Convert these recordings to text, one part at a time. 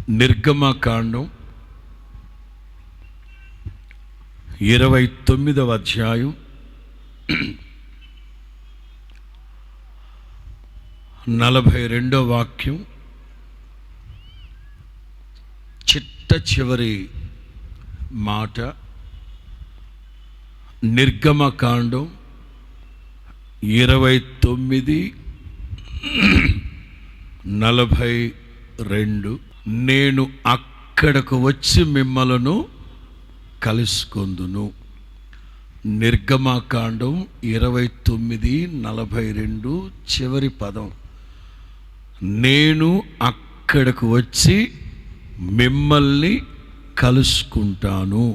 నిర్గమకాండం 29వ అధ్యాయం 42వ వాక్యం చిట్ట చివరి మాట. నిర్గమకాండం 29:42. నేను అక్కడకు వచ్చి మిమ్మలను కలుసుకొందును. నిర్గమకాండం 29:42 చివరి పదం. నేను అక్కడకు వచ్చి మిమ్మల్ని కలుసుకుంటాను.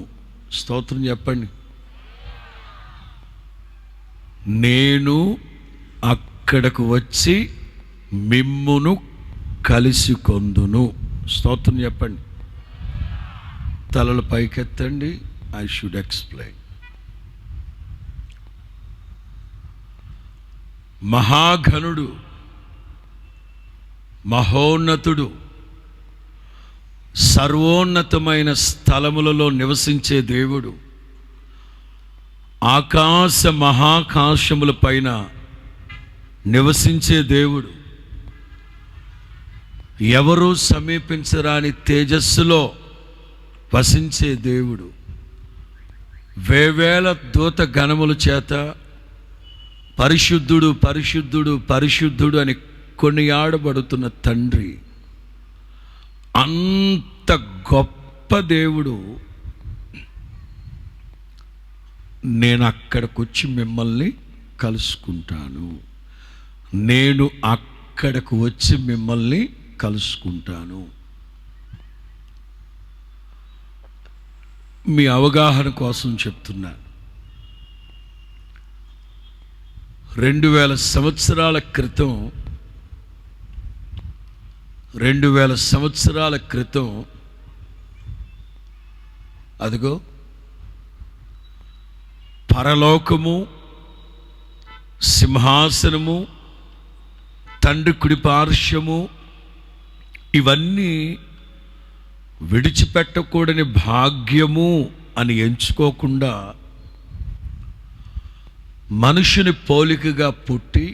స్తోత్రం చెప్పండి. నేను అక్కడకు వచ్చి మిమ్మును కలుసుకొందును. స్తోత్రం చెప్పండి. తలలు పైకెత్తండి. I should explain. మహాఘనుడు, మహోన్నతుడు, సర్వోన్నతమైన స్థలములలో నివసించే దేవుడు, ఆకాశ మహాకాశముల పైన నివసించే దేవుడు, ఎవరూ సమీపించరాని తేజస్సులో వసించే దేవుడు, వేవేల దూత గణముల చేత పరిశుద్ధుడు పరిశుద్ధుడు పరిశుద్ధుడు అని కొనియాడబడుతున్న తండ్రి, అంత గొప్ప దేవుడు నేను అక్కడికి వచ్చి మిమ్మల్ని కలుసుకుంటాను. నేను అక్కడకు వచ్చి మిమ్మల్ని కలుసుకుంటాను. మీ అవగాహన కోసం చెప్తున్నాను. 2000 సంవత్సరాల క్రితం 2000 సంవత్సరాల క్రితం అదిగో పరలోకము, సింహాసనము, తండ్రి కుడి పార్శ్వము, ఇవన్నీ విడిచిపెట్టకూడని భాగ్యము అని ఎంచుకోకుండా మనుషుని పోలికగా పుట్టి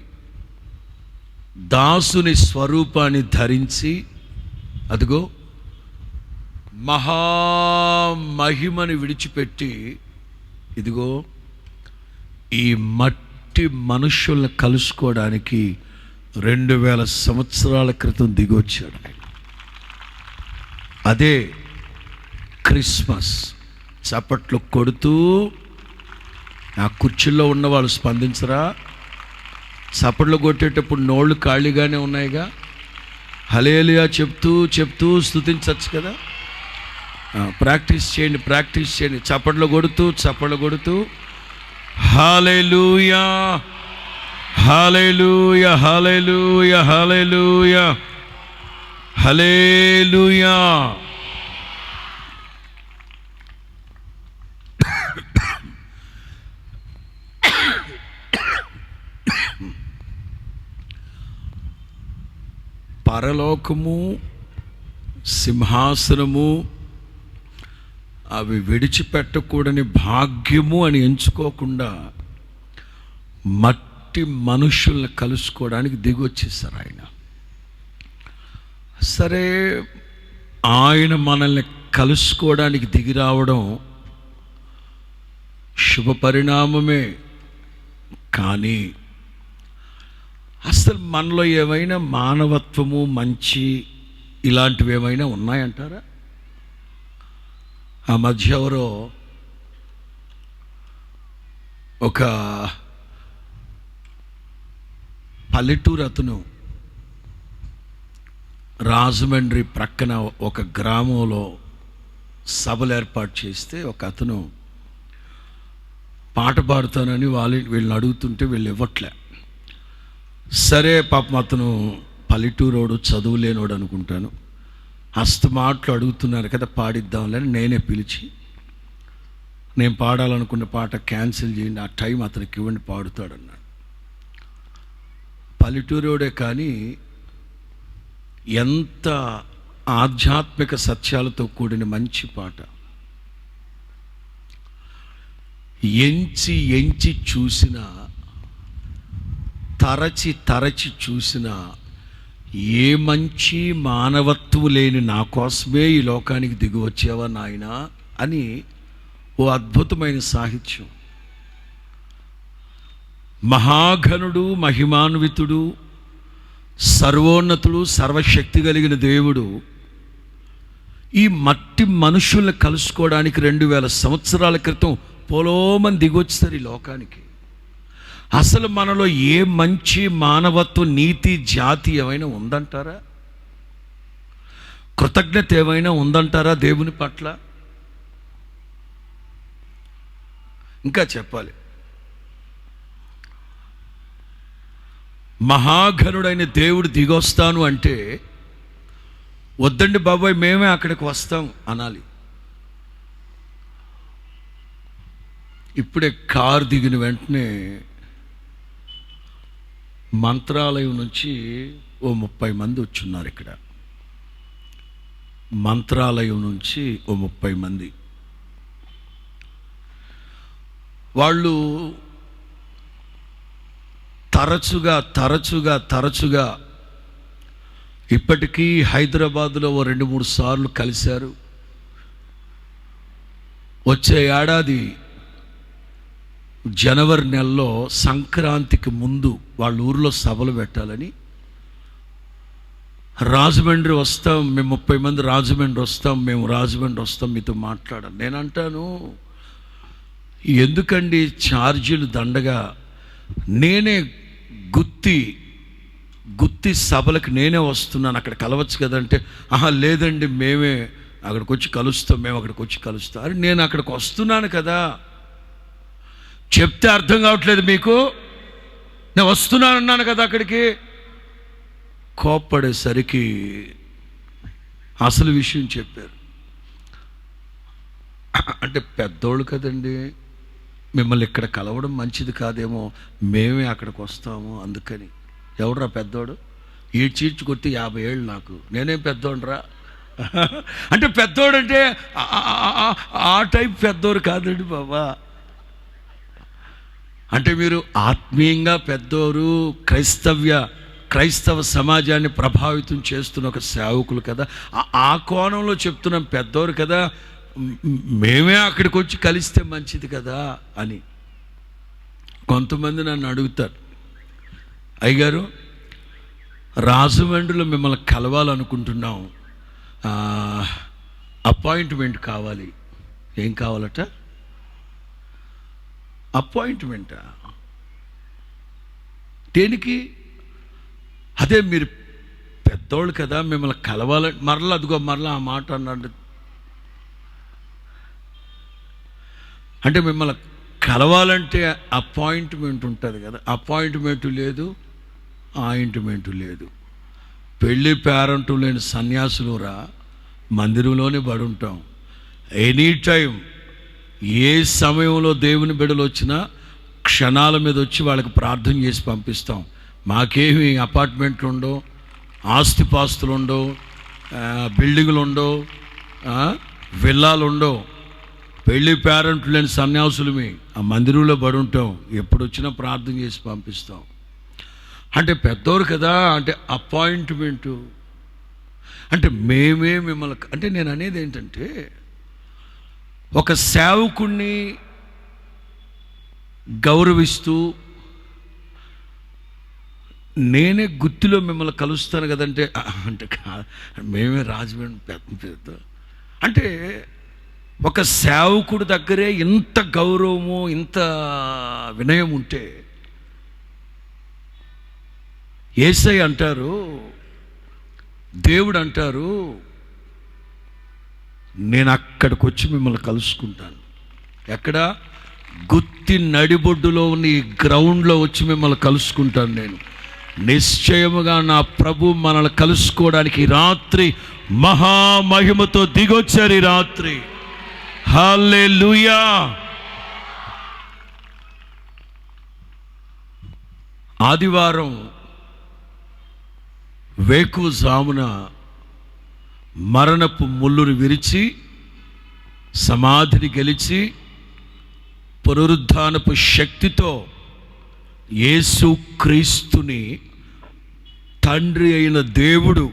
దాసుని స్వరూపాన్ని ధరించి అదిగో మహామహిమని విడిచిపెట్టి ఇదిగో ఈ మట్టి మనుషుల్ని కలుసుకోవడానికి 2000 సంవత్సరాల క్రితం దిగొచ్చాడు ఆయన. అదే క్రిస్మస్. చప్పట్లు కొడుతూ ఆ కుర్చీల్లో ఉన్నవాళ్ళు స్పందించరా? చప్పట్లు కొట్టేటప్పుడు నోళ్ళు ఖాళీగానే ఉన్నాయిగా. హల్లెలూయా చెప్తూ చెప్తూ స్తుతించచ్చు కదా. ప్రాక్టీస్ చేయండి. చప్పట్లు కొడుతూ హల్లెలూయా హల్లెలూయా హల్లెలూయా హల్లెలూయా హల్లెలూయా. పరలోకము, సింహాసనము అవి విడిచిపెట్టకూడని భాగ్యము అని ఎంచుకోకుండా మట్టి మనుషుల్ని కలుసుకోవడానికి దిగొచ్చేసారు ఆయన. సరే, ఆయన మనల్ని కలుసుకోవడానికి దిగి రావడం శుభ పరిణామమే. కానీ అసలు మనలో ఏమైనా మానవత్వము, మంచి ఇలాంటివి ఏమైనా ఉన్నాయంటారా? ఆ మధ్య ఎవరో ఒక పల్లెటూరు అతను రాజమండ్రి ప్రక్కన ఒక గ్రామంలో సభలు ఏర్పాటు చేస్తే ఒక అతను పాట పాడుతానని వీళ్ళని అడుగుతుంటే వీళ్ళు ఇవ్వట్లే. సరే, పాపం అతను పల్లెటూరోడు, చదువులేనోడు అనుకుంటాను. మాటలు అడుగుతున్నారు కదా, పాడిద్దాంలని నేనే పిలిచి, నేను పాడాలనుకున్న పాట క్యాన్సిల్ చేయండి, ఆ టైం అతనికి ఇవ్వండి, పాడుతాడన్నాడు. పల్లెటూరోడే కానీ ఎంత ఆధ్యాత్మిక సత్యాలతో కూడిన మంచి పాట. ఎంచి ఎంచి చూసిన, తరచి తరచి చూసిన, ఏ మంచి మానవత్వం లేని నా కోసమే ఈ లోకానికి దిగి వచ్చావా నాయనా అని ఓ అద్భుతమైన సాహిత్యం. మహాఘనుడు, మహిమాన్వితుడు, సర్వోన్నతుడు, సర్వశక్తి కలిగిన దేవుడు ఈ మట్టి మనుషుల్ని కలుసుకోవడానికి 2000 సంవత్సరాల క్రితం పోలోమని దిగొచ్చారు ఈ లోకానికి. అసలు మనలో ఏ మంచి మానవత్వం, నీతి, జాతి ఏమైనా ఉందంటారా? కృతజ్ఞత ఏమైనా ఉందంటారా దేవుని పట్ల? ఇంకా చెప్పాలి, మహాఘనుడైన దేవుడు దిగొస్తాను అంటే వద్దండి బాబాయ్ మేమే అక్కడికి వస్తాం అనాలి. ఇప్పుడే కారు దిగిన వెంటనే మంత్రాలయం నుంచి ఓ 30 మంది వచ్చున్నారు. ఇక్కడ మంత్రాలయం నుంచి ఓ 30 మంది. వాళ్ళు తరచుగా ఇప్పటికీ హైదరాబాదులో ఓ 2-3 సార్లు కలిశారు. వచ్చే ఏడాది జనవరి నెలలో సంక్రాంతికి ముందు వాళ్ళ ఊరిలో సభలు పెట్టాలని, రాజమండ్రి వస్తాం మేము 30 మంది, రాజమండ్రి వస్తాం మీతో మాట్లాడాలి. నేను అంటాను, ఎందుకండి ఛార్జీలు దండగా, నేనే గుత్తి సభలకు నేనే వస్తున్నాను, అక్కడ కలవచ్చు కదంటే, లేదండి మేమే అక్కడికి వచ్చి కలుస్తాం. అరే నేను అక్కడికి వస్తున్నాను కదా, చెప్తే అర్థం కావట్లేదు మీకు, నేను వస్తున్నానన్నాను కదా అక్కడికి. కోప్పడేసరికి అసలు విషయం చెప్పారు. అంటే పెద్దోళ్ళు కదండి, మిమ్మల్ని ఇక్కడ కలవడం మంచిది కాదేమో, మేమే అక్కడికి వస్తాము అందుకని. ఎవడరా పెద్దోడు? ఈ చీడ్చి కొట్టి 50 ఏళ్ళు నాకు, నేనేం పెద్దోడురా? అంటే పెద్దోడు అంటే ఆ టైప్ పెద్దోడు కాదండి బాబా. అంటే మీరు ఆత్మీయంగా పెద్దోరు, క్రైస్తవ సమాజాన్ని ప్రభావితం చేస్తున్న ఒక సేవకులు కదా, ఆ కోణంలో చెప్తున్నాం. పెద్దోరు కదా, మేమే అక్కడికి వచ్చి కలిస్తే మంచిది కదా అని. కొంతమంది నన్ను అడుగుతారు, అయ్యగారు రాజమండ్రిలో మిమ్మల్ని కలవాలనుకుంటున్నాం, అపాయింట్మెంట్ కావాలి. ఏం కావాలట? అపాయింట్మెంటా? దేనికి? అదే మీరు పెద్దోళ్ళు కదా, మిమ్మల్ని కలవాలని. మరలా ఆ మాట అన్నాడు. అంటే మిమ్మల్ని కలవాలంటే అపాయింట్మెంట్ ఉంటుంది కదా, అపాయింట్మెంట్ లేదు, ఆయింట్మెంటు లేదు. పెళ్ళి పేరంటూ లేని సన్యాసులురా, మందిరంలోనే పడి ఉంటాం. ఎనీ టైం, ఏ సమయంలో దేవుని బిడ్డలు వచ్చినా క్షణాల మీద వచ్చి వాళ్ళకి ప్రార్థన చేసి పంపిస్తాం. మాకేమి అపార్ట్మెంట్లు ఉండవు, ఆస్తిపాస్తులు ఉండవు, బిల్డింగులు ఉండవు, విల్లాలు ఉండవు. పెళ్ళి పేరెంట్లు లేని సన్యాసులమే ఆ మందిరంలో పడి ఉంటాం. ఎప్పుడు వచ్చినా ప్రార్థన చేసి పంపిస్తాం. అంటే పెద్దోరు కదా, అంటే అపాయింట్మెంటు. అంటే మేమే మిమ్మల్ని, అంటే నేను అనేది ఏంటంటే, ఒక సేవకుణ్ణి గౌరవిస్తూ నేనే గుత్తిలో మిమ్మల్ని కలుస్తాను కదంటే, అంటే మేమే రాజమండ్రి పెద్ద. అంటే ఒక సేవకుడి దగ్గరే ఇంత గౌరవము, ఇంత వినయం ఉంటే, యేసయ్య అంటారు, దేవుడు అంటారు, నేను అక్కడికి వచ్చి మిమ్మల్ని కలుసుకుంటాను. ఎక్కడ? గుత్తి నడిబొడ్డులో ఉన్న ఈ గ్రౌండ్లో వచ్చి మిమ్మల్ని కలుసుకుంటాను. నేను నిశ్చయముగా నా ప్రభు మనల్ని కలుసుకోవడానికి రాత్రి మహామహిమతో దిగొచ్చారు. ఈ రాత్రి హల్లెలూయా. ఆదివారం వేకువజామున మరణపు ముళ్ళును విరిచి సమాధిని గెలిచి పునరుద్ధానపు శక్తితో యేసుక్రీస్తుని తండ్రి అయిన దేవుడు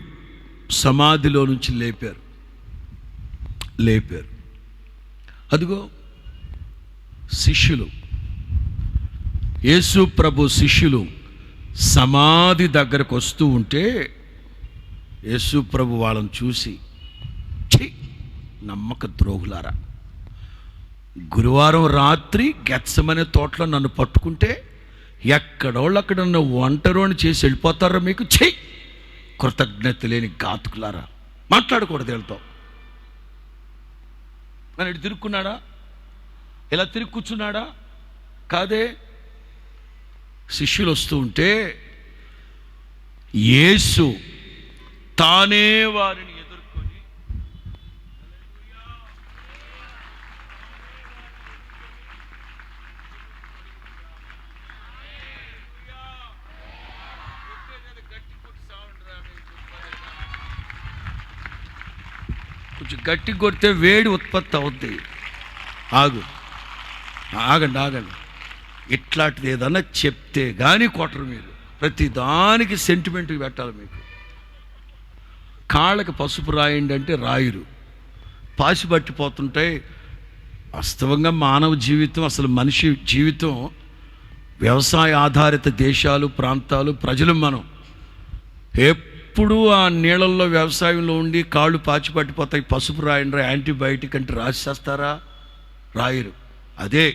సమాధిలో నుంచి లేపారు. అదిగో శిష్యులు, యేసు ప్రభు శిష్యులు సమాధి దగ్గరకు వస్తూ ఉంటే యేసు ప్రభు వాళ్ళని చూసి, ఛీ నమ్మక ద్రోహులారా, గురువారం రాత్రి గెత్సెమనే తోటలో నన్ను పట్టుకుంటే ఎక్కడోళ్ళు అక్కడ నన్ను ఒంటరిని చేసి వెళ్ళిపోతారా మీకు? ఛీ కృతజ్ఞత లేని ఘాతుకులారా. మాట్లాడకూడదు వీళ్ళతో. నన్ను ఇటు తిరుక్కున్నాడా, ఇలా తిరిగి కూర్చున్నాడా? కాదే. శిష్యులు వస్తూ ఉంటే యేసు తానే వారిని ఎదుర్కొని కొంచెం గట్టి కొడితే వేడి ఉత్పత్తి అవుద్ది. ఆగండి. ఇట్లాంటిది ఏదన్నా చెప్తే కానీ కొట్టరు మీరు. ప్రతి దానికి సెంటిమెంట్ పెట్టాలి మీకు. కాళ్ళకి పసుపు రాయండి అంటే రాయరు, పాసి పట్టిపోతుంటాయి. వాస్తవంగా మానవ జీవితం, అసలు మనిషి జీవితం వ్యవసాయ ఆధారిత దేశాలు, ప్రాంతాలు, ప్రజలు. మనం ఎప్పుడూ ఆ నీళ్ళల్లో వ్యవసాయంలో ఉండి కాళ్ళు పాచి పట్టిపోతాయి. పసుపు రాయండి, యాంటీబయాటిక్ అంటే రాసేస్తారా? రాయరు. అదే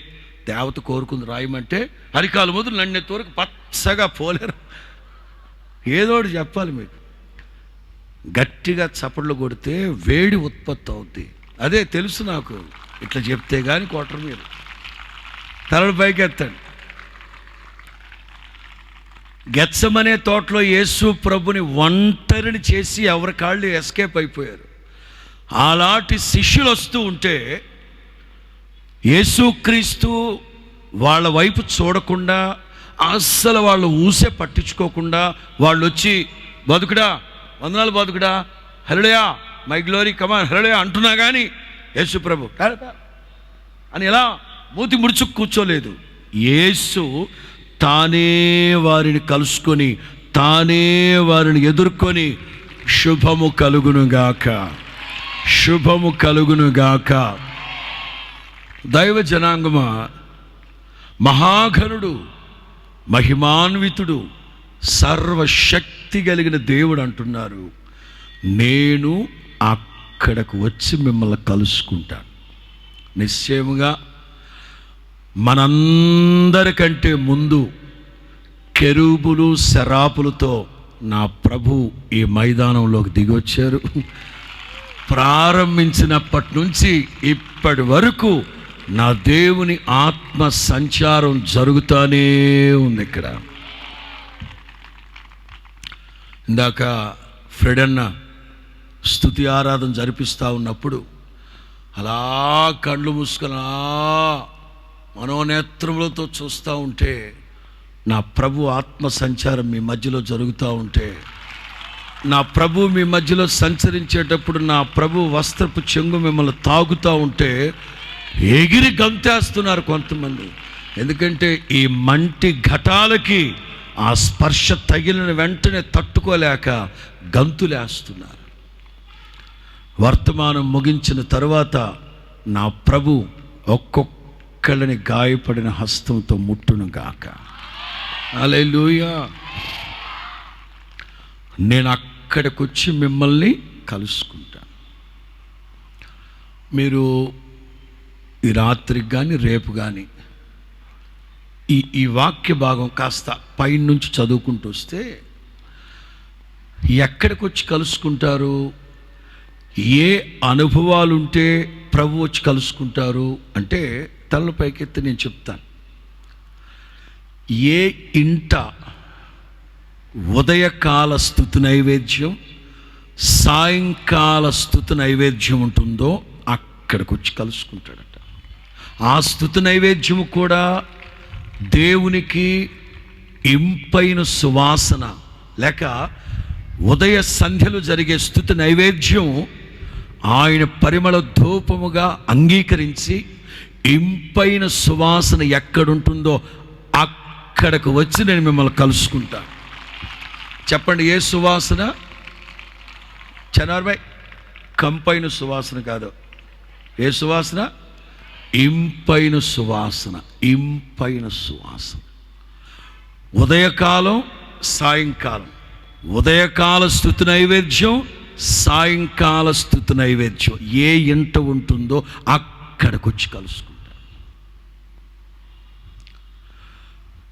దేవత కోరుకుంది రాయమంటే అరికాలు మొదలు నన్నెత్తి వరకు పచ్చగా పోలేరు. ఏదోటి చెప్పాలి మీకు. గట్టిగా చప్పట్లు కొడితే వేడి ఉత్పత్తి అవుద్ది. అదే తెలుసు నాకు. ఇట్లా చెప్తే కానీ కొట్టరు మీరు. తలలు పైకి ఎత్తండి. గెత్సెమనే తోటలో యేసు ప్రభుని ఒంటరిని చేసి ఎవరి కాళ్ళు ఎస్కేప్ అయిపోయారు. అలాంటి శిష్యులు వస్తూ ఉంటే యేసుక్రీస్తు వాళ్ళ వైపు చూడకుండా, అస్సలు వాళ్ళు ఊసే పట్టించుకోకుండా వాళ్ళు వచ్చి, బతుకుడా, వందనాలు బతుకుడా, హల్లెలూయా, మై గ్లోరీ, కమాన్ హల్లెలూయా అంటున్నా కానీ యేసు ప్రభు అని ఎలా మూతి ముడుచుకు కూర్చోలేదు. యేసు తానే వారిని కలుసుకొని, తానే వారిని ఎదుర్కొని, శుభము కలుగునుగాక, శుభము కలుగునుగాక. దైవ జనాంగమా, మహాఘనుడు, మహిమాన్వితుడు, సర్వశక్తి కలిగిన దేవుడు అంటున్నారు, నేను అక్కడకు వచ్చి మిమ్మల్ని కలుసుకుంటాను. నిశ్చయముగా మనందరికంటే ముందు కెరూబులు శరాపులతో నా ప్రభు ఈ మైదానంలోకి దిగొచ్చారు. ప్రారంభించినప్పటి నుంచి ఇప్పటి వరకు నా దేవుని ఆత్మ సంచారం జరుగుతూనే ఉంది ఇక్కడ. ఇందాక ఫ్రెడన్న స్తుతి ఆరాధన జరిపిస్తూ ఉన్నప్పుడు అలా కళ్ళు మూసుకొని మనోనేత్రములతో చూస్తూ ఉంటే నా ప్రభు ఆత్మ సంచారం మీ మధ్యలో జరుగుతూ ఉంటే, నా ప్రభు మీ మధ్యలో సంచరించేటప్పుడు నా ప్రభు వస్త్రపు చెంగు మిమ్మల్ని తాగుతూ ఉంటే ఎగిరి గంతేస్తున్నారు కొంతమంది. ఎందుకంటే ఈ మంటి ఘటాలకి ఆ స్పర్శ తగిలిన వెంటనే తట్టుకోలేక గంతులేస్తున్నారు. వర్తమానం ముగించిన తరువాత నా ప్రభు ఒక్కొక్కళ్ళని గాయపడిన హస్తంతో ముట్టును గాక. హల్లెలూయా. నేను అక్కడికి వచ్చి మిమ్మల్ని కలుసుకుంటాను. మీరు ఈ రాత్రికి కానీ రేపు కానీ ఈ వాక్య భాగం కాస్త పైనుంచి చదువుకుంటూ వస్తే ఎక్కడికి వచ్చి కలుసుకుంటారు, ఏ అనుభవాలు ఉంటే ప్రభు వచ్చి కలుసుకుంటారు అంటే తల పైకెత్తి నేను చెప్తాను. ఏ ఇంట ఉదయకాల స్తుతి నైవేద్యం, సాయంకాల స్తుతి నైవేద్యం ఉంటుందో అక్కడికి వచ్చి కలుసుకుంటాడట. ఆ స్తుతి నైవేద్యము కూడా దేవునికి ఇంపైన సువాసన లేక ఉదయ సంధ్యలు జరిగే స్తుతి నైవేద్యం ఆయన పరిమళ ధూపముగా అంగీకరించి ఇంపైన సువాసన ఎక్కడుంటుందో అక్కడకు వచ్చి నేను మిమ్మల్ని కలుసుకుంటాను. చెప్పండి, ఏ సువాసన? చనార్బాయ్, కంపైన సువాసన కాదు. ఏ సువాసన? ఇంపైన సువాసన. ఇంపైన సువాసన. ఉదయకాలం, సాయంకాలం. ఉదయకాల స్తుతి నైవేద్యం, సాయంకాల స్తుతి నైవేద్యం ఏ ఇంట ఉంటుందో అక్కడికి వచ్చి కలుసుకుంటారు.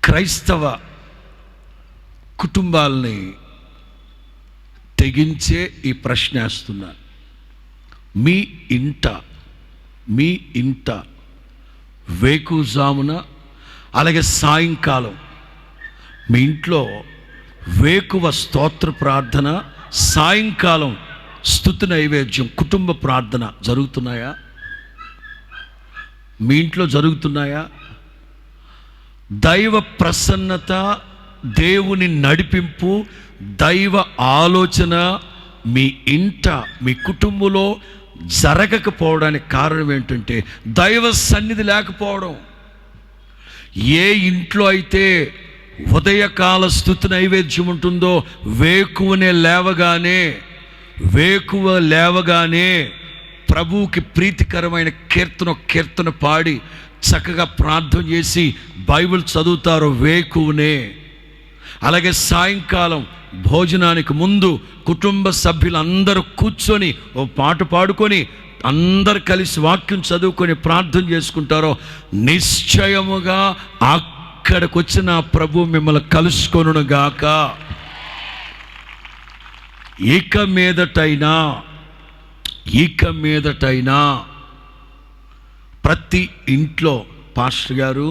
క్రైస్తవ కుటుంబాలని తెగించే ఈ ప్రశ్న వేస్తున్నాను. మీ ఇంట వేకుజామున అలాగే సాయంకాలం మీ ఇంట్లో వేకువ స్తోత్ర ప్రార్థన, సాయంకాలం స్తుతి నైవేద్యం, కుటుంబ ప్రార్థన జరుగుతున్నాయా? మీ ఇంట్లో జరుగుతున్నాయా? దైవ ప్రసన్నత, దేవుని నడిపింపు, దైవ ఆలోచన మీ ఇంట, మీ కుటుంబంలో జరగకపోవడానికి కారణం ఏంటంటే దైవ సన్నిధి లేకపోవడం. ఏ ఇంట్లో అయితే ఉదయకాల స్తుతి నైవేద్యం ఉంటుందో వేకువ లేవగానే ప్రభువుకి ప్రీతికరమైన కీర్తన పాడి చక్కగా ప్రార్థన చేసి బైబిల్ చదువుతారు వేకువనే. అలాగే సాయంకాలం భోజనానికి ముందు కుటుంబ సభ్యులందరూ కూర్చొని ఓ పాట పాడుకొని అందరు కలిసి వాక్యం చదువుకొని ప్రార్థన చేసుకుంటారో నిశ్చయముగా అక్కడికి వచ్చిన ప్రభు మిమ్మల్ని కలుసుకొనుగాక. ఇక మీదటైనా ప్రతి ఇంట్లో, పాస్టర్ గారు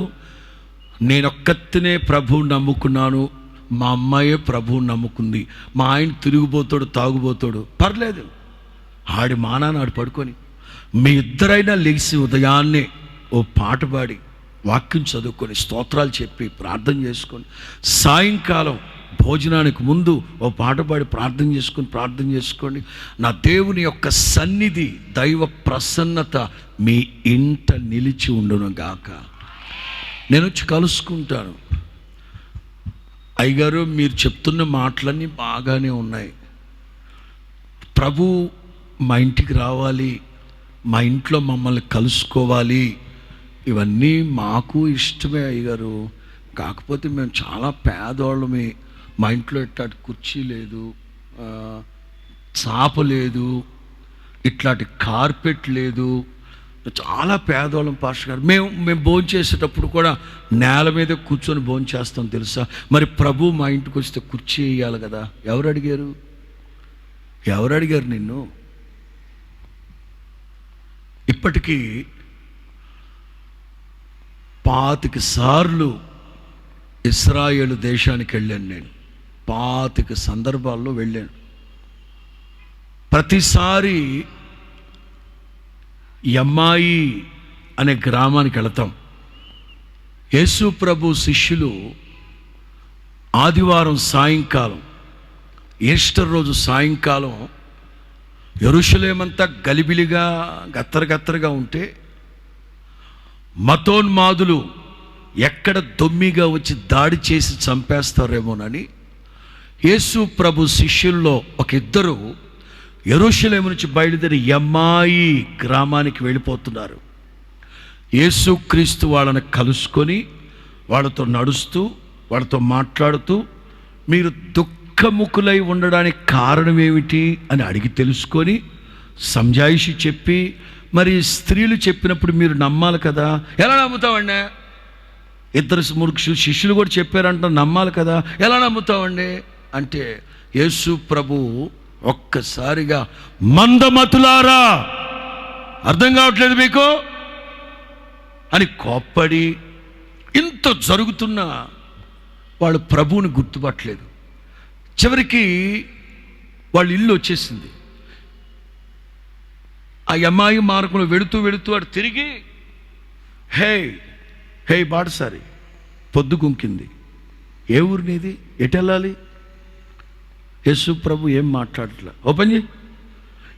నేనొక్కతినే ప్రభువు నమ్ముకున్నాను, మా అమ్మాయే ప్రభువు నమ్ముకుంది, మా ఆయన తిరిగిపోతాడు, తాగుపోతాడు, పర్లేదు, ఆడి మానాన్ని ఆడు పడుకొని మీ ఇద్దరైనా లేచి ఉదయాన్నే ఓ పాట పాడి వాక్యం చదువుకొని స్తోత్రాలు చెప్పి ప్రార్థన చేసుకొని సాయంకాలం భోజనానికి ముందు ఓ పాట పాడి ప్రార్థన చేసుకోండి. నా దేవుని యొక్క సన్నిధి, దైవ ప్రసన్నత మీ ఇంట నిలిచి ఉండును గాక. నేను వచ్చి కలుసుకుంటాను. అయ్యగారు మీరు చెప్తున్న మాటలన్నీ బాగానే ఉన్నాయి, ప్రభు మా ఇంటికి రావాలి, మా ఇంట్లో మమ్మల్ని కలుసుకోవాలి, ఇవన్నీ మాకు ఇష్టమే అయ్యగారు. కాకపోతే మేము చాలా పేదవాళ్ళమే, మా ఇంట్లో ఇట్లాంటి కుర్చీ లేదు, చాప లేదు, ఇట్లాంటి కార్పెట్ లేదు, చాలా పేదవాళ్ళం పాస్టర్ గారు. మేము భోజనం చేసేటప్పుడు కూడా నేల మీద కూర్చొని భోజనం చేస్తాం తెలుసా. మరి ప్రభు మా ఇంటికి వస్తే కుర్చీ వేయాలి కదా. ఎవరు అడిగారు నిన్ను? ఇప్పటికీ 25 సార్లు ఇశ్రాయేలు దేశానికి వెళ్ళాను. నేను 25 సందర్భాల్లో వెళ్ళాను. ప్రతిసారి యమ్మాయి అనే గ్రామానికి వెళతాం. యేసు ప్రభు శిష్యులు ఆదివారం సాయంకాలం, ఈస్టర్ రోజు సాయంకాలం యెరూషలేమంతా గలిబిలిగా గత్తరగా ఉంటే మతోన్మాదులు ఎక్కడ దొమ్మిగా వచ్చి దాడి చేసి చంపేస్తారేమోనని యేసు ప్రభు శిష్యుల్లో ఒక ఇద్దరు యెరూషలేము నుంచి బయలుదేరి యమ్మాయి గ్రామానికి వెళ్ళిపోతున్నారు. యేసుక్రీస్తు వాళ్ళని కలుసుకొని వాళ్ళతో నడుస్తూ వాళ్ళతో మాట్లాడుతూ మీరు దుఃఖముఖులై ఉండడానికి కారణం ఏమిటి అని అడిగి తెలుసుకొని సంజాయిషి చెప్పి, మరి స్త్రీలు చెప్పినప్పుడు మీరు నమ్మాలి కదా. ఎలా నమ్ముతామండి? ఇద్దరు శిష్యులు కూడా చెప్పారంట, నమ్మాలి కదా, ఎలా నమ్ముతామండి అంటే యేసు ప్రభు ఒక్కసారిగా మందమతులారా, అర్థం కావట్లేదు మీకు అని కోప్పడి, ఇంత జరుగుతున్నా వాళ్ళు ప్రభువుని గుర్తుపట్టలేదు. చివరికి వాళ్ళ ఇల్లు వచ్చేసింది. ఆ అమ్మాయి మార్గంలో వెళుతూ వాడు తిరిగి, హే బాటసారి, పొద్దు గుంకింది, ఏ ఊరు నీది, ఎటు వెళ్ళాలి? యేసు ప్రభు ఏం మాట్లాడట్లే. ఓపెన్ చేయి,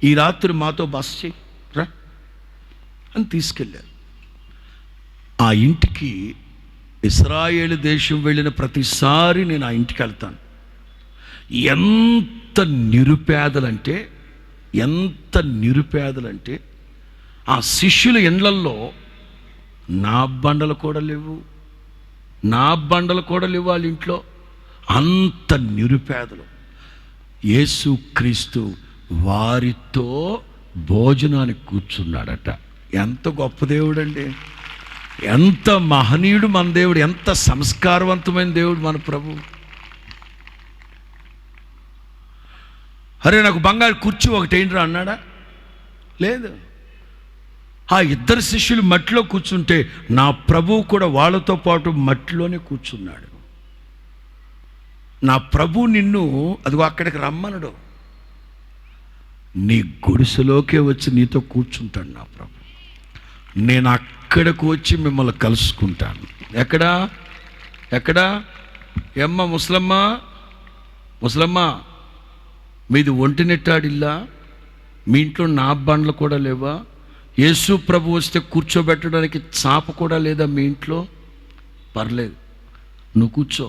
ఈ రాత్రి మాతో బస చేయి రా అని తీసుకెళ్ళారు. ఆ ఇంటికి ఇశ్రాయేలు దేశం వెళ్ళిన ప్రతిసారి నేను ఆ ఇంటికి వెళ్తాను. ఎంత నిరుపేదలంటే ఆ శిష్యుల ఇండ్లల్లో నా బండలు కూడా లేవు వాళ్ళ ఇంట్లో. అంత నిరుపేదలు. యేసుక్రీస్తు వారితో భోజనానికి కూర్చున్నాడట. ఎంత గొప్ప దేవుడండి, ఎంత మహనీయుడు మన దేవుడు, ఎంత సంస్కారవంతమైన దేవుడు మన ప్రభు. అరే నాకు బంగారు కుర్చీ ఒకటి ఏంట్రా అన్నాడా? లేదు. ఆ ఇద్దరు శిష్యులు మట్టిలో కూర్చుంటే నా ప్రభువు కూడా వాళ్ళతో పాటు మట్టిలోనే కూర్చున్నాడు. నా ప్రభు నిన్ను అదిగో అక్కడికి రమ్మనడు, నీ గుడిసెలోకే వచ్చి నీతో కూర్చుంటాడు నా ప్రభు. నేను అక్కడికి వచ్చి మిమ్మల్ని కలుసుకుంటాను. ఎక్కడా ఏమ్మ ముసలమ్మ మీది ఒంటినెట్టాడిల్లా, మీ ఇంట్లో నా బండ్లు కూడా లేవా? యేసు ప్రభు వస్తే కూర్చోబెట్టడానికి చాప కూడా లేదా మీ ఇంట్లో? పర్లేదు, నువ్వు కూర్చో,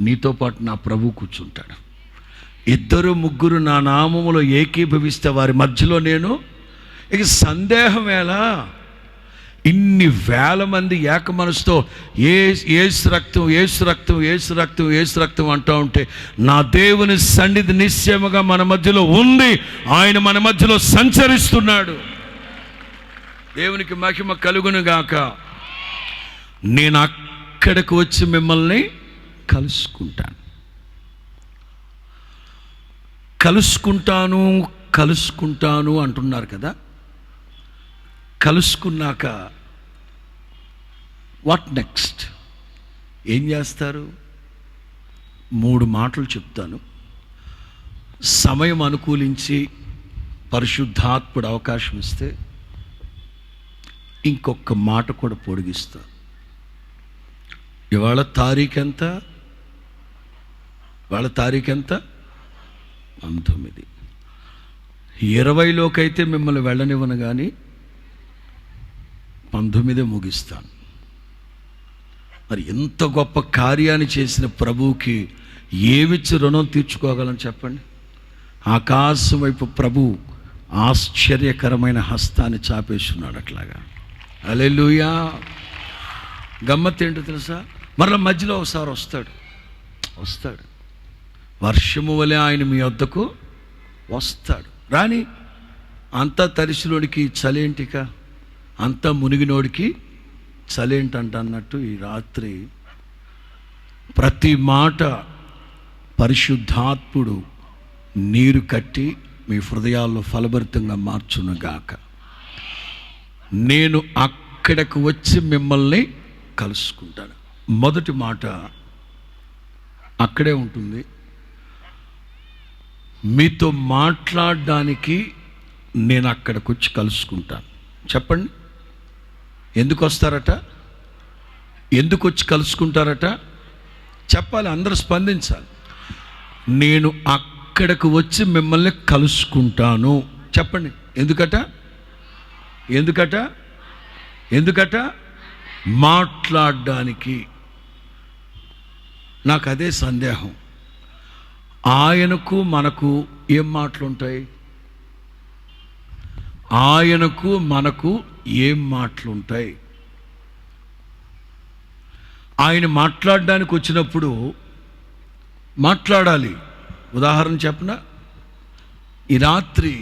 నీతో పాటు నా ప్రభు కూర్చుంటాడు. 2-3 నా నామములో ఏకీభవిస్తే వారి మధ్యలో నేను. ఇక సందేహం ఎలా? ఇన్ని వేల మంది ఏక మనసుతో యేసు రక్తం అంటూ ఉంటే నా దేవుని సన్నిధి నిశ్చయముగా మన మధ్యలో ఉంది. ఆయన మన మధ్యలో సంచరిస్తున్నాడు. దేవునికి మహిమ కలుగును గాక. నేను అక్కడికి వచ్చి మిమ్మల్ని కలుసుకుంటాను అంటున్నారు కదా. కలుసుకున్నాక వాట్ నెక్స్ట్? ఏం చేస్తారు? 3 మాటలు చెప్తాను. సమయం అనుకూలించి పరిశుద్ధాత్ముడు అవకాశం ఇస్తే ఇంకొక మాట కూడా పొడిగిస్తా. ఇవాళ తారీఖు ఎంత? 19. 20లోకైతే మిమ్మల్ని వెళ్ళనివ్వను, కానీ 19 ముగిస్తాను. మరి ఎంత గొప్ప కార్యాన్ని చేసిన ప్రభువుకి ఏమిచ్చి రుణం తీర్చుకోగలని చెప్పండి. ఆకాశం వైపు ప్రభు ఆశ్చర్యకరమైన హస్తాన్ని చాపేస్తున్నాడు. అట్లాగా హల్లెలూయా. గమ్మత్ ఏంటో తెలుసా? మరలా మధ్యలో ఒకసారి వస్తాడు. వర్షము వలె ఆయన మీ వద్దకు వస్తాడు. రాని అంతా తరిసినోడికి చలేంటిక, అంతా మునిగినోడికి చలేంటంట అన్నట్టు ఈ రాత్రి ప్రతి మాట పరిశుద్ధాత్ముడు నీరు కట్టి మీ హృదయాల్లో ఫలభరితంగా మార్చునుగాక. నేను అక్కడికి వచ్చి మిమ్మల్ని కలుసుకుంటాను. మొదటి మాట అక్కడే ఉంటుంది. మీతో మాట్లాడడానికి నేను అక్కడికి వచ్చి కలుసుకుంటాను. చెప్పండి, ఎందుకు వస్తారట? ఎందుకు వచ్చి కలుసుకుంటారట? చెప్పాలి, అందరూ స్పందించాలి. నేను అక్కడికి వచ్చి మిమ్మల్ని కలుసుకుంటాను. చెప్పండి, ఎందుకట? మాట్లాడడానికి. నాకు అదే సందేహం. ఆయనకు మనకు ఏం మాటలుంటాయి? ఆయనకు మనకు ఏం మాటలుంటాయి? ఆయన మాట్లాడడానికి వచ్చినప్పుడు మాట్లాడాలి. ఉదాహరణ చెప్పనా? ఈ రాత్రి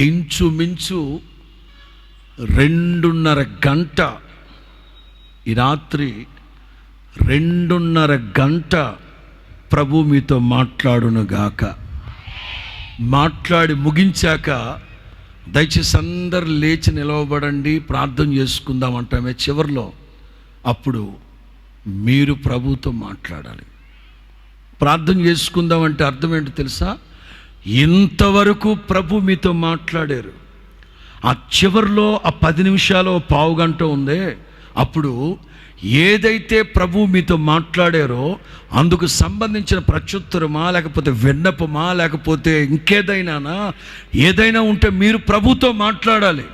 ఇంచుమించు 2:30 గంట, ఈ రాత్రి 2:30 గంట ప్రభు మీతో మాట్లాడునుగాక. మాట్లాడి ముగించాక దయచేసి అందరు లేచి నిలవబడండి, ప్రార్థన చేసుకుందాం అంటామే చివరిలో. అప్పుడు మీరు ప్రభుతో మాట్లాడాలి. ప్రార్థన చేసుకుందాం అంటే అర్థం ఏంటో తెలుసా? ఇంతవరకు ప్రభు మీతో మాట్లాడారు. ఆ చివరిలో ఆ 10 నిమిషాలు, పావు గంట ఉందే, అప్పుడు ఏదైతే ప్రభు మీతో మాట్లాడారో అందుకు సంబంధించిన ప్రత్యుత్తరమా, లేకపోతే విన్నపమా, లేకపోతే ఇంకేదైనానా, ఏదైనా ఉంటే మీరు ప్రభుతో మాట్లాడాలి.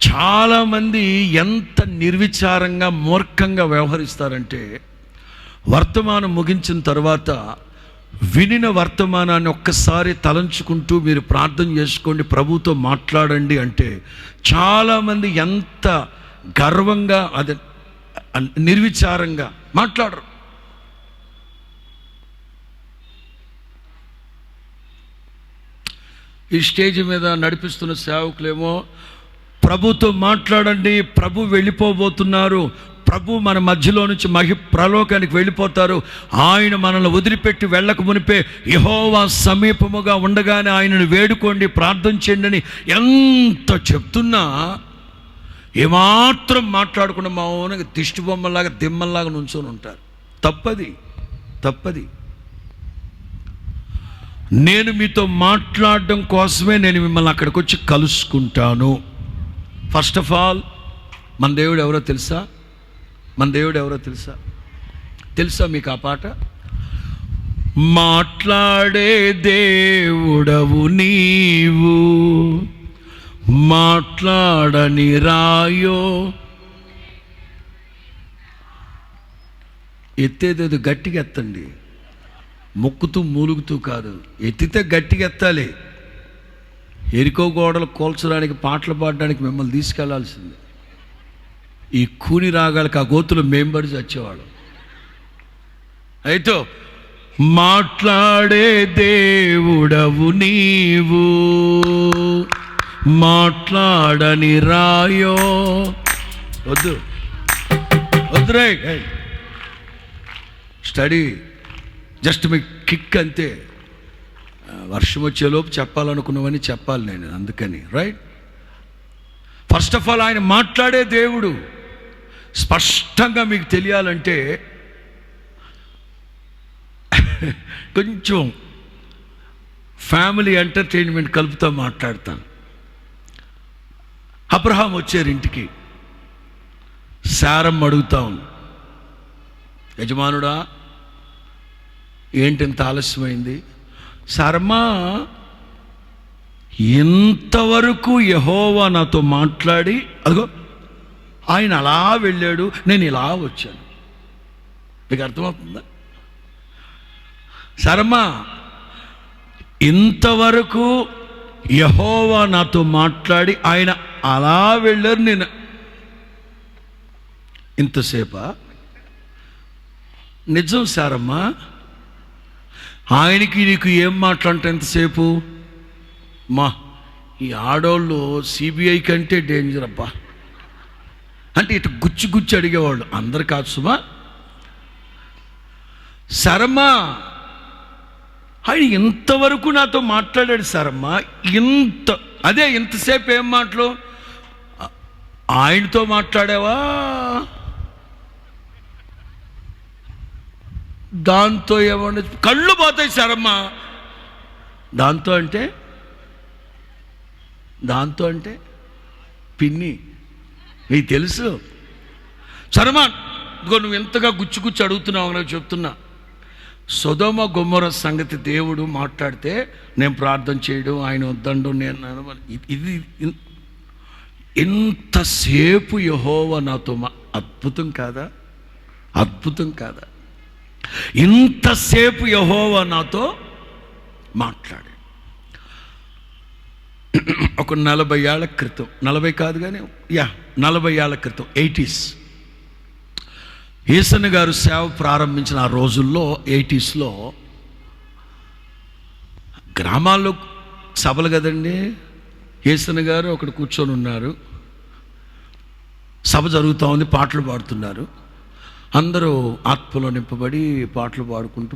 చాలామంది ఎంత నిర్విచారంగా మూర్ఖంగా వ్యవహరిస్తారంటే, వర్తమానం ముగించిన తర్వాత వినిన వర్తమానాన్ని ఒక్కసారి తలంచుకుంటూ మీరు ప్రార్థన చేసుకోండి, ప్రభుతో మాట్లాడండి అంటే చాలామంది ఎంత గర్వంగా, అది నిర్విచారంగా మాట్లాడరు. ఈ స్టేజ్ మీద నడిపిస్తున్న సేవకులేమో ప్రభుతో మాట్లాడండి, ప్రభు వెళ్ళిపోబోతున్నారు, ప్రభు మన మధ్యలో నుంచి ప్రలోకానికి వెళ్ళిపోతారు, ఆయన మనల్ని వదిలిపెట్టి వెళ్ళక మునిపే యెహోవా సమీపముగా ఉండగానే ఆయనను వేడుకోండి, ప్రార్థన చేయండి అని ఎంత చెప్తున్నా ఏమాత్రం మాట్లాడకుండా మౌనంగా దిష్టి బొమ్మలాగా దిమ్మల్లాగా నుంచొని ఉంటారు. తప్పది. నేను మీతో మాట్లాడడం కోసమే నేను మిమ్మల్ని అక్కడికి వచ్చి కలుసుకుంటాను. ఫస్ట్ ఆఫ్ ఆల్ మన దేవుడు ఎవరో తెలుసా మీకు ఆ పాట? మాట్లాడే దేవుడవు నీవు, మాట్లాడని రాయో. ఎత్తేదేదో గట్టిగా ఎత్తండి, మొక్కుతూ మూలుగుతూ కాదు, ఎత్తితే గట్టిగా ఎత్తాలి. ఎరికో గోడలు కోల్చడానికి, పాటలు పాడడానికి మిమ్మల్ని తీసుకెళ్లాల్సింది. ఈ కూని రాగాలకు ఆ గోతులు మేంబడి వచ్చేవాడు. అయితే మాట్లాడే దేవుడవు నీవు, మాట్లాడని రాయో. వద్దురే స్టడీ, జస్ట్ మీకు కిక్ అంతే. వర్షం వచ్చేలోపు చెప్పాలనుకున్నవని చెప్పాలి నేను, అందుకని రైట్. ఫస్ట్ ఆఫ్ ఆల్ ఆయన మాట్లాడే దేవుడు. స్పష్టంగా మీకు తెలియాలంటే కొంచెం ఫ్యామిలీ ఎంటర్టైన్మెంట్ కలుపుతూ మాట్లాడతాను. అబ్రహాం వచ్చారు ఇంటికి, శారమ్మ అడుగుతా ఉంది, యజమానుడా ఏంటి ఇంత ఆలస్యమైంది? శారమ్మ, ఇంతవరకు యెహోవా నాతో మాట్లాడి అదిగో ఆయన అలా వెళ్ళాడు, నేను ఇలా వచ్చాను. మీకు అర్థమవుతుందా? శారమ్మ, ఇంతవరకు యెహోవా నాతో మాట్లాడి ఆయన అలా వెళ్ళారు, నేను ఇంతసేపా? నిజం శారమ్మ, ఆయనకి నీకు ఏం మాట్లాడంటే ఎంతసేపు? ఈ ఆడోళ్ళు సిబిఐ కంటే డేంజర్ అబ్బా అంటే ఇటు గుచ్చి అడిగేవాళ్ళు, అందరు కాదు సుమా. శారమ్మ, ఆయన ఇంతవరకు నాతో మాట్లాడాడు శారమ్మ, ఇంతసేపు ఏం మాటలు? ఆయనతో మాట్లాడావా, దాంతో ఏమన్నా కళ్ళు పోతాయి శారమ్మ. దాంతో అంటే పిన్ని, నీకు తెలుసు శారమ్మ. ఇదిగో నువ్వు ఎంతగా గుచ్చి అడుగుతున్నావు నాకు చెప్తున్నా. సొదొమ గొమొర సంగతి దేవుడు మాట్లాడితే నేను ప్రార్థన చేయడం, ఆయన వద్దండు, నేను ఇది ఇంతసేపు యెహోవా నాతో అద్భుతం కాదా? ఇంతసేపు యెహోవా నాతో మాట్లాడాడు. ఒక 40 ఏళ్ల క్రితం, 40 కాదు కానీ 40 ఏళ్ల క్రితం, 80s, యేసన్న గారు సేవ ప్రారంభించిన ఆ రోజుల్లో 80sలో గ్రామాల్లో సభలు కదండి. యేసన్న గారు ఒకడు కూర్చొని ఉన్నారు, సభ జరుగుతూ ఉంది, పాటలు పాడుతున్నారు. అందరూ ఆత్మలో నింపబడి పాటలు పాడుకుంటూ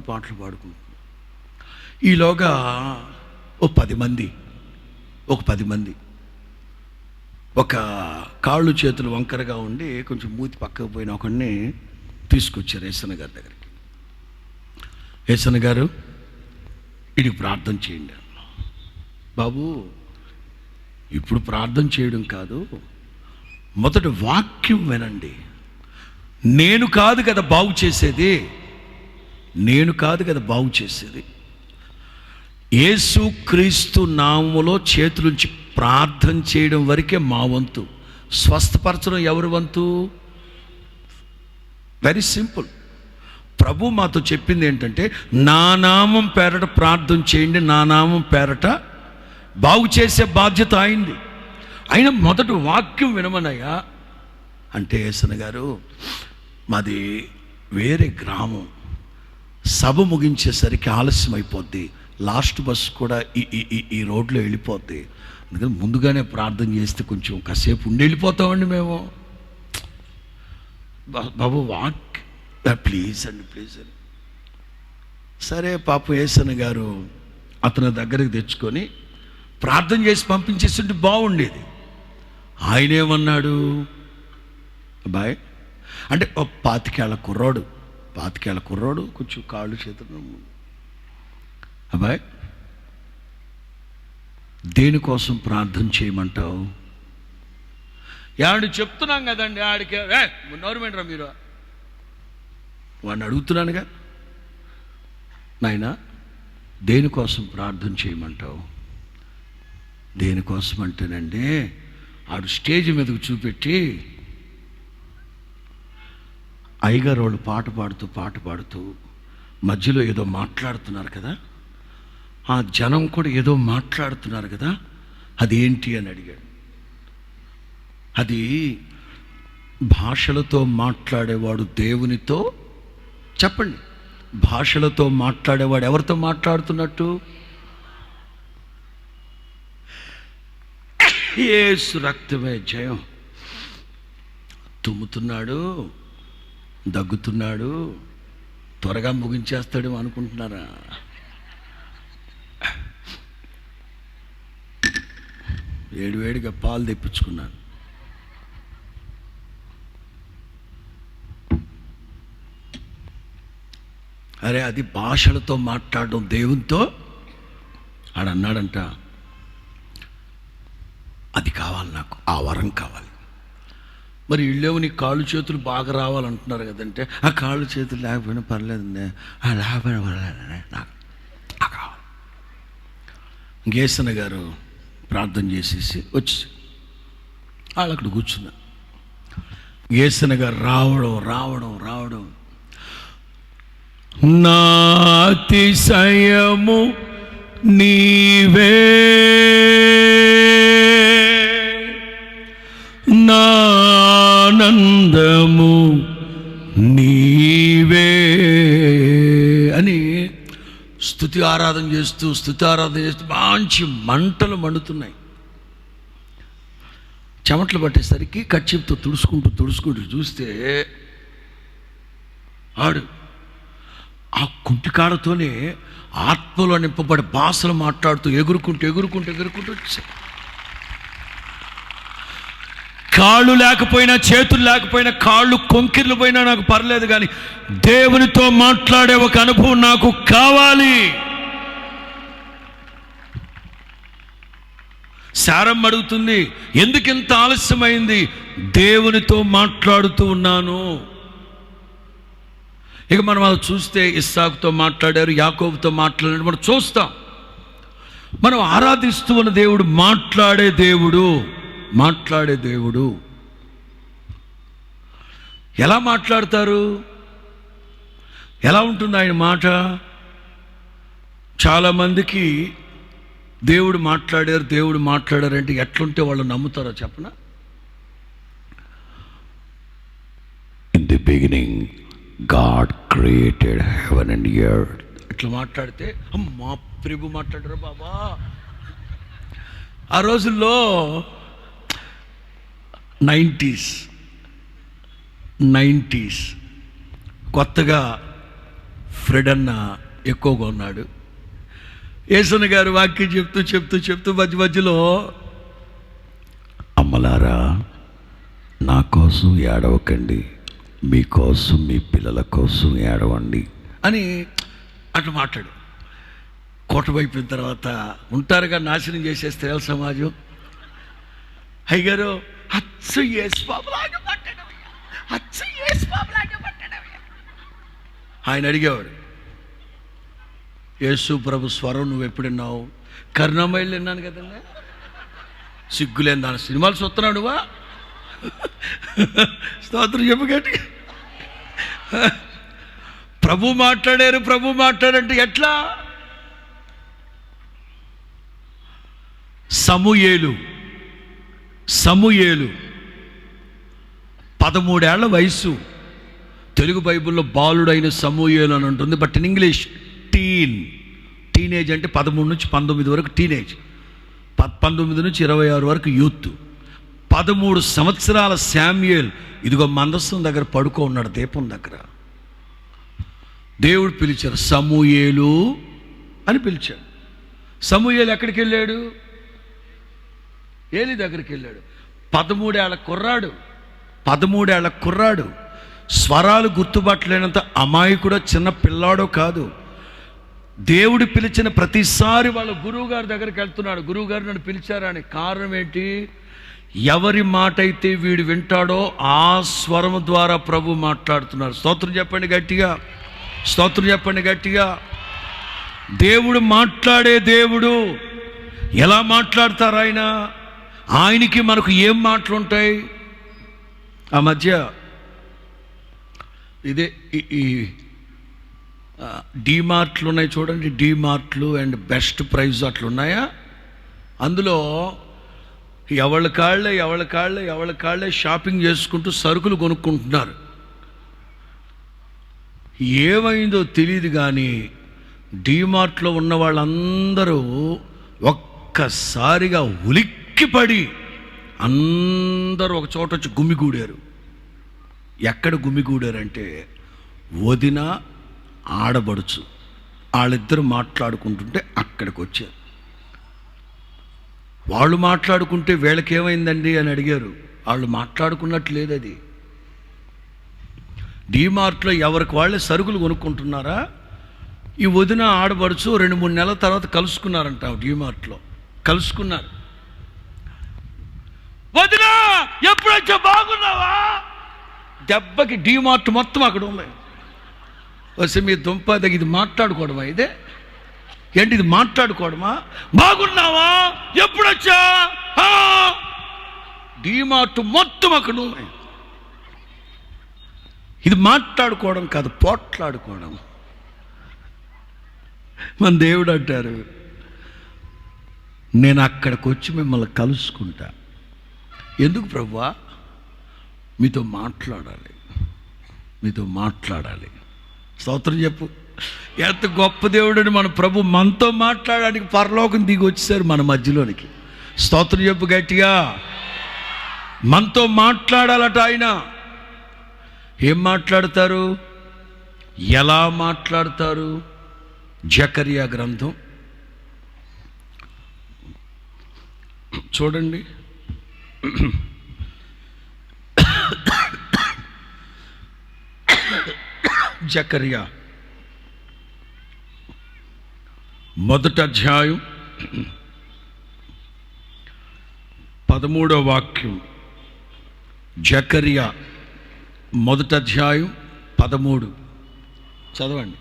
ఈలోగా ఒక 10 మంది ఒక కాళ్ళు చేతులు వంకరగా ఉండి కొంచెం మూతి పక్కకు పోయిన ఒకడిని తీసుకొచ్చారు యేసన్న గారి దగ్గరికి. యేసన్న గారు, ఇది ప్రార్థన చేయండి. బాబు, ఇప్పుడు ప్రార్థన చేయడం కాదు, మొదట వాక్యం వినండి. నేను కాదు కదా బాగు చేసేది, నేను కాదు కదా బాగు చేసేది. యేసు క్రీస్తు నామములో చేతులుంచి ప్రార్థన చేయడం వరకే మా వంతు. స్వస్థపరచడం ఎవరి వంతు? Very simple. ప్రభు మాతో చెప్పింది ఏంటంటే, నా నామం పేరట ప్రార్థన చేయండి, నా నామం పేరట బాగు చేసే బాధ్యత అయింది. ఆయన మొదటి వాక్యం వినమనయ్యా అంటే, యేసన్న గారు మాది వేరే గ్రామం, సభ ముగించేసరికి ఆలస్యం అయిపోద్ది, లాస్ట్ బస్ కూడా ఈ రోడ్లో వెళ్ళిపోద్ది, అందుకని ముందుగానే ప్రార్థన చేస్తే కొంచెం కాసేపు ఉండి వెళ్ళిపోతామండి మేము. బాబు ప్లీజ్ అండి ప్లీజ్ అని. సరే పాపం యేసన్న గారు అతని దగ్గరికి తెచ్చుకొని ప్రార్థన చేసి పంపించేస్తుంటే బాగుండేది. ఆయన ఏమన్నాడు, బాయ్ అంటే 25 ఏళ్ల కుర్రాడు కొంచెం కాళ్ళు చేతులు, అబ్బాయ్ దేనికోసం ప్రార్థన చేయమంటావు? ఆడు చెప్తున్నాం కదండి, ఆడికి నోరుమేంట్రా మీరు, వాడిని అడుగుతున్నానుగా, నాయనా దేనికోసం ప్రార్థన చేయమంటావు? దేనికోసం అంటేనండి, ఆడు స్టేజ్ మీదకు చూపెట్టి అయ్యగారు వాళ్ళు పాట పాడుతూ మధ్యలో ఏదో మాట్లాడుతున్నారు కదా, ఆ జనం కూడా ఏదో మాట్లాడుతున్నారు కదా, అదేంటి అని అడిగాడు. అది భాషలతో మాట్లాడేవాడు దేవునితో, చెప్పండి, భాషలతో మాట్లాడేవాడు ఎవరితో మాట్లాడుతున్నట్టు? యేసు రక్తమే జయం. తుమ్ముతున్నాడు, దగ్గుతున్నాడు, త్వరగా ముగించేస్తాడు అనుకుంటున్నారా? వేడివేడిగా పాలు తెప్పించుకున్నాను. అరే అది భాషలతో మాట్లాడడం దేవునితో. ఆడన్నాడంట, అది కావాలి నాకు, ఆ వరం కావాలి. మరి ఇళ్ళేమో నీ కాళ్ళు చేతులు బాగా రావాలంటున్నారు కదంటే, ఆ కాళ్ళు చేతులు లేకపోయినా పర్లేదండి, లేకపోయినా పర్లేదండి, నాకు కావాలి. యేసన్న గారు ప్రార్థన చేసేసి వచ్చి వాళ్ళు అక్కడ కూర్చున్నా. యేసన్న గారు రావడం నా అతిశయము నీవే, నా ఆనందము నీవే అని స్తుతి ఆరాధన చేస్తూ మంచి మంటలు మండుతున్నాయి. చెమటలు పట్టేసరికి కచ్చిప్తో తుడుచుకుంటూ చూస్తే ఆడు ఆ కుంటికాడతోనే ఆత్మలో నింపబడి భాషలు మాట్లాడుతూ ఎగురుకుంటూ వచ్చాయి. కాళ్ళు లేకపోయినా, చేతులు లేకపోయినా, కాళ్ళు కొంకిర్లు పోయినా నాకు పర్లేదు, కానీ దేవునితో మాట్లాడే ఒక అనుభవం నాకు కావాలి. శారమ్మ అడుగుతుంది, ఎందుకు ఇంత ఆలస్యమైంది? దేవునితో మాట్లాడుతూ ఉన్నాను. ఇక మనం అది చూస్తే ఇస్సాకుతో మాట్లాడారు, యాకోబుతో మాట్లాడారు, మనం చూస్తాం. మనం ఆరాధిస్తూ ఉన్న దేవుడు మాట్లాడే దేవుడు. ఎలా మాట్లాడతారు? ఎలా ఉంటుంది ఆయన మాట? చాలామందికి దేవుడు మాట్లాడారంటే ఎట్లుంటే వాళ్ళు నమ్ముతారో చెప్పనా? In the beginning God created heaven and earth. ఇట్లా మాట్లాడితే మా ప్రభు మాట్లాడారు బాబా. ఆ రోజుల్లో 90s కొత్తగా ఫ్రెడ్ అన్న ఎక్కువగా ఉన్నాడు. యేసన్న గారు వాక్యం చెప్తూ మధ్యలో, అమ్మలారా నా కోసం ఏడవకండి, మీకోసం మీ పిల్లల కోసం ఏడవండి అని అట్లా మాట్లాడు. కోటమైపోయిన తర్వాత ఉంటారుగా నాశనం చేసే స్త్రీల సమాజం. అయ్యగారు అచ్చు యేసు బాబులాగా మాట్లాడు, అచ్చ యేసు బాబు లాంటి పట్టాడు. ఆయన అడిగేవాడు, యేసు ప్రభు స్వరం నువ్వు ఎప్పుడున్నావు? కరుణామయులు విన్నాను కదండి. సిగ్గులేని దాని సినిమాలు చూస్తున్నావు నువ్వా? స్తోత్రం చెప్పు గట్టి. ప్రభు మాట్లాడంటే ఎట్లా? సమూయేలు 13 ఏళ్ల వయసు. తెలుగు బైబిల్లో బాలుడైన సమూయేలు అని ఉంటుంది, బట్ ఇన్ ఇంగ్లీష్ టీనేజ్ అంటే 13 నుంచి 19 వరకు టీనేజ్, 19 నుంచి 26 వరకు యూత్. 13 సంవత్సరాల శామ్యూయేల్ ఇదిగో మందసం దగ్గర పడుకో ఉన్నాడు, దీపం దగ్గర. దేవుడు పిలిచారు, సమూయేలు అని పిలిచాడు. సమూయేలు ఎక్కడికి వెళ్ళాడు? ఏలి దగ్గరికి వెళ్ళాడు. 13 ఏళ్ల కుర్రాడు, స్వరాలు గుర్తుపట్టలేనంత అమాయకుడో చిన్న పిల్లాడో కాదు. దేవుడు పిలిచిన ప్రతిసారి వాళ్ళ గురువుగారి దగ్గరికి వెళ్తున్నాడు. గురువుగారు నన్ను పిలిచారని. కారణం ఏంటి? ఎవరి మాట అయితే వీడు వింటాడో ఆ స్వరం ద్వారా ప్రభు మాట్లాడుతున్నారు. స్తోత్రం చెప్పండి గట్టిగా. దేవుడు మాట్లాడే దేవుడు. ఎలా మాట్లాడతారు ఆయనకి మనకు ఏం మాటలు ఉంటాయి? ఆ మధ్య ఇదే ఈ డీమార్ట్లు ఉన్నాయి చూడండి, డీమార్ట్లు అండ్ బెస్ట్ ప్రైజ్ అట్లా ఉన్నాయా? అందులో ఎవళ్ళ కాళ్ళే షాపింగ్ చేసుకుంటూ సరుకులు కొనుక్కుంటున్నారు. ఏమైందో తెలియదు కానీ డీమార్ట్లో ఉన్న వాళ్ళందరూ ఒక్కసారిగా ఉలిక్కిపడి అందరూ ఒక చోట వచ్చి గుమిగూడారు. ఎక్కడ గుమిగూడారంటే వదిన ఆడబడుచు వాళ్ళిద్దరు మాట్లాడుకుంటుంటే అక్కడికి వచ్చారు. వాళ్ళు మాట్లాడుకుంటే వీళ్ళకేమైందండి అని అడిగారు. వాళ్ళు మాట్లాడుకున్నట్టు లేదు. అది డీమార్ట్లో ఎవరికి వాళ్ళే సరుకులు కొనుక్కుంటున్నారా? ఈ వదిన ఆడబడుచు 2-3 నెలల తర్వాత కలుసుకున్నారంట. డీమార్ట్లో కలుసుకున్నారు. వదిన ఎప్పుడొచ్చా, బాగున్నావా? దెబ్బకి డీమార్ట్ మొత్తం అక్కడ ఉంది. వస్తే మీ దుంప దగ్గర ఇది మాట్లాడుకోవడమా? ఇదే ఏంటి ఇది మాట్లాడుకోవడమా? బాగున్నావా, ఎప్పుడొచ్చా? డీమార్ట్ మొత్తం అక్కడ ఉన్నాయి. ఇది మాట్లాడుకోవడం కాదు, పోట్లాడుకోవడం. మన దేవుడు అంటారు, నేను అక్కడికి వచ్చి మిమ్మల్ని కలుసుకుంటా. ఎందుకు ప్రభువా? మీతో మాట్లాడాలి. స్తోత్రం చెప్పు. ఎంత గొప్ప దేవుడని మన ప్రభు మనతో మాట్లాడడానికి పరలోకం దిగి వచ్చేసారు మన మధ్యలోనికి. స్తోత్రం చెప్పు గట్టిగా. మనతో మాట్లాడాలట ఆయన. ఏం మాట్లాడతారు? ఎలా మాట్లాడతారు? జకర్యా గ్రంథం చూడండి. జకర్యా 1వ అధ్యాయం 13వ వాక్యం. జకర్యా 1వ అధ్యాయం 13 చదవండి.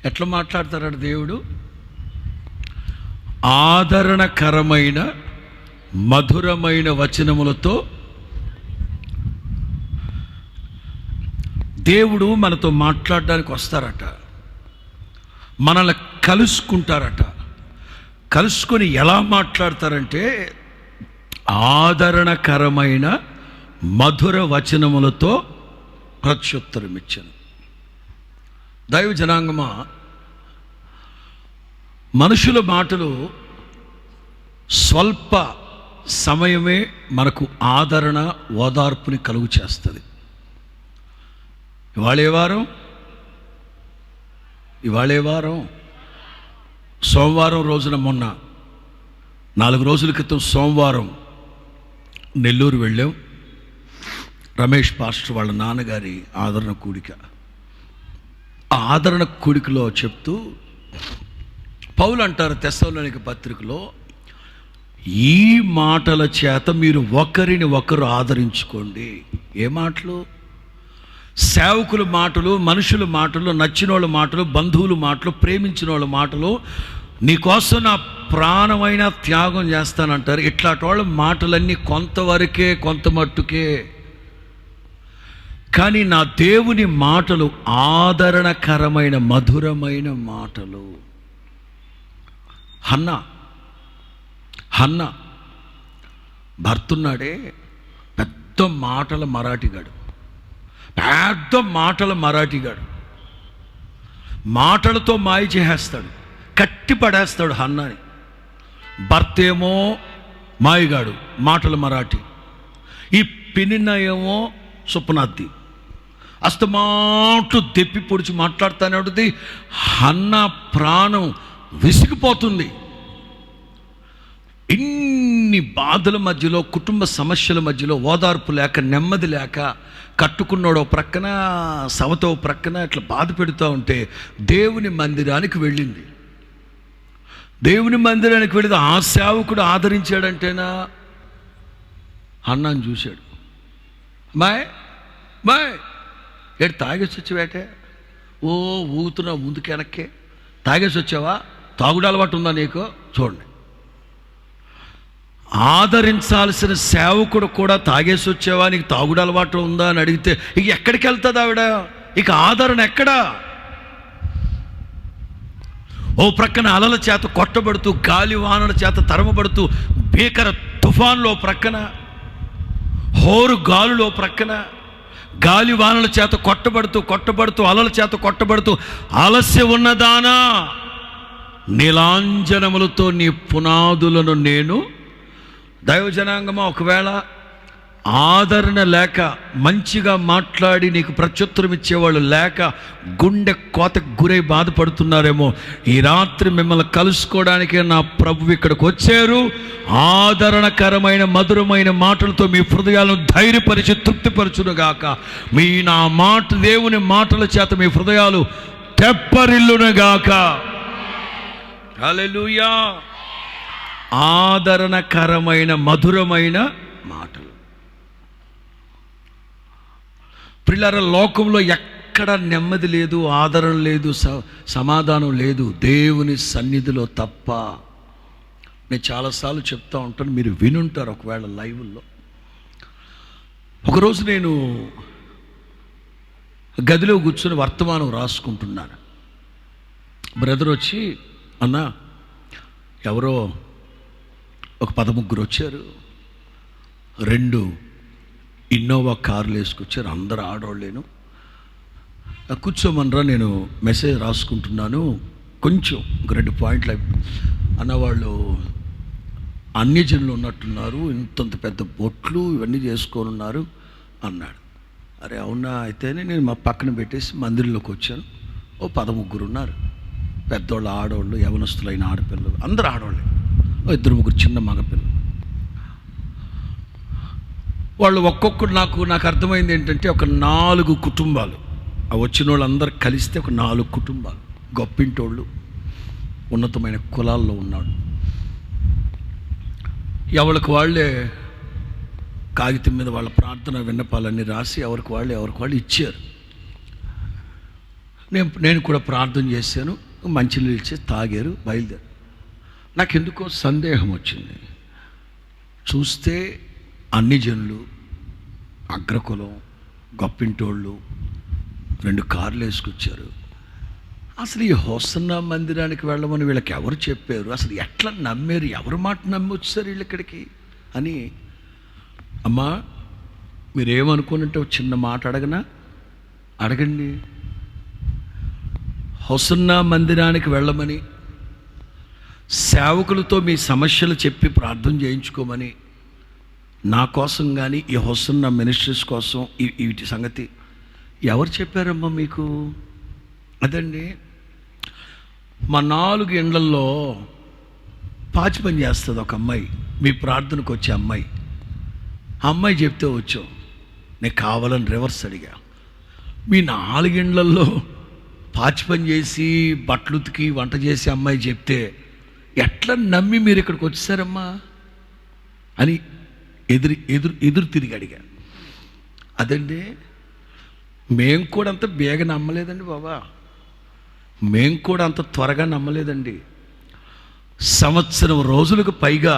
ఎట్లా మాట్లాడతాడు దేవుడు? ఆదరణకరమైన మధురమైన వచనములతో దేవుడు మనతో మాట్లాడడానికి వస్తారట. మనల్ని కలుసుకుంటారట. కలుసుకొని ఎలా మాట్లాడతారంటే ఆదరణకరమైన మధుర వచనములతో ప్రత్యుత్తరం ఇచ్చాను. దైవ జనాంగమా, మనుషుల మాటలు స్వల్ప సమయమే మనకు ఆదరణ, ఓదార్పుని కలుగు చేస్తుంది. ఇవాళే వారం సోమవారం రోజున, మొన్న 4 రోజుల క్రితం సోమవారం నెల్లూరు వెళ్ళాం. రమేష్ పాస్టర్ వాళ్ళ నాన్నగారి ఆదరణ కూడిక. ఆ ఆదరణ కూడికలో చెప్తూ పౌలు అంటారు తెస్సలోనిక పత్రికలో, ఈ మాటల చేత మీరు ఒకరిని ఒకరు ఆదరించుకోండి. ఏ మాటలు? సేవకుల మాటలు, మనుషుల మాటలు, నచ్చిన వాళ్ళ మాటలు, బంధువుల మాటలు, ప్రేమించిన వాళ్ళ మాటలు, నీకోసం నా ప్రాణమైన త్యాగం చేస్తానంటారు. ఇట్లాంటి వాళ్ళ మాటలన్నీ కొంతవరకే, కొంత మట్టుకే. కానీ నా దేవుని మాటలు ఆదరణకరమైన మధురమైన మాటలు. హన్న భర్తున్నాడే పెద్ద మాటల మరాఠీగాడు, మాటలతో మాయ చేసేస్తాడు, కట్టి పడేస్తాడు హన్నాని. భర్త ఏమో మాయగాడు, మాటల మరాఠీ. ఈ పినిన్న ఏమో సుప్నాద్ది, అస్తమాటు దెప్పి పొడిచి మాట్లాడుతూనే ఉంటుంది. హన్న ప్రాణం విసిగిపోతుంది. ఇన్ని బాధల మధ్యలో, కుటుంబ సమస్యల మధ్యలో ఓదార్పు లేక, నెమ్మది లేక, కట్టుకున్నాడో ప్రక్కన, సవతో ప్రక్కన ఇట్లా బాధ పెడుతూ ఉంటే దేవుని మందిరానికి వెళ్ళింది. దేవుని మందిరానికి వెళ్ళి ఆ సేవకుడు ఆదరించాడంటేనా? అన్నాను చూశాడు. బాయ్ ఏడు తాగేసి వచ్చేవేటే, ఊగుతున్నావు ముందుకు వెనక్కే, తాగేసి వచ్చావా? తాగుడు అలవాటు ఉందా నీకు? చూడండి, ఆదరించాల్సిన సేవకుడు కూడా తాగేసి వచ్చావా, నీకు తాగుడు అలవాటు ఉందా అని అడిగితే ఇక ఎక్కడికి వెళ్తుంది ఆవిడ? ఇక ఆదరణ ఎక్కడా? ఓ ప్రక్కన అలల చేత కొట్టబడుతూ, గాలి వానల చేత తరమబడుతూ, భీకర తుఫాన్లో ప్రక్కన, హోరు గాలులో ప్రక్కన, గాలి వానల చేత కొట్టబడుతూ అలల చేత కొట్టబడుతూ, ఆలస్య ఉన్నదానా, నీలాంజనములతో నీ పునాదులను నేను. దైవజనాంగమా, ఒకవేళ ఆదరణ లేక, మంచిగా మాట్లాడి నీకు ప్రత్యుత్తరం ఇచ్చేవాళ్ళు లేక, గుండె కోతకు గురై బాధపడుతున్నారేమో, ఈ రాత్రి మిమ్మల్ని కలుసుకోవడానికే నా ప్రభు ఇక్కడికి వచ్చారు. ఆదరణకరమైన మధురమైన మాటలతో మీ హృదయాలను ధైర్యపరిచి తృప్తిపరచునుగాక. నా మాట, దేవుని మాటల చేత మీ హృదయాలు తెప్పరిల్లునుగాక. హల్లెలూయా. ఆదరణకరమైన మధురమైన మాటలు. ప్రియులారా, లోకంలో ఎక్కడ నెమ్మది లేదు, ఆదరణ లేదు, సమాధానం లేదు దేవుని సన్నిధిలో తప్ప. నేను చాలాసార్లు చెప్తా ఉంటాను, మీరు వినుంటారు ఒకవేళ లైవ్లో. ఒకరోజు నేను గదిలో కూర్చొని వర్తమానం రాసుకుంటున్నాను. బ్రదర్ వచ్చి, అన్న ఎవరో ఒక 13 వచ్చారు, 2 ఇన్నోవా కార్లు వేసుకొచ్చారు, అందరు ఆడవాళ్ళేను. కూర్చోమనరా, నేను మెసేజ్ రాసుకుంటున్నాను, కొంచెం 2 పాయింట్లు అన్నవాళ్ళు అన్యజనులు ఉన్నట్టున్నారు, ఇంతంత పెద్ద బొట్లు ఇవన్నీ చేసుకొని ఉన్నారు అన్నాడు. అరే అవునా, అయితేనే నేను మా పక్కన పెట్టేసి మందిరంలోకి వచ్చాను. ఓ 13 ఉన్నారు, పెద్దోళ్ళు, ఆడవాళ్ళు, యవనస్తులైన ఆడపిల్లలు, అందరూ ఆడవాళ్ళే, 2-3 చిన్న మగపిల్లలు. వాళ్ళు ఒక్కొక్కరు నాకు అర్థమైంది ఏంటంటే, ఒక 4 కుటుంబాలు, ఆ వచ్చిన వాళ్ళందరూ కలిస్తే ఒక 4 కుటుంబాలు, గొప్పింటోళ్ళు, ఉన్నతమైన కులాల్లో ఉన్నాడు. ఎవరికి వాళ్ళే కాగితం మీద వాళ్ళ ప్రార్థన విన్నపాలన్నీ రాసి ఎవరికి వాళ్ళు ఇచ్చారు. నేను కూడా ప్రార్థన చేశాను, మంచినీళ్ళు ఇచ్చి తాగారు, బయలుదేరు. నాకెందుకో సందేహం వచ్చింది. చూస్తే అన్ని జనులు, అగ్రకులం, గొప్పింటోళ్ళు 2 కార్లు వేసుకొచ్చారు. అసలు ఈ హోసన్నా మందిరానికి వెళ్ళమని వీళ్ళకి ఎవరు చెప్పారు? అసలు ఎట్లా నమ్మారు? ఎవరి మాట నమ్మి వచ్చారు వీళ్ళు ఇక్కడికి అని. అమ్మా, మీరేమనుకున్నట్టే ఒక చిన్న మాట అడగండి. హోసన్నా మందిరానికి వెళ్ళమని, సేవకులతో మీ సమస్యలు చెప్పి ప్రార్థన చేయించుకోమని, నా కోసం కానీ ఈ హోసన్నా మినిస్ట్రీస్ కోసం వీటి సంగతి ఎవరు చెప్పారమ్మా మీకు? అదండి, మా 4 ఇండ్లల్లో పాచి పని చేస్తుంది ఒక అమ్మాయి, మీ ప్రార్థనకు వచ్చే అమ్మాయి. ఆ అమ్మాయి చెప్తే వచ్చాం, నేను కావాలని రివర్స్ అడిగా. మీ 4 ఇండ్లల్లో పాచి పని చేసి బట్టలు ఉతికి వంట చేసి అమ్మాయి చెప్తే ఎట్లా నమ్మి మీరు ఇక్కడికి వచ్చేసారమ్మా అని ఎదురు తిరిగి అడిగా. అదండి, మేము కూడా అంత బేగ నమ్మలేదండి బాబా, మేము కూడా అంత త్వరగా నమ్మలేదండి. సంవత్సరం రోజులకు పైగా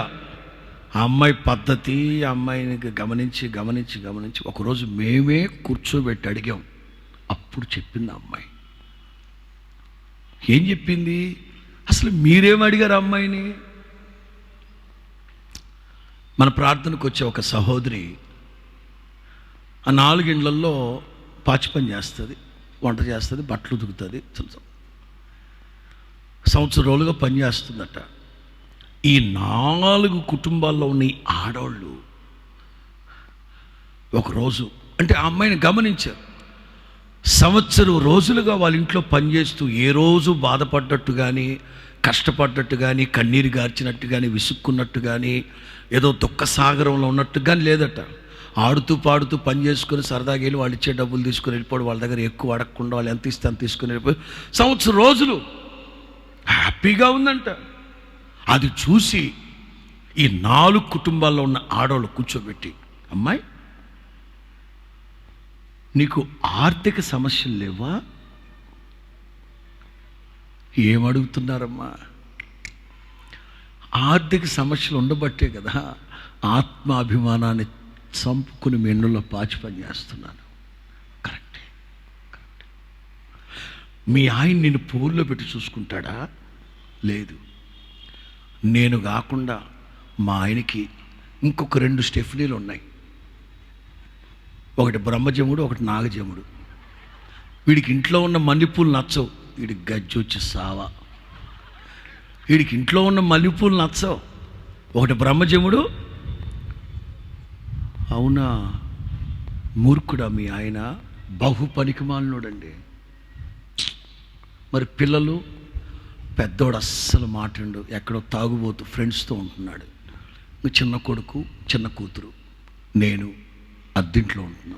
ఆ అమ్మాయి పద్ధతి, ఆ అమ్మాయిని గమనించి ఒకరోజు మేమే కూర్చోబెట్టి అడిగాం. అప్పుడు చెప్పింది ఆ అమ్మాయి. ఏం చెప్పింది? అసలు మీరేం అడిగారు అమ్మాయిని? మన ప్రార్థనకు వచ్చే ఒక సహోదరి ఆ 4 ఇండ్లల్లో పాచి పని చేస్తుంది, వంట చేస్తుంది, బట్టలు ఉతుకుతుంది, సంవత్సరం రోజులుగా పని చేస్తుందట. ఈ 4 కుటుంబాల్లో ఉన్న ఈ ఆడవాళ్ళు ఒకరోజు అంటే ఆ అమ్మాయిని గమనించారు. సంవత్సరం రోజులుగా వాళ్ళ ఇంట్లో పనిచేస్తూ ఏ రోజు బాధపడ్డట్టు కానీ, కష్టపడ్డట్టు కానీ, కన్నీరు గార్చినట్టు కానీ, విసుక్కున్నట్టు కానీ, ఏదో దుఃఖ సాగరంలో ఉన్నట్టు కానీ లేదట. ఆడుతూ పాడుతూ పని చేసుకొని సరదాగా వెళ్ళి వాళ్ళు ఇచ్చే డబ్బులు తీసుకొని వెళ్ళిపోవడం, వాళ్ళ దగ్గర ఎక్కువ అడగకుండా వాళ్ళు ఎంత ఇస్తే అంత తీసుకొని వెళ్ళిపోయి సంవత్సరం రోజులు హ్యాపీగా ఉందంట. అది చూసి ఈ 4 కుటుంబాల్లో ఉన్న ఆడవాళ్ళు కూర్చోబెట్టి, అమ్మాయి నీకు ఆర్థిక సమస్యలు లేవా? ఏమడుగుతున్నారమ్మా? ఆర్థిక సమస్యలు ఉండబట్టే కదా ఆత్మాభిమానాన్ని చంపుకుని మెన్నులో పాచి పని చేస్తున్నాను. కరెక్టే. మీ ఆయన నిన్ను పువ్వుల్లో పెట్టి చూసుకుంటాడా? లేదు. నేను కాకుండా మా ఆయనకి ఇంకొక 2 స్టెఫ్నీలు ఉన్నాయి. ఒకటి బ్రహ్మజముడు, ఒకటి నాగజముడు. వీడికి ఇంట్లో ఉన్న మల్లెపూలు నచ్చవు, వీడికి గజ్జి వచ్చి సావా. వీడికి ఇంట్లో ఉన్న మల్లెపూలు నచ్చవు, ఒకటి బ్రహ్మజముడు. అవునా? మూర్ఖుడా మీ ఆయన? బహు పనికిమాలినోడండి. మరి పిల్లలు, పెద్దోడు అస్సలు మాట్లాడు, ఎక్కడో తాగుబోతూ ఫ్రెండ్స్తో ఉంటున్నాడు. చిన్న కొడుకు, చిన్న కూతురు, నేను అద్దెంట్లో ఉంటున్నా.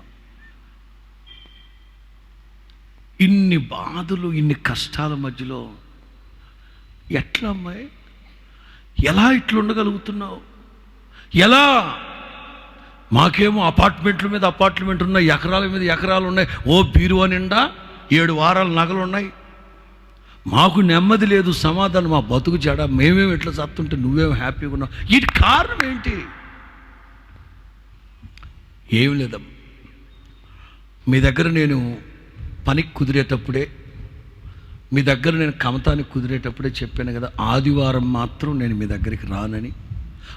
ఇన్ని బాధలు, ఇన్ని కష్టాల మధ్యలో ఎట్లా అమ్మాయి, ఎలా ఇట్లా ఉండగలుగుతున్నావు? ఎలా? మాకేమో అపార్ట్మెంట్ల మీద అపార్ట్మెంట్ ఉన్నాయి, ఎకరాల మీద ఎకరాలు ఉన్నాయి, ఓ బీరువా నిండా 7 వారాల నగలు ఉన్నాయి. మాకు నెమ్మది లేదు, సమాధానం, మా బతుకు చెడ, మేమేమి ఇట్లా చస్తుంటే నువ్వేమో హ్యాపీగా ఉన్నావు. వీటి కారణం ఏంటి? ఏం లేదమ్మా, మీ దగ్గర నేను పనికి కుదిరేటప్పుడే, మీ దగ్గర నేను కమతానికి కుదిరేటప్పుడే చెప్పాను కదా, ఆదివారం మాత్రం నేను మీ దగ్గరికి రానని.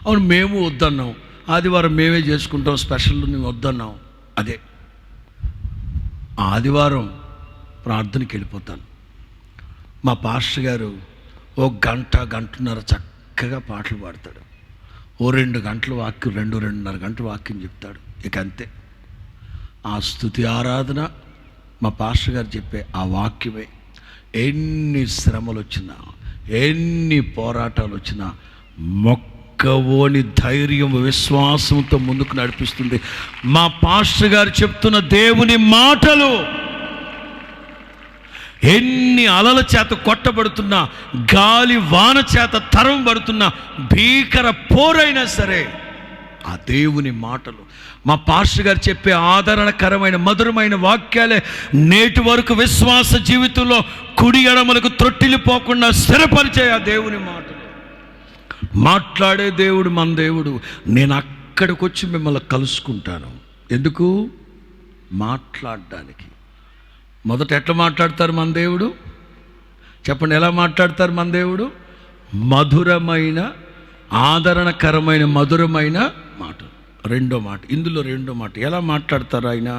అవును, మేము వద్దన్నాం, ఆదివారం మేమే చేసుకుంటాం స్పెషల్, నువ్వు వద్దన్నాం. అదే ఆదివారం ప్రార్థనకి వెళ్ళిపోతాను. మా పాస్టర్ గారు ఓ గంటన్నర చక్కగా పాటలు పాడతాడు. ఓ 2 గంటల వాక్యం, 2-2.5 గంటల వాక్యం చెప్తాడు. ఇక అంతే. ఆ స్తుతి ఆరాధన, మా పాస్టర్ గారు చెప్పే ఆ వాక్యమే ఎన్ని శ్రమలు వచ్చినా, ఎన్ని పోరాటాలు వచ్చినా మొక్కవోని ధైర్యం, విశ్వాసంతో ముందుకు నడిపిస్తుంది. మా పాస్టర్ గారు చెప్తున్న దేవుని మాటలు ఎన్ని అలల చేత కొట్టబడుతున్నా, గాలి వాన చేత తరమబడుతున్నా, భీకర పోరైనా సరే ఆ దేవుని మాటలు, మా పాస్టర్ గారు చెప్పే ఆదరణకరమైన మధురమైన వాక్యాలే నేటి వరకు విశ్వాస జీవితంలో కుడి ఎడమలకు త్రొట్టిల్లిపోకుండా స్థిరపరిచే ఆ దేవుని మాటలు. మాట్లాడే దేవుడు మన దేవుడు. నేను అక్కడికి వచ్చి మిమ్మల్ని కలుసుకుంటాను. ఎందుకు? మాట్లాడడానికి. మొదట ఎట్లా మాట్లాడతారు మన దేవుడు? చెప్పండి, ఎలా మాట్లాడతారు మన దేవుడు? మధురమైన, ఆదరణకరమైన మధురమైన మాట. రెండో మాట, ఇందులో రెండో మాట ఎలా మాట్లాడతారు ఆయన?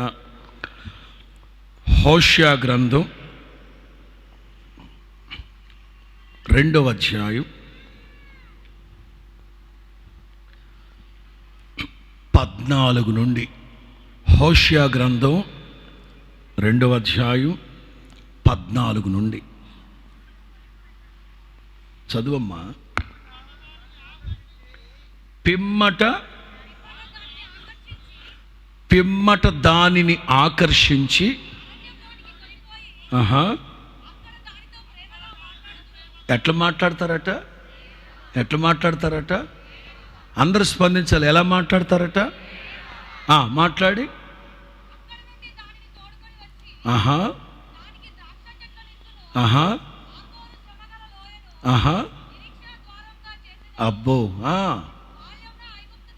హోషేయ గ్రంథం 2వ అధ్యాయం 14 నుండి. హోషేయ గ్రంథం 2వ అధ్యాయం 14 నుండి చదువమ్మా. పిమ్మట దానిని ఆకర్షించి ఎట్లా మాట్లాడతారట? అందరూ స్పందించాలి. ఎలా మాట్లాడతారట? మాట్లాడి ఆహా ఆహా ఆహా అబ్బో,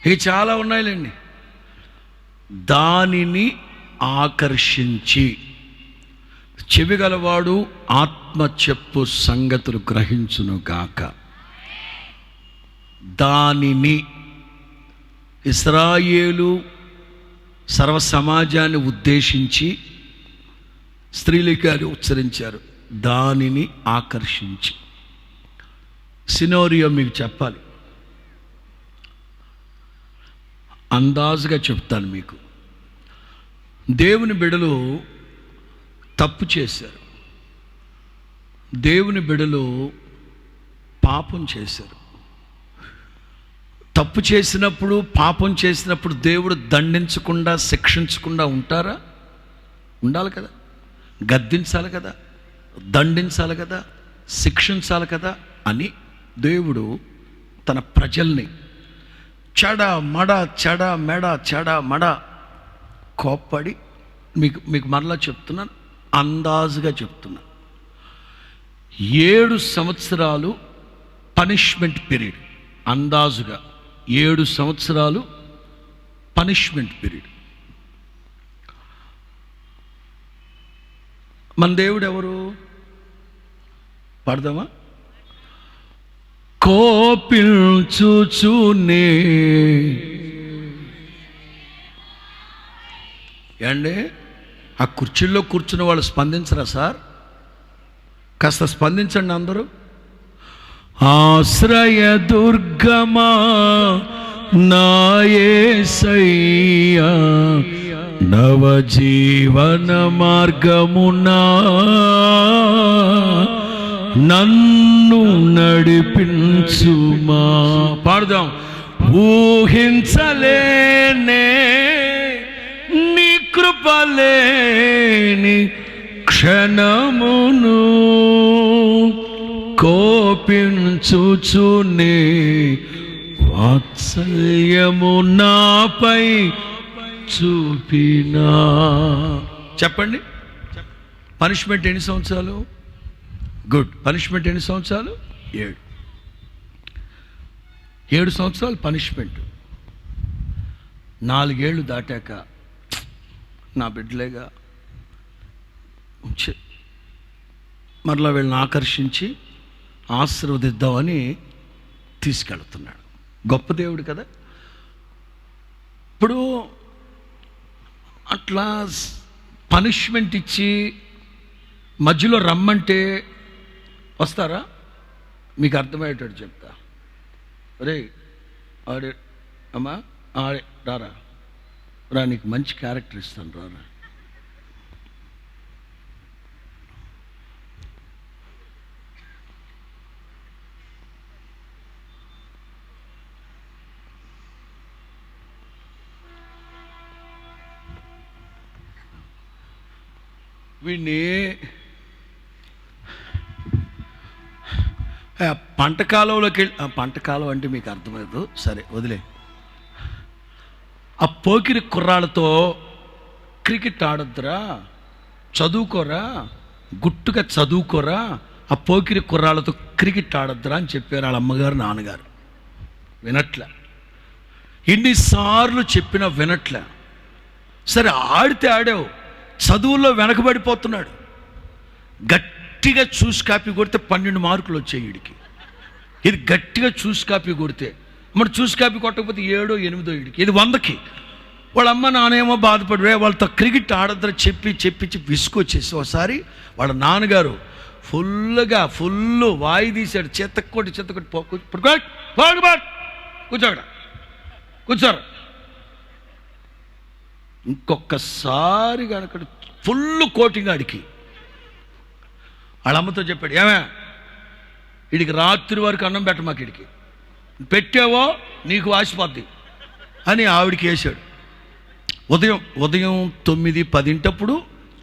ఇవి చాలా ఉన్నాయిలేండి. దానిని ఆకర్షించి, చెవి గలవాడు ఆత్మ చెప్పు సంగతులు గ్రహించును గాక. దానిని ఇశ్రాయేలు సర్వ సమాజాన్ని ఉద్దేశించి స్త్రీలింగాన్ని ఉచ్చరించారు. దానిని ఆకర్షించి. సినోరియో మీకు చెప్పాలి, అందాజుగా చెప్తాను మీకు. దేవుని బిడ్డలు తప్పు చేశారు, దేవుని బిడ్డలు పాపం చేశారు. తప్పు చేసినప్పుడు, పాపం చేసినప్పుడు దేవుడు దండించకుండా, శిక్షించకుండా ఉంటారా? ఉండాలి కదా. గద్దించాలి కదా, దండించాలి కదా, శిక్షించాలి కదా అని దేవుడు తన ప్రజల్ని చెడ మడ కోప్పడి, మీకు మరలా చెప్తున్నాను, అందాజుగా చెప్తున్నా, 7 సంవత్సరాలు పనిష్మెంట్ పీరియడ్. అందాజుగా 7 సంవత్సరాలు పనిష్మెంట్ పీరియడ్. మన దేవుడు ఎవరు? పాడదామా? కోపించుచునే ఏండి, ఆ కుర్చీల్లో కూర్చున్న వాళ్ళు స్పందించరా సార్? కాస్త స్పందించండి అందరూ. ఆశ్రయ దుర్గమా నా యేసయ్యా, నవజీవన మార్గమునా నన్ను నడిపించుమా. పాడదాం. ఊహించలేనే నీ కృపలేని క్షణమును, కోపించుచునే వాత్సల్యము నాపై చూపినా. చెప్పండి, పనిష్మెంట్ ఎన్ని సంవత్సరాలు? గుడ్. పనిష్మెంట్ ఎన్ని సంవత్సరాలు? 7 సంవత్సరాలు పనిష్మెంట్. 4 ఏళ్ళు దాటాక నా బిడ్డలేగా మరలా వీళ్ళని ఆకర్షించి ఆశీర్వదిద్దామని తీసుకెళ్తున్నాడు. గొప్ప దేవుడు కదా. ఇప్పుడు అట్లా పనిష్మెంట్ ఇచ్చి మధ్యలో రమ్మంటే వస్తారా? మీకు అర్థమయ్యేటట్టు చెప్తా. రే ఆడే అమ్మా, ఆడే రారా, నీకు మంచి క్యారెక్టర్ ఇస్తాను, రారా. వీడిని పంట కాలంలోకి వెళ్ళి, పంట కాలం అంటే మీకు అర్థమవుతుంది, సరే వదిలే. ఆ పోకిరి కుర్రాళ్ళతో క్రికెట్ ఆడొద్దురా, చదువుకోరా, గుట్టుగా చదువుకోరా, ఆ పోకిరి కుర్రాళ్ళతో క్రికెట్ ఆడొద్దురా అని చెప్పారు వాళ్ళ అమ్మగారు నాన్నగారు. వినట్లే. ఎన్నిసార్లు చెప్పినా వినట్లే. సరే ఆడితే ఆడావు, చదువుల్లో వెనకబడిపోతున్నాడు. గట్టిగా చూసి కాపీ కొడితే 12 మార్కులు వచ్చాయి వీడికి. ఇది గట్టిగా చూసి కాపీ కొడితే, మరి చూసి కాపీ కొట్టకపోతే 7, 8 వీడికి. ఇది 100కి. వాళ్ళ అమ్మ నానేమో బాధపడి వాళ్ళతో క్రికెట్ ఆడద్దని చెప్పి విసుకొచ్చేసి ఒకసారి వాళ్ళ నాన్నగారు ఫుల్ వాయి తీశాడు. చెత్తకొట్టి కూర్చోరా. ఇంకొకసారి కనుక ఫుల్ కోటింగ్ ఆడికి. వాళ్ళ అమ్మతో చెప్పాడు, ఏమే వీడికి రాత్రి వరకు అన్నం పెట్ట మాకు, వీడికి పెట్టావో నీకు వాసిపోద్ది అని ఆవిడికి వేసాడు. ఉదయం 9, 10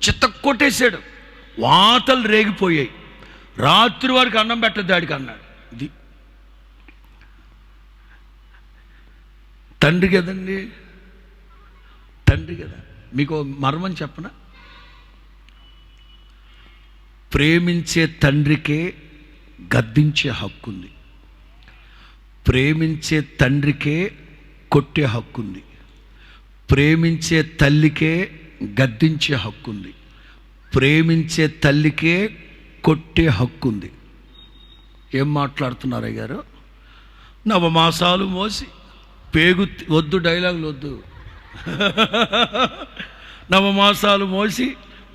చిత్త కొట్టేశాడు. వాతలు రేగిపోయాయి. రాత్రి వరకు అన్నం పెట్టదు డాడీకి అన్నాడు. ఇది తండ్రి కదండి, తండ్రి కదా. మీకు మర్మం చెప్పనా? ప్రేమించే తండ్రికే గద్దించే హక్కు ఉంది, ప్రేమించే తండ్రికే కొట్టే హక్కు ఉంది, ప్రేమించే తల్లికే గద్దించే హక్కు ఉంది, ప్రేమించే తల్లికే కొట్టే హక్కు ఉంది. ఏం మాట్లాడుతున్నారు అయ్యారు? నవమాసాలు మోసి పేగు వద్దు, డైలాగులు వద్దు. నవమాసాలు మోసి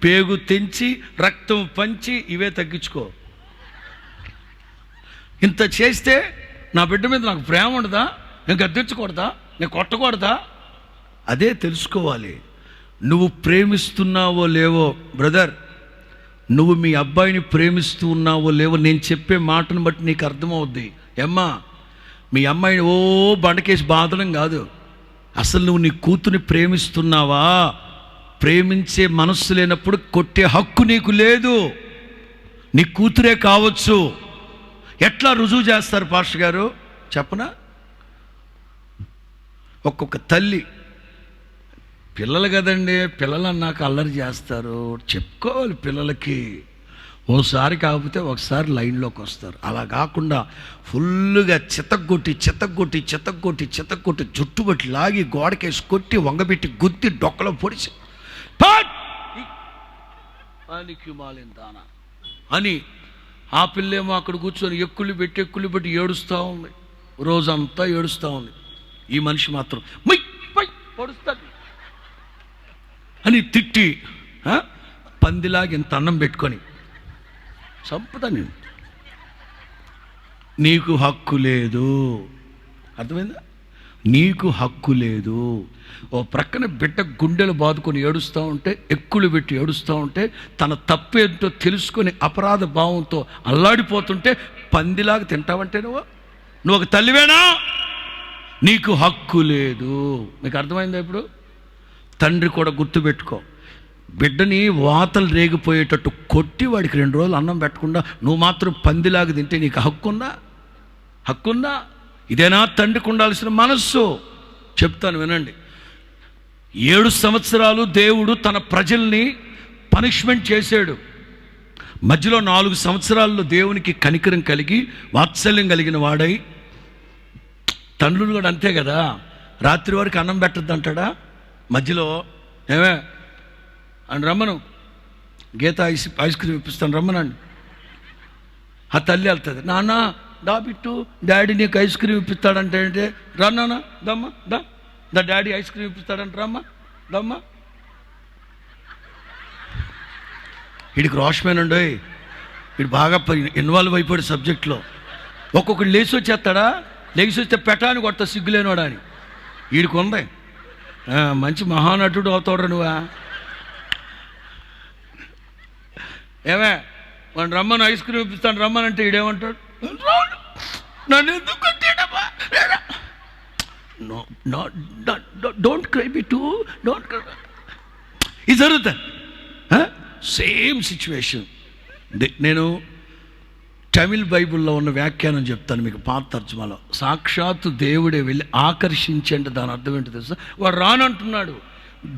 పేగు తెంచి రక్తం పంచి ఇవే తగ్గించుకో. ఇంత చేస్తే నా బిడ్డ మీద నాకు ప్రేమ ఉండదా? నేను గద్దించకూడదా? నేను కొట్టకూడదా? అదే తెలుసుకోవాలి. నువ్వు ప్రేమిస్తున్నావో లేవో బ్రదర్, నువ్వు మీ అబ్బాయిని ప్రేమిస్తూ ఉన్నావో లేవో నేను చెప్పే మాటను బట్టి నీకు అర్థమవుద్ది. ఏమ్మా, మీ అమ్మాయిని ఓ బండకేసి బాధడం కాదు, అసలు నువ్వు నీ కూతుర్ని ప్రేమిస్తున్నావా? ప్రేమించే మనస్సు లేనప్పుడు కొట్టే హక్కు నీకు లేదు. నీ కూతురే కావచ్చు. ఎట్లా రుజువు చేస్తారు పాస్టర్ గారు చెప్పనా? ఒక్కొక్క తల్లి, పిల్లలు కదండి, పిల్లలు అన్నాక అల్లరి చేస్తారు, చెప్పుకోవాలి పిల్లలకి. ఓసారి కాకపోతే ఒకసారి లైన్లోకి వస్తారు. అలా కాకుండా ఫుల్గా చితగ్గొట్టి చితగ్గొట్టి చితగ్గొట్టి చితగ్గొట్టి జుట్టుబట్టి లాగి గోడకేసి కొట్టి వంగబెట్టి గుద్ది డొక్కలో పొడిచి పనికి మాలిందానా అని ఆ పిల్లేమో అక్కడ కూర్చొని ఎక్కుళ్ళు పెట్టి ఏడుస్తూ ఉంది, రోజంతా ఏడుస్తూ ఉంది. ఈ మనిషి మాత్రం పొడుస్తుంది అని తిట్టి పందిలాగా ఇంత అన్నం పెట్టుకొని చంపుతా నేను. నీకు హక్కు లేదు, అర్థమైందా? నీకు హక్కు లేదు. ఓ ప్రక్కన బిడ్డ గుండెలు బాదుకొని ఏడుస్తూ ఉంటే, ఎక్కులు పెట్టి ఏడుస్తూ ఉంటే, తన తప్పేంటో తెలుసుకొని అపరాధ భావంతో అల్లాడిపోతుంటే పందిలాగా తింటావంటే నువ్వు ఒక తల్లివేనా? నీకు హక్కు లేదు. మీకు అర్థమైందా? ఇప్పుడు తండ్రి కూడా గుర్తుపెట్టుకో, బిడ్డని వాతలు రేగిపోయేటట్టు కొట్టి వాడికి 2 రోజులు అన్నం పెట్టకుండా నువ్వు మాత్రం పందిలాగా తింటే నీకు హక్కుందా? హక్కుందా? ఇదేనా తండ్రికి ఉండాల్సిన మనస్సు? చెప్తాను వినండి. 7 సంవత్సరాలు దేవుడు తన ప్రజల్ని పనిష్మెంట్ చేశాడు. మధ్యలో 4 సంవత్సరాల్లో దేవునికి కనికరం కలిగి వాత్సల్యం కలిగిన వాడై, తండ్రులు కూడా అంతే కదా, రాత్రి వరకు అన్నం పెట్టద్దు అంటాడా? మధ్యలో ఏమే అని రమ్మను, గీత ఐస్ క్రీమ్ ఇప్పిస్తాను రమ్మనండి. ఆ తల్లి వెళ్తుంది, నాన్న దా బిట్టు, డాడీ నీకు ఐస్ క్రీమ్ ఇప్పిస్తాడంటే అంటే రా నాన్న దమ్మా దా డాడీ ఐస్ క్రీమ్ ఇప్పిస్తాడంట రమ్మా దమ్మా. వీడికి రోషమేనండి, వీడు బాగా ఇన్వాల్వ్ అయిపోయాడు సబ్జెక్ట్లో. ఒక్కొక్కడు లేచి వచ్చేస్తాడా, లేచి వస్తే పెట్టాని కొడతా సిగ్గులేనివాడా అని. వీడికి ఉంది, మంచి మహానటుడు అవుతాడు నువ్వా. ఏమే వాడు రమ్మను ఐస్ క్రీమ్ ఇప్పిస్తాను రమ్మనంటే ఈడేమంటాడు, నన్ను ఎందుకు కొట్టాడమ్మా? Don't cry Bittu, don't cry. ఇది జరుగుతుంది. Same situation. నేను తమిళ్ బైబిల్లో ఉన్న వ్యాఖ్యానం చెప్తాను మీకు, పాత తర్జుమాలో. సాక్షాత్తు దేవుడే వెళ్ళి ఆకర్షించండి, దాని అర్థం ఏంటో తెలుసా? వాడు రానంటున్నాడు.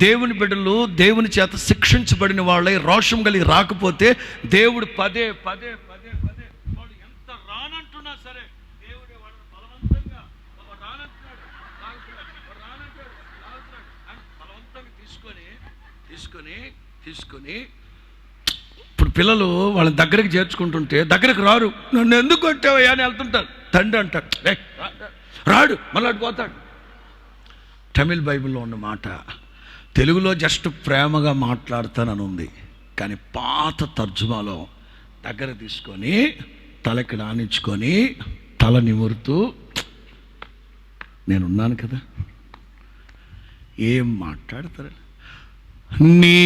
దేవుని బిడ్డలు దేవుని చేత శిక్షించబడిన వాళ్ళై రోషం కలిగి రాకపోతే దేవుడు పదే పదే పదే పదే వాడు ఎంత రానంటున్నా సరే దేవుడే వాడు బలవంతంగా రానంటున్నాడు బలవంతంగా తీసుకొని ఇప్పుడు పిల్లలు వాళ్ళ దగ్గరికి చేర్చుకుంటుంటే దగ్గరికి రారు. నన్ను ఎందుకు కొట్టావయ్యా అని వెళ్తుంటారు. తండ్రి అంటాడు రాడు, మళ్ళీ అటు పోతాడు. తమిళ్ బైబిల్లో ఉన్న మాట తెలుగులో జస్ట్ ప్రేమగా మాట్లాడతానని ఉంది, కానీ పాత తర్జుమాలో దగ్గర తీసుకొని తలకి రానిచ్చుకొని తల నిమురుతూ నేనున్నాను కదా, ఏం మాట్లాడతారు? నీ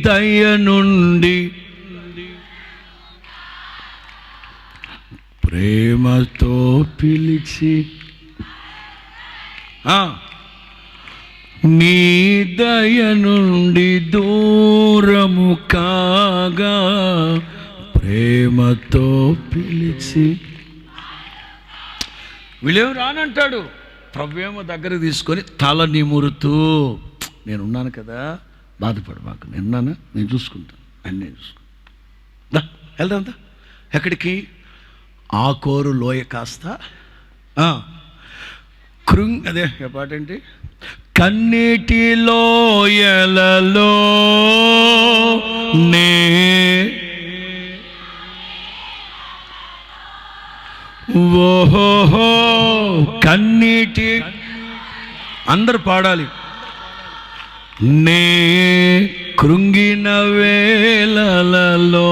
దయ నుండి ప్రేమతో పిలిచి నీ దయ నుండి దూరము కాగా ప్రేమతో పిలిచి వీళ్ళేం రానంటాడు. ప్రభువేమో దగ్గర తీసుకొని తల నిమురుతూ, నేనున్నాను కదా, బాధపడు మాకు, నేనున్నాను, నేను చూసుకుంటాను, అన్నీ చూసుకుంటాను, వెళ్దాం. ఎక్కడికి? ఆకోరు లోయ కాస్త అదే పాట ఏంటి? కన్నీటి లోయలలో నే ఓహో కన్నీటి, అందరు పాడాలి. నే కృంగిన వేళలలో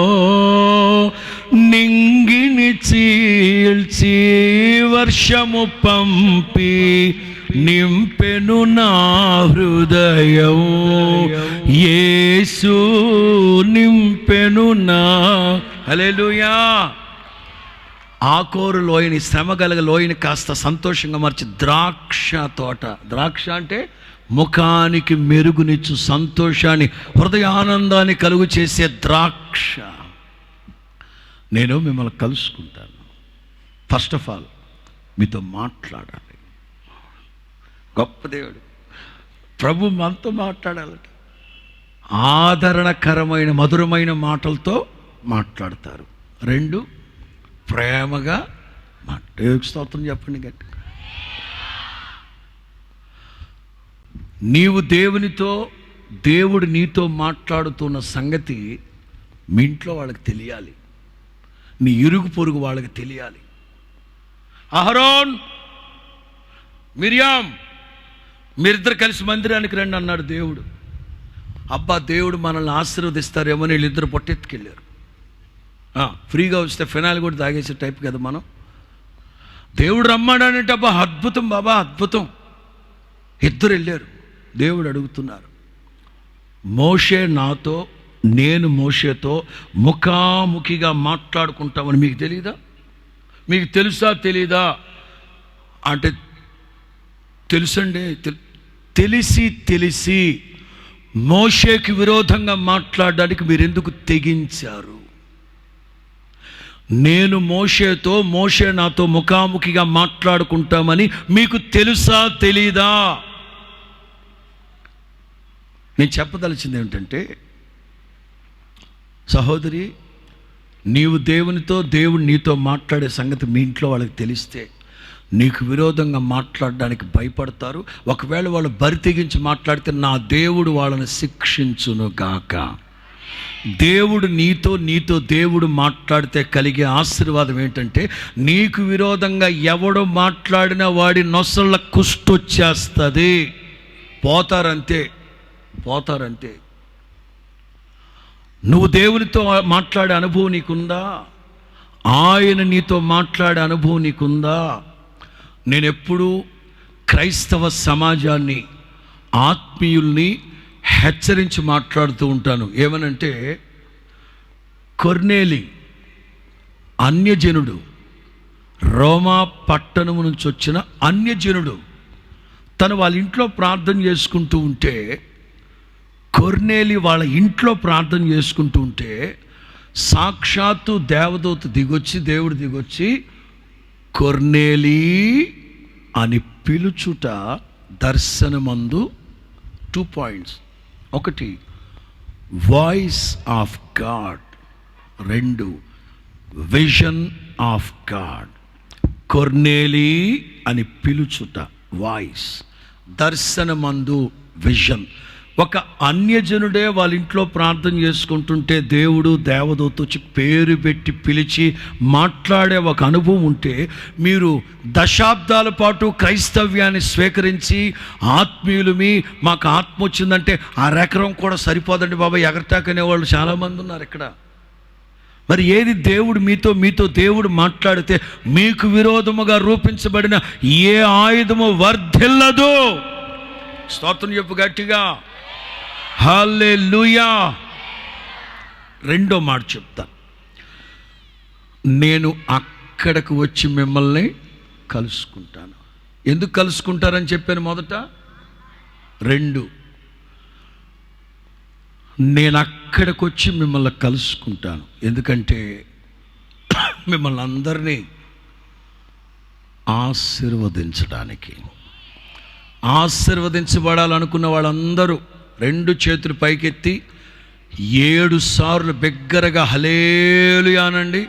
నింగిని చీల్చి వర్షము పంపి నింపెను నా హృదయం, యేసు నింపెను నా. హల్లెలూయా. ఆకోరు లోయని, శ్రమ కలగ లోయని కాస్త సంతోషంగా మార్చి ద్రాక్ష తోట. ద్రాక్ష అంటే ముఖానికి మెరుగునిచ్చు సంతోషాన్ని, హృదయానందాన్ని కలుగు చేసే ద్రాక్ష. నేను మిమ్మల్ని కలుసుకుంటాను. ఫస్ట్ ఆఫ్ ఆల్ మీతో మాట్లాడాలి. గొప్ప దేవుడు ప్రభు మనతో మాట్లాడాలట. ఆదరణకరమైన మధురమైన మాటలతో మాట్లాడతారు. 2, ప్రేమగా స్తోత్రం చెప్పండి గట్టి. నీవు దేవునితో, దేవుడు నీతో మాట్లాడుతున్న సంగతి మీ ఇంట్లో వాళ్ళకి తెలియాలి, నీ ఇరుగు పొరుగు వాళ్ళకి తెలియాలి. అహరోన్, మిరియాం, మీరిద్దరు కలిసి మందిరానికి రండి అన్నాడు దేవుడు. అబ్బా, దేవుడు మనల్ని ఆశీర్వదిస్తారేమో వీళ్ళిద్దరు పొట్టెత్తుకెళ్ళారు. ఫ్రీగా వస్తే ఫినాయిల్ కూడా తాగేసే టైప్ కదా మనం. దేవుడు రమ్మాడంటే అబ్బా అద్భుతం బాబా అద్భుతం. ఇద్దరు వెళ్ళారు. దేవుడు అడుగుతున్నారు, మోషే నాతో, నేను మోషేతో ముఖాముఖిగా మాట్లాడుకుంటామని మీకు తెలీదా? మీకు తెలుసా తెలీదా అంటే, తెలుసండి. తెలిసి మోషేకి విరోధంగా మాట్లాడడానికి మీరెందుకు తెగించారు? నేను మోషేతో, మోషే నాతో ముఖాముఖిగా మాట్లాడుకుంటామని మీకు తెలుసా తెలీదా? నేను చెప్పదలిచింది ఏమిటంటే, సహోదరి, నీవు దేవునితో, దేవుడు నీతో మాట్లాడే సంగతి మీ ఇంట్లో వాళ్ళకి తెలిస్తే నీకు విరోధంగా మాట్లాడడానికి భయపడతారు. ఒకవేళ వాళ్ళు బరి తెగించి మాట్లాడితే నా దేవుడు వాళ్ళని శిక్షించునుగాక. దేవుడు నీతో దేవుడు మాట్లాడితే కలిగే ఆశీర్వాదం ఏంటంటే, నీకు విరోధంగా ఎవడు మాట్లాడినా వాడి నొసళ్ళ కుష్టొచ్చేస్తుంది. పోతారంతే. నువ్వు దేవునితో మాట్లాడే అనుభవం నీకుందా? ఆయన నీతో మాట్లాడే అనుభవం నీకుందా? నేను ఎప్పుడూ క్రైస్తవ సమాజాన్ని, ఆత్మీయుల్ని హెచ్చరించి మాట్లాడుతూ ఉంటాను. ఏమనంటే, కొర్నేలి అన్యజనుడు, రోమా పట్టణము నుంచి వచ్చిన అన్యజనుడు, తను వాళ్ళ ఇంట్లో ప్రార్థన చేసుకుంటూ ఉంటే, కొర్నేలి వాళ్ళ ఇంట్లో ప్రార్థన చేసుకుంటూ ఉంటే సాక్షాత్తు దేవదూత దేవుడు దిగొచ్చి కొర్నేలి అని పిలుచుట దర్శనమందు 2 points. 1, voice of God. 2, vision of God. కొర్నేలి అని పిలుచుట వాయిస్, దర్శనమందు విజన్. ఒక అన్యజనుడే వాళ్ళ ఇంట్లో ప్రార్థన చేసుకుంటుంటే దేవుడు దేవదూత వచ్చి పేరు పెట్టి పిలిచి మాట్లాడే ఒక అనుభవం ఉంటే, మీరు దశాబ్దాల పాటు క్రైస్తవ్యాన్ని స్వీకరించి ఆత్మీయులమి, మాకు ఆత్మ వచ్చిందంటే ఎకరం కూడా సరిపోదండి బాబా, ఎగరటాకనే వాళ్ళు చాలామంది ఉన్నారు ఇక్కడ. మరి ఏది మీతో దేవుడు మాట్లాడితే మీకు విరోధముగా రూపించబడిన ఏ ఆయుధము వర్ధిల్లదు. స్తోత్రం చెప్పు గట్టిగా. హల్లెలూయా. 2వ మాట చెప్తా. నేను అక్కడికి వచ్చి మిమ్మల్ని కలుసుకుంటాను. ఎందుకు కలుసుకుంటారని చెప్పాను మొదట. 2, నేను అక్కడికి వచ్చి మిమ్మల్ని కలుసుకుంటాను. ఎందుకంటే మిమ్మల్ని అందరినీ ఆశీర్వదించడానికి. ఆశీర్వదించబడాలనుకున్న వాళ్ళందరూ 2 చేతులు పైకెత్తి 7 సార్లు బిగ్గరగా హల్లెలూయా అనండి.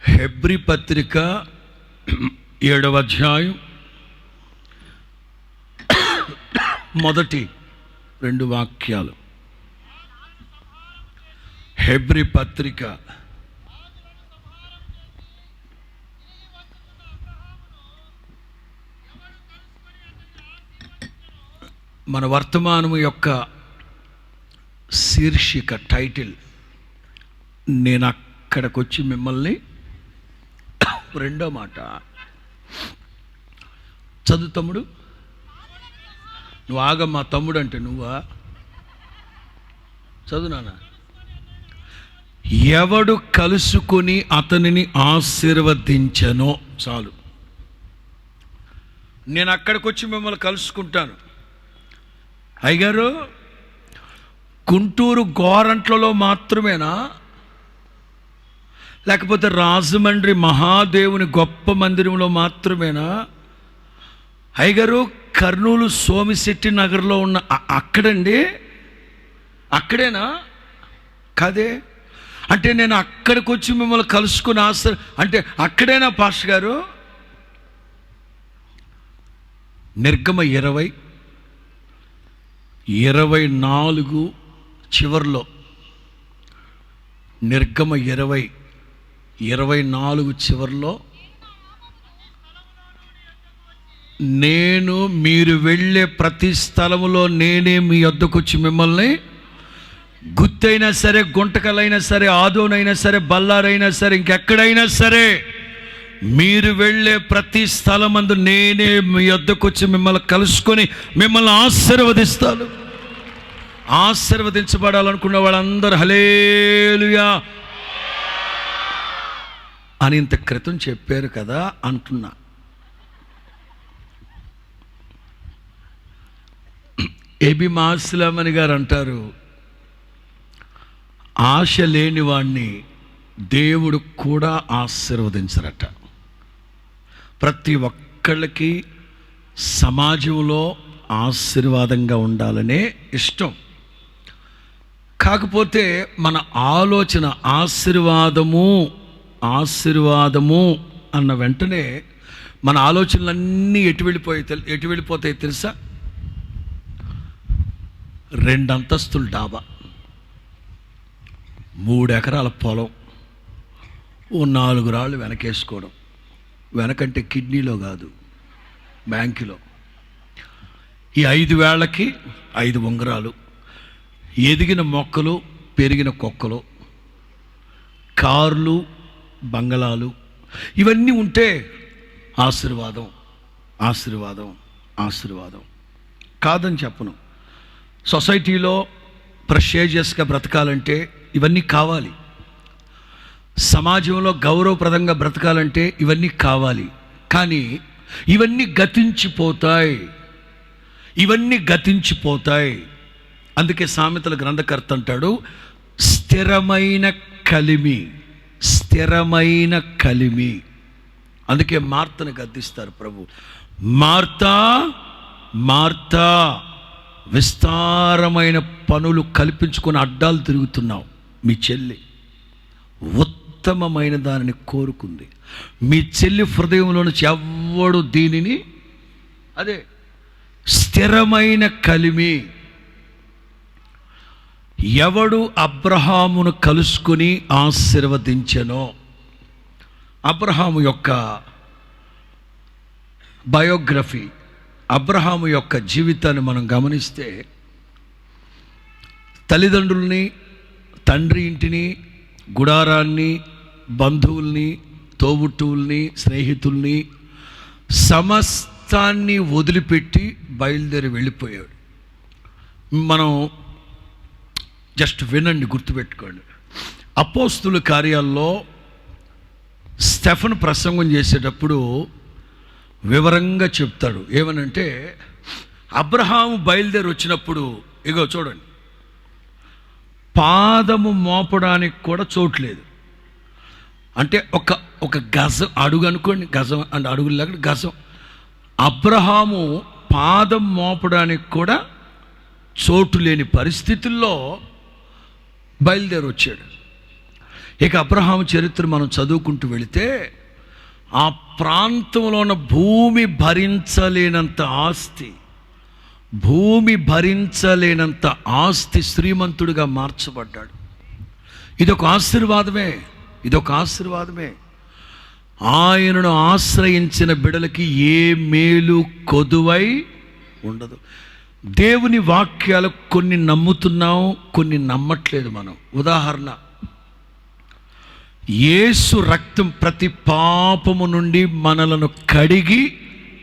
హెబ్రీ పత్రిక 7వ అధ్యాయం మొదటి 2 వాక్యాలు. హెబ్రీ పత్రిక మన వర్తమానము యొక్క శీర్షిక టైటిల్ నేను అక్కడికి వచ్చి మిమ్మల్ని. 2వ మాట చదువు తమ్ముడు. నువ్వు ఆగమ్మా, తమ్ముడు అంటే నువ్వా? చదువు నాన్న. ఎవడు కలుసుకొని అతనిని ఆశీర్వదించనో చాలు. నేను అక్కడికి వచ్చి మిమ్మల్ని కలుసుకుంటాను. అయ్యగారు, గుంటూరు గోరంట్లలో మాత్రమేనా, లేకపోతే రాజమండ్రి మహాదేవుని గొప్ప మందిరంలో మాత్రమేనా? అయ్యగారు, కర్నూలు సోమిశెట్టి నగర్లో ఉన్న అక్కడండి, అక్కడేనా? కాదే. అంటే నేను అక్కడికి వచ్చి మిమ్మల్ని కలుసుకుని అంటే అక్కడేనా పాస్టర్ గారు? నిర్గమ 20:24 చివర్లో, నిర్గమ 20:24 చివర్లో, నేను మీరు వెళ్ళే ప్రతి స్థలములో నేనే మీ వద్దకు వచ్చి మిమ్మల్ని, గుత్తైనా సరే, గుంటకలైనా సరే, ఆదోనైనా సరే, బల్లారైనా సరే, ఇంకెక్కడైనా సరే, మీరు వెళ్ళే ప్రతి స్థలమందు నేనే మీ వద్దకు వచ్చి మిమ్మల్ని కలుసుకొని మిమ్మల్ని ఆశీర్వదిస్తాను. ఆశీర్వదించబడాలనుకున్న వాళ్ళందరూ హల్లెలూయా అని ఇంత క్రితం చెప్పారు కదా అంటున్నా. ఏబి మాస్లామణి గారు అంటారు, ఆశ లేని వాణ్ణి దేవుడు కూడా ఆశీర్వదించరట. ప్రతి ఒక్కళ్ళకి సమాజంలో ఆశీర్వాదంగా ఉండాలనే ఇష్టం. కాకపోతే మన ఆలోచన ఆశీర్వాదము అన్న వెంటనే మన ఆలోచనలన్నీ ఎటు వెళ్ళిపోతాయి తెలుసా? 2 అంతస్తుల డాబా, 3 ఎకరాల పొలం, ఓ 4 రాళ్ళు వెనకేసుకోవడం. వెనకంటే కిడ్నీలో కాదు, బ్యాంకులో. ఈ 5 వేళ్ళకి 5 ఉంగరాలు, ఎదిగిన మొక్కలు, పెరిగిన కుక్కలు, కార్లు, బంగళాలు, ఇవన్నీ ఉంటే ఆశీర్వాదం ఆశీర్వాదం ఆశీర్వాదం కాదని చెప్పను. సొసైటీలో ప్రెస్టీజియస్గా బ్రతకాలంటే ఇవన్నీ కావాలి. సమాజంలో గౌరవప్రదంగా బ్రతకాలంటే ఇవన్నీ కావాలి. కానీ ఇవన్నీ గతించిపోతాయి. అందుకే సామెతల గ్రంథకర్త అంటాడు, స్థిరమైన కలిమి. అందుకే మార్తను గద్దిస్తారు ప్రభు. మార్తా, విస్తారమైన పనులు కల్పించుకొని అడ్డాలు తిరుగుతున్నావు. మీ చెల్లి ఉత్తమమైన దానిని కోరుకుంది. మీ చెల్లి హృదయంలో నుంచి ఎవ్వడు దీనిని, అదే స్థిరమైన కలిమి. ఎవడు అబ్రహామును కలుసుకుని ఆశీర్వదించెనో, అబ్రహాము యొక్క బయోగ్రఫీ, అబ్రహాము యొక్క జీవితాన్ని మనం గమనిస్తే, తల్లిదండ్రుల్ని, తండ్రి ఇంటిని, గుడారాన్ని, బంధువుల్ని, తోబుట్టువుల్ని, స్నేహితుల్ని, సమస్తాన్ని వదిలిపెట్టి బయలుదేరి వెళ్ళిపోయాడు. మనం జస్ట్ వినండి, గుర్తుపెట్టుకోండి. అపోస్తుల కార్యాల్లో స్టెఫెను ప్రసంగం చేసేటప్పుడు వివరంగా చెప్తాడు. ఏమనంటే, అబ్రహాము బయలుదేరి వచ్చినప్పుడు ఇగో చూడండి, పాదము మోపడానికి కూడా చోట్లేదు. అంటే ఒక గజం అడుగు అనుకోండి, గజం అంటే అడుగు లేక గజం. అబ్రహాము పాదం మోపడానికి కూడా చోటు లేని పరిస్థితుల్లో బయలుదేరి వచ్చాడు. ఇక అబ్రహాము చరిత్ర మనం చదువుకుంటూ వెళితే, ఆ ప్రాంతంలో ఉన్న భూమి భరించలేనంత ఆస్తి శ్రీమంతుడిగా మార్చబడ్డాడు. ఇదొక ఆశీర్వాదమే. ఆయనను ఆశ్రయించిన బిడలకి ఏ మేలు కొదువై ఉండదు. దేవుని వాక్యాలు కొన్ని నమ్ముతున్నాం, కొన్ని నమ్మట్లేదు మనం. ఉదాహరణ, యేసు రక్తం ప్రతి పాపము నుండి మనలను కడిగి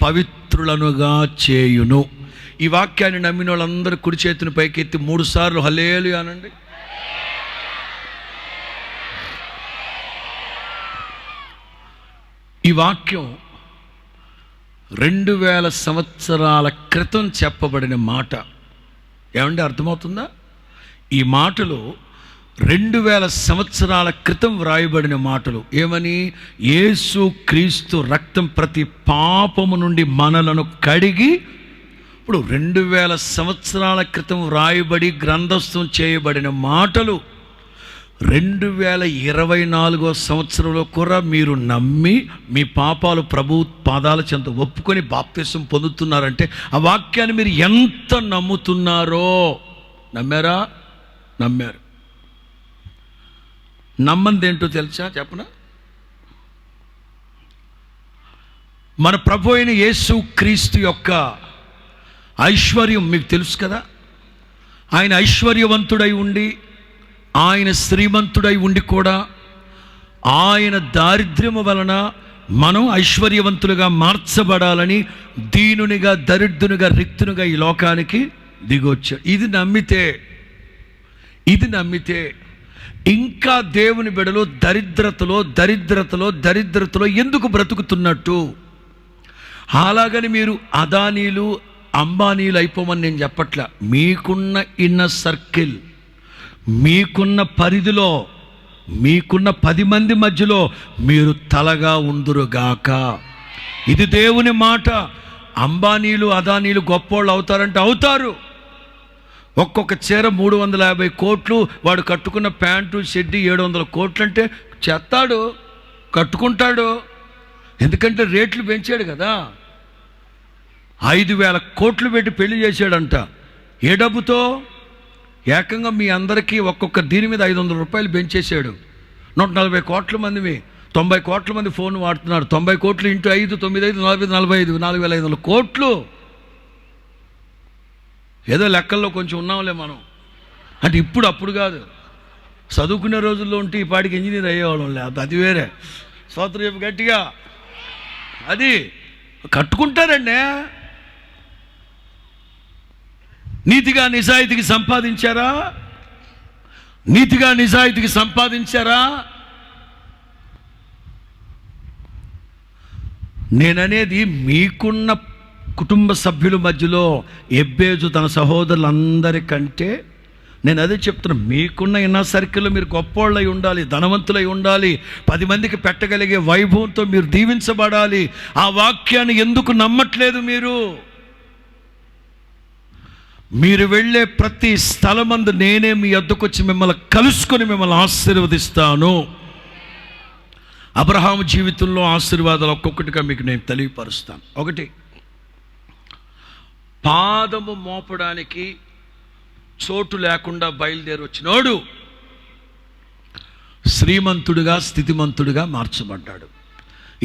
పవిత్రులనుగా చేయును. ఈ వాక్యాన్ని నమ్మిన వాళ్ళందరూ కుడి చేతిని పైకెత్తి 3 సార్లు హల్లెలూయా అనండి. ఈ వాక్యం 2000 సంవత్సరాల క్రితం చెప్పబడిన మాట. ఏమంటే అర్థమవుతుందా? ఈ మాటలు 2000 సంవత్సరాల క్రితం వ్రాయబడిన మాటలు. ఏమని? యేసు క్రీస్తు రక్తం ప్రతి పాపము నుండి మనలను కడిగి. ఇప్పుడు 2000 సంవత్సరాల క్రితం వ్రాయబడి గ్రంథస్థం చేయబడిన మాటలు 2024 సంవత్సరంలో కూడా మీరు నమ్మి మీ పాపాలు ప్రభు పాదాల చెంత ఒప్పుకొని బాప్తిసం పొందుతున్నారంటే ఆ వాక్యాన్ని మీరు ఎంత నమ్ముతున్నారో. నమ్మారు. నమ్మంది ఏంటో తెలుసా? చెప్పనా? మన ప్రభు అయిన యేసు క్రీస్తు యొక్క ఐశ్వర్యం మీకు తెలుసు కదా. ఆయన ఐశ్వర్యవంతుడై ఉండి, ఆయన శ్రీమంతుడై ఉండి కూడా ఆయన దారిద్ర్యము వలన మనం ఐశ్వర్యవంతులుగా మార్చబడాలని దీనునిగా, దరిద్రునిగా, రిక్తునిగా ఈ లోకానికి దిగొచ్చాడు. ఇది నమ్మితే ఇంకా దేవుని బిడ్డలు దరిద్రతలో ఎందుకు బ్రతుకుతున్నట్టు? అలాగని మీరు అదానీలు, అంబానీలు అయిపోమని నేను చెప్పట్లా. మీకున్న ఇన్నర్ సర్కిల్, మీకున్న పరిధిలో, మీకున్న 10 మంది మధ్యలో మీరు తలగా ఉందురుగాక. ఇది దేవుని మాట. అంబానీలు, అదానీలు గొప్పోళ్ళు అవుతారంటే అవుతారు. ఒక్కొక్క చీర 350 కోట్లు, వాడు కట్టుకున్న ప్యాంటు షెడ్డి 700 కోట్లు అంటే చేస్తాడు, కట్టుకుంటాడు. ఎందుకంటే రేట్లు పెంచాడు కదా. 5,000 కోట్లు పెట్టి పెళ్లి చేశాడంట. ఏ డబ్బుతో? ఏకంగా మీ అందరికీ ఒక్కొక్క దీని మీద 500 రూపాయలు పెంచేశాడు. 140 కోట్ల మంది, 90 కోట్ల మంది ఫోన్ వాడుతున్నారు. 90 కోట్లు ఇంటూ 5, 9, 5, 45, 4,500 కోట్లు. ఏదో లెక్కల్లో కొంచెం ఉన్నాంలే మనం. అంటే అప్పుడు కాదు, చదువుకునే రోజుల్లో ఉంటే ఈ పాటికి ఇంజనీర్ అయ్యేవాళ్ళం. లేదు, అది వేరే. స్తోత్రం చెప్పు గట్టిగా. అది కట్టుకుంటారండి. నీతిగా నిజాయితీకి సంపాదించారా? నేననేది మీకున్న కుటుంబ సభ్యుల మధ్యలో ఎబ్బేజు తన సహోదరులందరికంటే నేను అదే చెప్తున్నా. మీకున్న ఇన్నర్ సర్కిల్లో మీరు గొప్పోళ్ళై ఉండాలి, ధనవంతులై ఉండాలి, 10 మందికి పెట్టగలిగే వైభవంతో మీరు దీవించబడాలి. ఆ వాక్యాన్ని ఎందుకు నమ్మట్లేదు మీరు వెళ్ళే ప్రతి స్థలమందు నేనే మీ వద్దకు వచ్చి మిమ్మల్ని కలుసుకొని మిమ్మల్ని ఆశీర్వదిస్తాను. అబ్రహాము జీవితంలో ఆశీర్వాదాలు ఒక్కొక్కటిగా మీకు నేను తెలియపరుస్తాను. 1, పాదము మోపడానికి చోటు లేకుండా బయలుదేరి వచ్చినోడు శ్రీమంతుడిగా, స్థితిమంతుడిగా మార్చబడ్డాడు.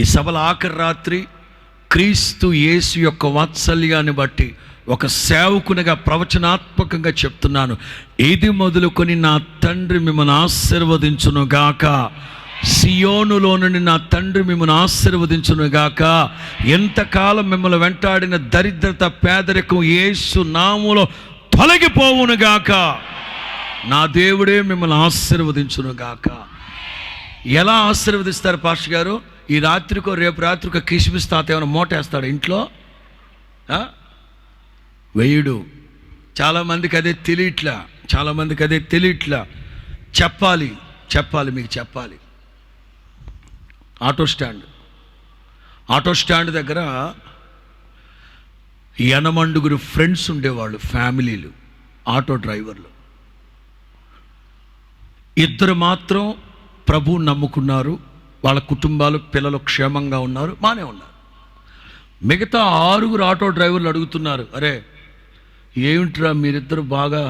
ఈ సభల ఆఖరి రాత్రి క్రీస్తు యేసు యొక్క వాత్సల్యాన్ని బట్టి ఒక సేవకునిగా ప్రవచనాత్మకంగా చెప్తున్నాను. ఇది మొదలుకొని నా తండ్రి మిమ్మల్ని ఆశీర్వదించునుగాక, సియోనులో నుండి నా తండ్రి మిమ్మల్ని ఆశీర్వదించునుగాక. ఎంతకాలం మిమ్మల్ని వెంటాడిన దరిద్రత, పేదరికం యేసు నామములో తొలగిపోవునుగాక. నా దేవుడే మిమ్మల్ని ఆశీర్వదించునుగాక. ఎలా ఆశీర్వదిస్తారు పాస్టర్ గారు? ఈ రాత్రికో రేపు రాత్రికో కిస్మిస్ తాత ఏమైనా మూటేస్తాడు ఇంట్లో? వేయుడు. చాలామందికి అదే తెలియట్లా. చెప్పాలి మీకు చెప్పాలి. ఆటో స్టాండ్ దగ్గర 8 ఫ్రెండ్స్ ఉండేవాళ్ళు, ఫ్యామిలీలు, ఆటో డ్రైవర్లు. 2 మాత్రం ప్రభువుని నమ్ముకున్నారు, వాళ్ళ కుటుంబాలు పిల్లలు క్షేమంగా ఉన్నారు, బాగానే ఉన్నారు. మిగతా 6 ఆటో డ్రైవర్లు అడుగుతున్నారు, అరే ఏమిట్రా మీరిద్దరు బాగా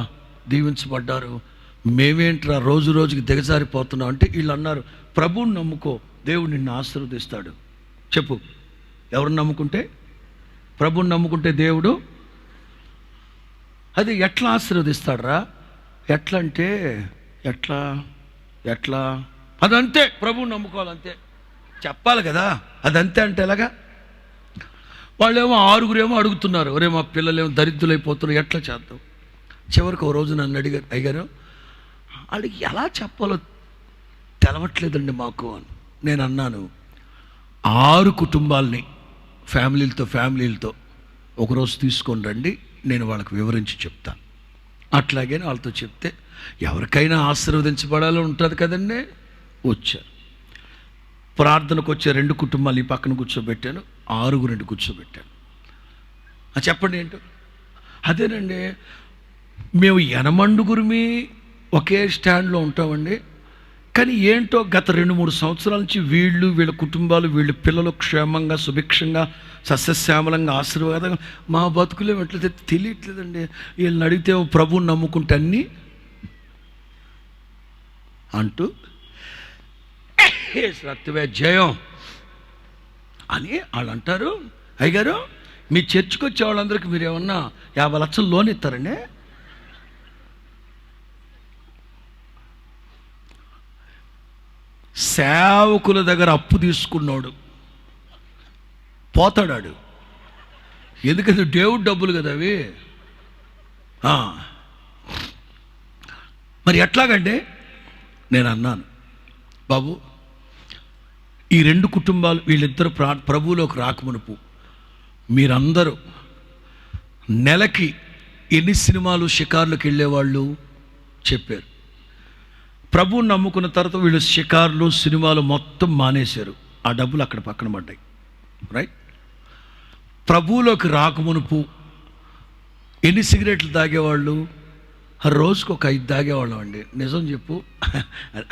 దీవించబడ్డారు, మేమేంట్రా రోజు రోజుకి దిగజారిపోతున్నాం అంటే వీళ్ళు అన్నారు, ప్రభువుని నమ్ముకో, దేవుడు నిన్ను ఆశీర్వదిస్తాడు. చెప్పు, ఎవరిని నమ్ముకుంటే? ప్రభువుని నమ్ముకుంటే దేవుడు అది ఎట్లా ఆశీర్వదిస్తాడరా? ఎట్లా అంటే ఎట్లా అదంతే, ప్రభువుని నమ్ముకోవాలంతే, చెప్పాలి కదా. అదంతే అంటే ఎలాగా? వాళ్ళేమో 6 అడుగుతున్నారు, ఒరే మా పిల్లలేమో దరిద్రులైపోతున్నారు, ఎట్లా చేద్దాం? చివరికి ఓ రోజు నన్ను అడిగారు, అయ్యారు వాళ్ళకి ఎలా చెప్పాలో తెలవట్లేదండి మాకు అని. నేను అన్నాను, 6 కుటుంబాలని ఫ్యామిలీలతో ఒకరోజు తీసుకొని రండి, నేను వాళ్ళకి వివరించి చెప్తాను. అట్లాగే వాళ్ళతో చెప్తే ఎవరికైనా ఆశీర్వదించబడాలని ఉంటుంది కదండి. వచ్చారు, ప్రార్థనకు వచ్చే 2 కుటుంబాలు ఈ పక్కన కూర్చోబెట్టాను, 6 కూర్చోబెట్టాను. చెప్పండి ఏంటో? అదేనండి, మేము 8 ఒకే స్టాండ్లో ఉంటామండి, కానీ ఏంటో గత 2-3 సంవత్సరాల నుంచి వీళ్ళ కుటుంబాలు, వీళ్ళ పిల్లలు క్షేమంగా సుభిక్షంగా సస్యశ్యామలంగా ఆశీర్వాదంగా మా బతుకులే ఎట్లయితే తెలియట్లేదండి. వీళ్ళని అడిగితే ప్రభువుని నమ్ముకుంటే అన్నీ అంటూ సత్యమే జయం అని వాళ్ళు అంటారు. అయ్యగారు మీ చర్చికి వచ్చే వాళ్ళందరికీ మీరు ఏమన్నా 50 లక్షలు లోన్ ఇస్తారండి? సేవకుల దగ్గర అప్పు తీసుకున్నాడు పోతాడాడు, ఎందుకంటే దేవుడు డబ్బులు కదా అవి. మరి ఎట్లాగంటే నేను అన్నాను, బాబు ఈ 2 కుటుంబాలు వీళ్ళిద్దరు ప్రభువులోకి రాకమునుపు మీరందరూ నెలకి ఎన్ని సినిమాలు షికార్లకు వెళ్ళేవాళ్ళు చెప్పారు. ప్రభువుని నమ్ముకున్న తర్వాత వీళ్ళు షికార్లు సినిమాలు మొత్తం మానేశారు, ఆ డబ్బులు అక్కడ పక్కన పడ్డాయి. రైట్? ప్రభువులోకి రాకమునుపు ఎన్ని సిగరెట్లు తాగేవాళ్ళు? రోజుకు ఒక 5 తాగేవాళ్ళం అండి. నిజం చెప్పు,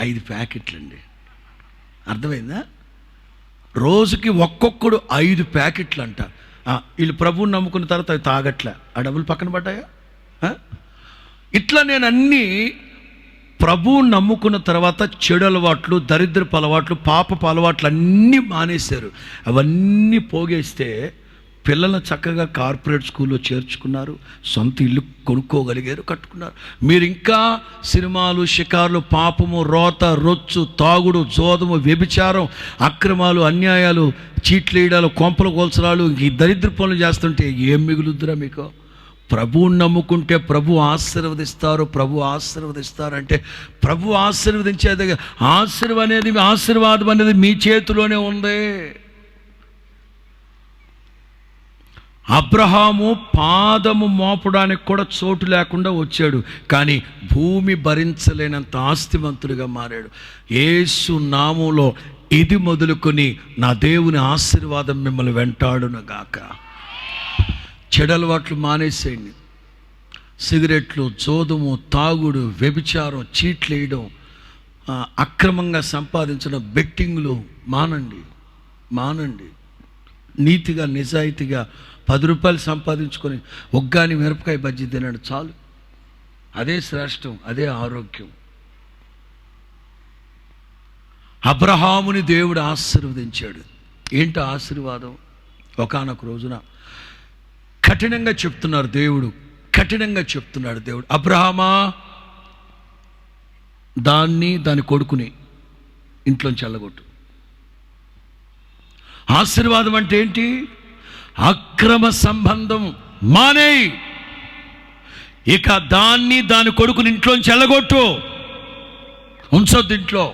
5 ప్యాకెట్లు అండి. అర్థమైందా? రోజుకి ఒక్కొక్కడు 5 ప్యాకెట్లు అంట. వీళ్ళు ప్రభువుని నమ్ముకున్న తర్వాత అవి తాగట్లే, ఆ డబ్బులు పక్కన పడ్డాయా? ఇట్లా నేను అన్నీ ప్రభువుని నమ్ముకున్న తర్వాత చెడు అలవాట్లు, దరిద్రపు అలవాట్లు, పాపపు అలవాట్లు అన్నీ మానేశారు. అవన్నీ పోగేస్తే పిల్లలను చక్కగా కార్పొరేట్ స్కూల్లో చేర్చుకున్నారు, సొంత ఇల్లు కొనుక్కోగలిగారు, కట్టుకున్నారు. మీరు ఇంకా సినిమాలు, షికార్లు, పాపము, రోత, రొచ్చు, తాగుడు, జోదము, వ్యభిచారం, అక్రమాలు, అన్యాయాలు, చీట్లేయడాలు, కొంపల గోల్చడాలు, ఈ దరిద్ర పనులు చేస్తుంటే ఏం మిగులుద్దురా మీకు? ప్రభువుని నమ్ముకుంటే ప్రభు ఆశీర్వదిస్తారంటే ప్రభు ఆశీర్వదించేది. ఆశీర్వాదం అనేది మీ చేతిలోనే ఉంది. అబ్రహాము పాదము మోపడానికి కూడా చోటు లేకుండా వచ్చాడు, కానీ భూమి భరించలేనంత ఆస్తిమంతుడిగా మారాడు. యేసు నామములో ఇది మొదలుకొని నా దేవుని ఆశీర్వాదం మిమ్మల్ని వెంటాడునుగాక. చెడలవాట్లు మానేసేయండి. సిగరెట్లు, జోదము, తాగుడు, వ్యభిచారం, చీట్లేయడం, అక్రమంగా సంపాదించడం, బెట్టింగ్లు మానండి. నీతిగా నిజాయితీగా 10 రూపాయలు సంపాదించుకొని ఒగ్గాని మిరపకాయ బజ్జీ తినడు చాలు. అదే శ్రేష్టం, అదే ఆరోగ్యం. అబ్రహాముని దేవుడు ఆశీర్వదించాడు. ఏంటి ఆశీర్వాదం? ఒకానొక రోజున కఠినంగా చెప్తున్నాడు దేవుడు, అబ్రహామా దాని కొడుకుని ఇంట్లోంచి వెళ్ళగొట్టు. ఆశీర్వాదం అంటే ఏంటి? అక్రమ సంబంధం మానేయి. ఇక దాని కొడుకుని ఇంట్లోంచి వెళ్ళగొట్టు, ఉంచొద్దు ఇంట్లో.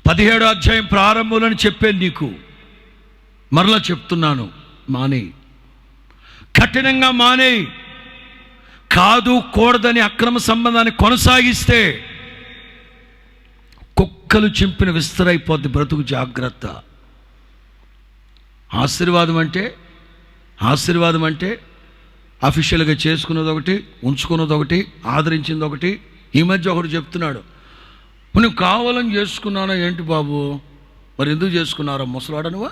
17వ అధ్యాయం ప్రారంభంలో చెప్పాను నీకు, మరలా చెప్తున్నాను, మానేయి, కఠినంగా మానేయి. కాదు కూడదని అక్రమ సంబంధాన్ని కొనసాగిస్తే కుక్కలు చింపిన విస్తరైపోద్ది బ్రతుకు. జాగ్రత్త. ఆశీర్వాదం అంటే అఫీషియల్గా చేసుకున్నది ఒకటి, ఉంచుకున్నది ఒకటి, ఆదరించింది ఒకటి. ఈ మధ్య ఒకడు చెప్తున్నాడు, నువ్వు కావాలని చేసుకున్నానా ఏంటి బాబు, మరి ఎందుకు చేసుకున్నారా ముసలాడ నువ్వు?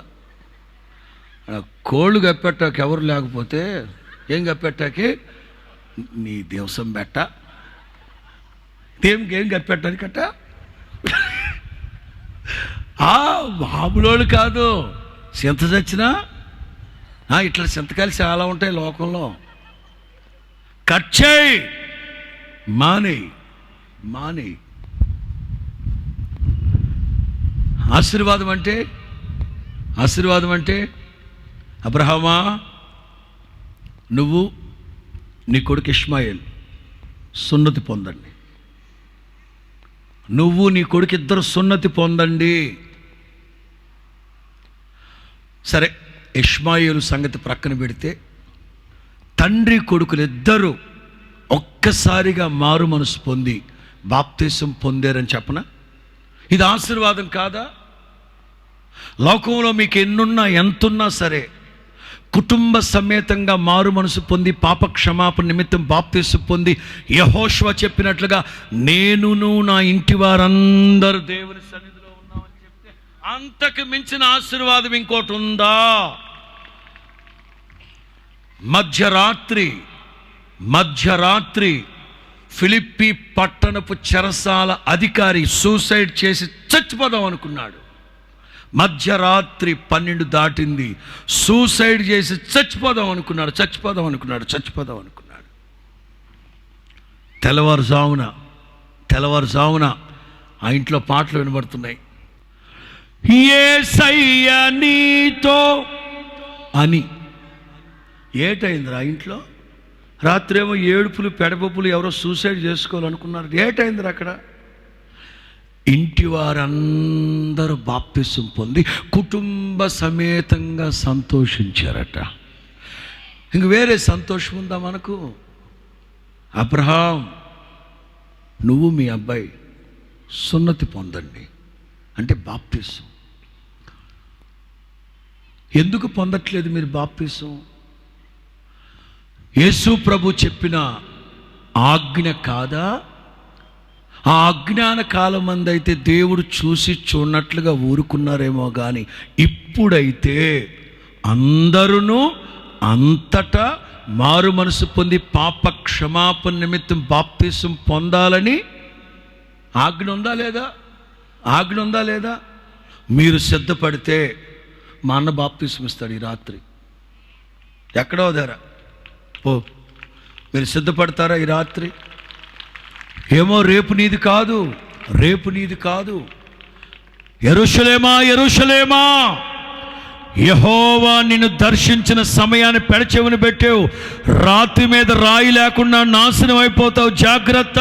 కోళ్ళు కప్పెట్టాక ఎవరు లేకపోతే ఏం కప్పెట్టాకి నీ దివసం బెట్ట ఏం కప్పెట్టానికట్ట. మామూలు కాదు, చింత చచ్చినా ఇట్లా చింతకాయలు చాలా ఉంటాయి లోకంలో. కట్ చేయి, మానేయి. ఆశీర్వాదం అంటే అబ్రహామా, నువ్వు నీ కొడుకు ఇష్మాయేల్ సున్నతి పొందండి. నువ్వు నీ కొడుకు ఇద్దరు సున్నతి పొందండి. సరే, ఇష్మాయేలు సంగతి ప్రక్కన పెడితే తండ్రి కొడుకులు ఇద్దరు ఒక్కసారిగా మారు మనసు పొంది బాప్తిసం పొందారని చెప్పనా? ఇది ఆశీర్వాదం కాదా? లోకంలో మీకు ఎన్నున్నా ఎంతున్నా సరే, కుటుంబ సమేతంగా మారు మనసు పొంది పాప క్షమాపణ నిమిత్తం బాప్తిసం పొంది యెహోషువ చెప్పినట్లుగా నేనును నా ఇంటి వారందరూ దేవుని సన్నిధిలో ఉన్నామని చెప్తే అంతకు మించిన ఆశీర్వాదం ఇంకోటి ఉందా? మధ్యరాత్రి ఫిలిప్పీ పట్టణపు చెరసాల అధికారి సూసైడ్ చేసి చచ్చిపోదాం అనుకున్నాడు. మధ్యరాత్రి 12 దాటింది, సూసైడ్ చేసి చచ్చిపోదాం అనుకున్నాడు. తెల్లవారుజామున ఆ ఇంట్లో పాటలు వినబడుతున్నాయి. యేసయ్య నీతో అని. ఏటైందిరా ఇంట్లో? రాత్రేమో ఏడుపులు పెడబొప్పులు, ఎవరో సూసైడ్ చేసుకోవాలనుకున్నారు. ఏటైందిరా అక్కడ? ఇంటి వారందరూ బాప్తిసం పొంది కుటుంబ సమేతంగా సంతోషించారట. ఇంక వేరే సంతోషం ఉందా మనకు? అబ్రహాం, నువ్వు మీ అబ్బాయి సున్నతి పొందండి అంటే బాప్తిసం. ఎందుకు పొందట్లేదు మీరు బాప్తిసం? యేసు ప్రభు చెప్పిన ఆజ్ఞ కాదా? ఆ అజ్ఞాన కాలం మందైతే దేవుడు చూసి చూడనట్లుగా ఊరుకున్నారేమో కానీ ఇప్పుడైతే అందరూ అంతటా మారు మనసు పొంది పాప క్షమాపణ నిమిత్తం బాప్తిసం పొందాలని ఆజ్ఞ ఉందా లేదా? మీరు సిద్ధపడితే మా అన్న బాప్తిసం ఇస్తాడు ఈ రాత్రి. ఎక్కడో ధర మీరు సిద్ధపడతారా ఈ రాత్రి? ఏమో రేపు నీది కాదు. యెరూషలేమా యెహోవా నిన్ను దర్శించిన సమయాన్ని పెడచెవిని పెట్టావు. రాతి మీద రాయి లేకుండా నాశనం అయిపోతావు. జాగ్రత్త.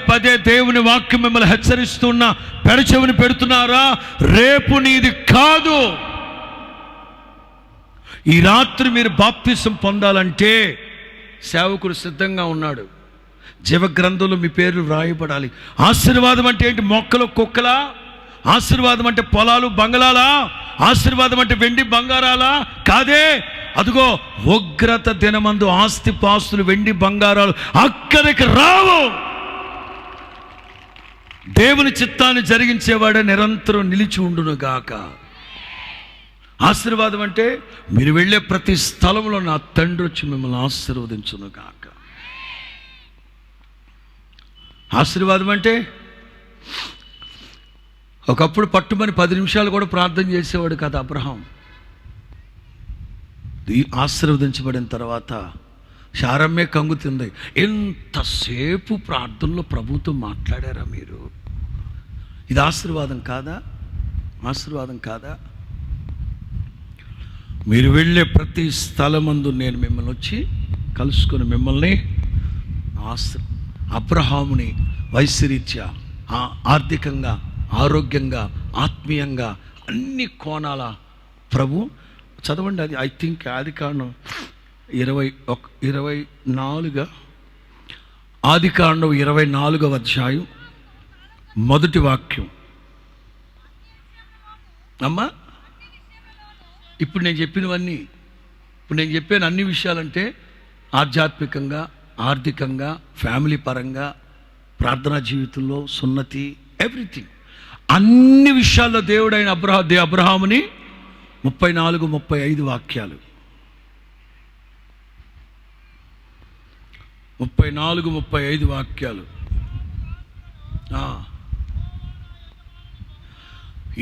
పదే దేవుని వాక్యం మిమ్మల్ని హెచ్చరిస్తున్నా, పెడచెవిని పెడుతున్నారా? రేపు నీది కాదు. ఈ రాత్రి మీరు బాప్తిసం పొందాలంటే సేవకుడు సిద్ధంగా ఉన్నాడు. జీవగ్రంథంలో మీ పేర్లు వ్రాయబడాలి. ఆశీర్వాదం అంటే ఏంటి? మొక్కలు కుక్కలా? ఆశీర్వాదం అంటే పొలాలు బంగళాలా? ఆశీర్వాదం అంటే వెండి బంగారాలా? కాదే. అదిగో ఉగ్రత దినమందు ఆస్తి పాస్తులు వెండి బంగారాలు అక్కడికి రావు. దేవుని చిత్తాన్ని జరిగించేవాడే నిరంతరం నిలిచి ఉండును గాక. ఆశీర్వాదం అంటే మీరు వెళ్ళే ప్రతి స్థలంలో నా తండ్రి వచ్చి మిమ్మల్ని ఆశీర్వదించును గాక. ఆశీర్వాదం అంటే ఒకప్పుడు పట్టుమని 10 నిమిషాలు కూడా ప్రార్థన చేసేవాడు కదా అబ్రహాం. ఆశీర్వదించబడిన తర్వాత శారమ్మే కంగుతుంది. ఎంతసేపు ప్రార్థనలో ప్రభుతో మాట్లాడారా మీరు? ఇది ఆశీర్వాదం కాదా? మీరు వెళ్ళే ప్రతి స్థలమందు నేను మిమ్మల్ని వచ్చి కలుసుకొని మిమ్మల్ని అబ్రహాముని వయస్సురీత్యా ఆర్థికంగా, ఆరోగ్యంగా, ఆత్మీయంగా అన్ని కోణాల ప్రభు చదవండి. అది ఐ థింక్ ఆదికాండం 24 ఆదికాండం 24వ అధ్యాయం మొదటి వాక్యం. అమ్మా, ఇప్పుడు నేను చెప్పినవన్నీ, ఇప్పుడు నేను చెప్పిన అన్ని విషయాలంటే ఆధ్యాత్మికంగా, ఆర్థికంగా, ఫ్యామిలీ పరంగా, ప్రార్థనా జీవితంలో, సున్నతి, ఎవ్రీథింగ్, అన్ని విషయాల్లో దేవుడైన అబ్రహాముని 34-35 వాక్యాలు, 34-35 వాక్యాలు.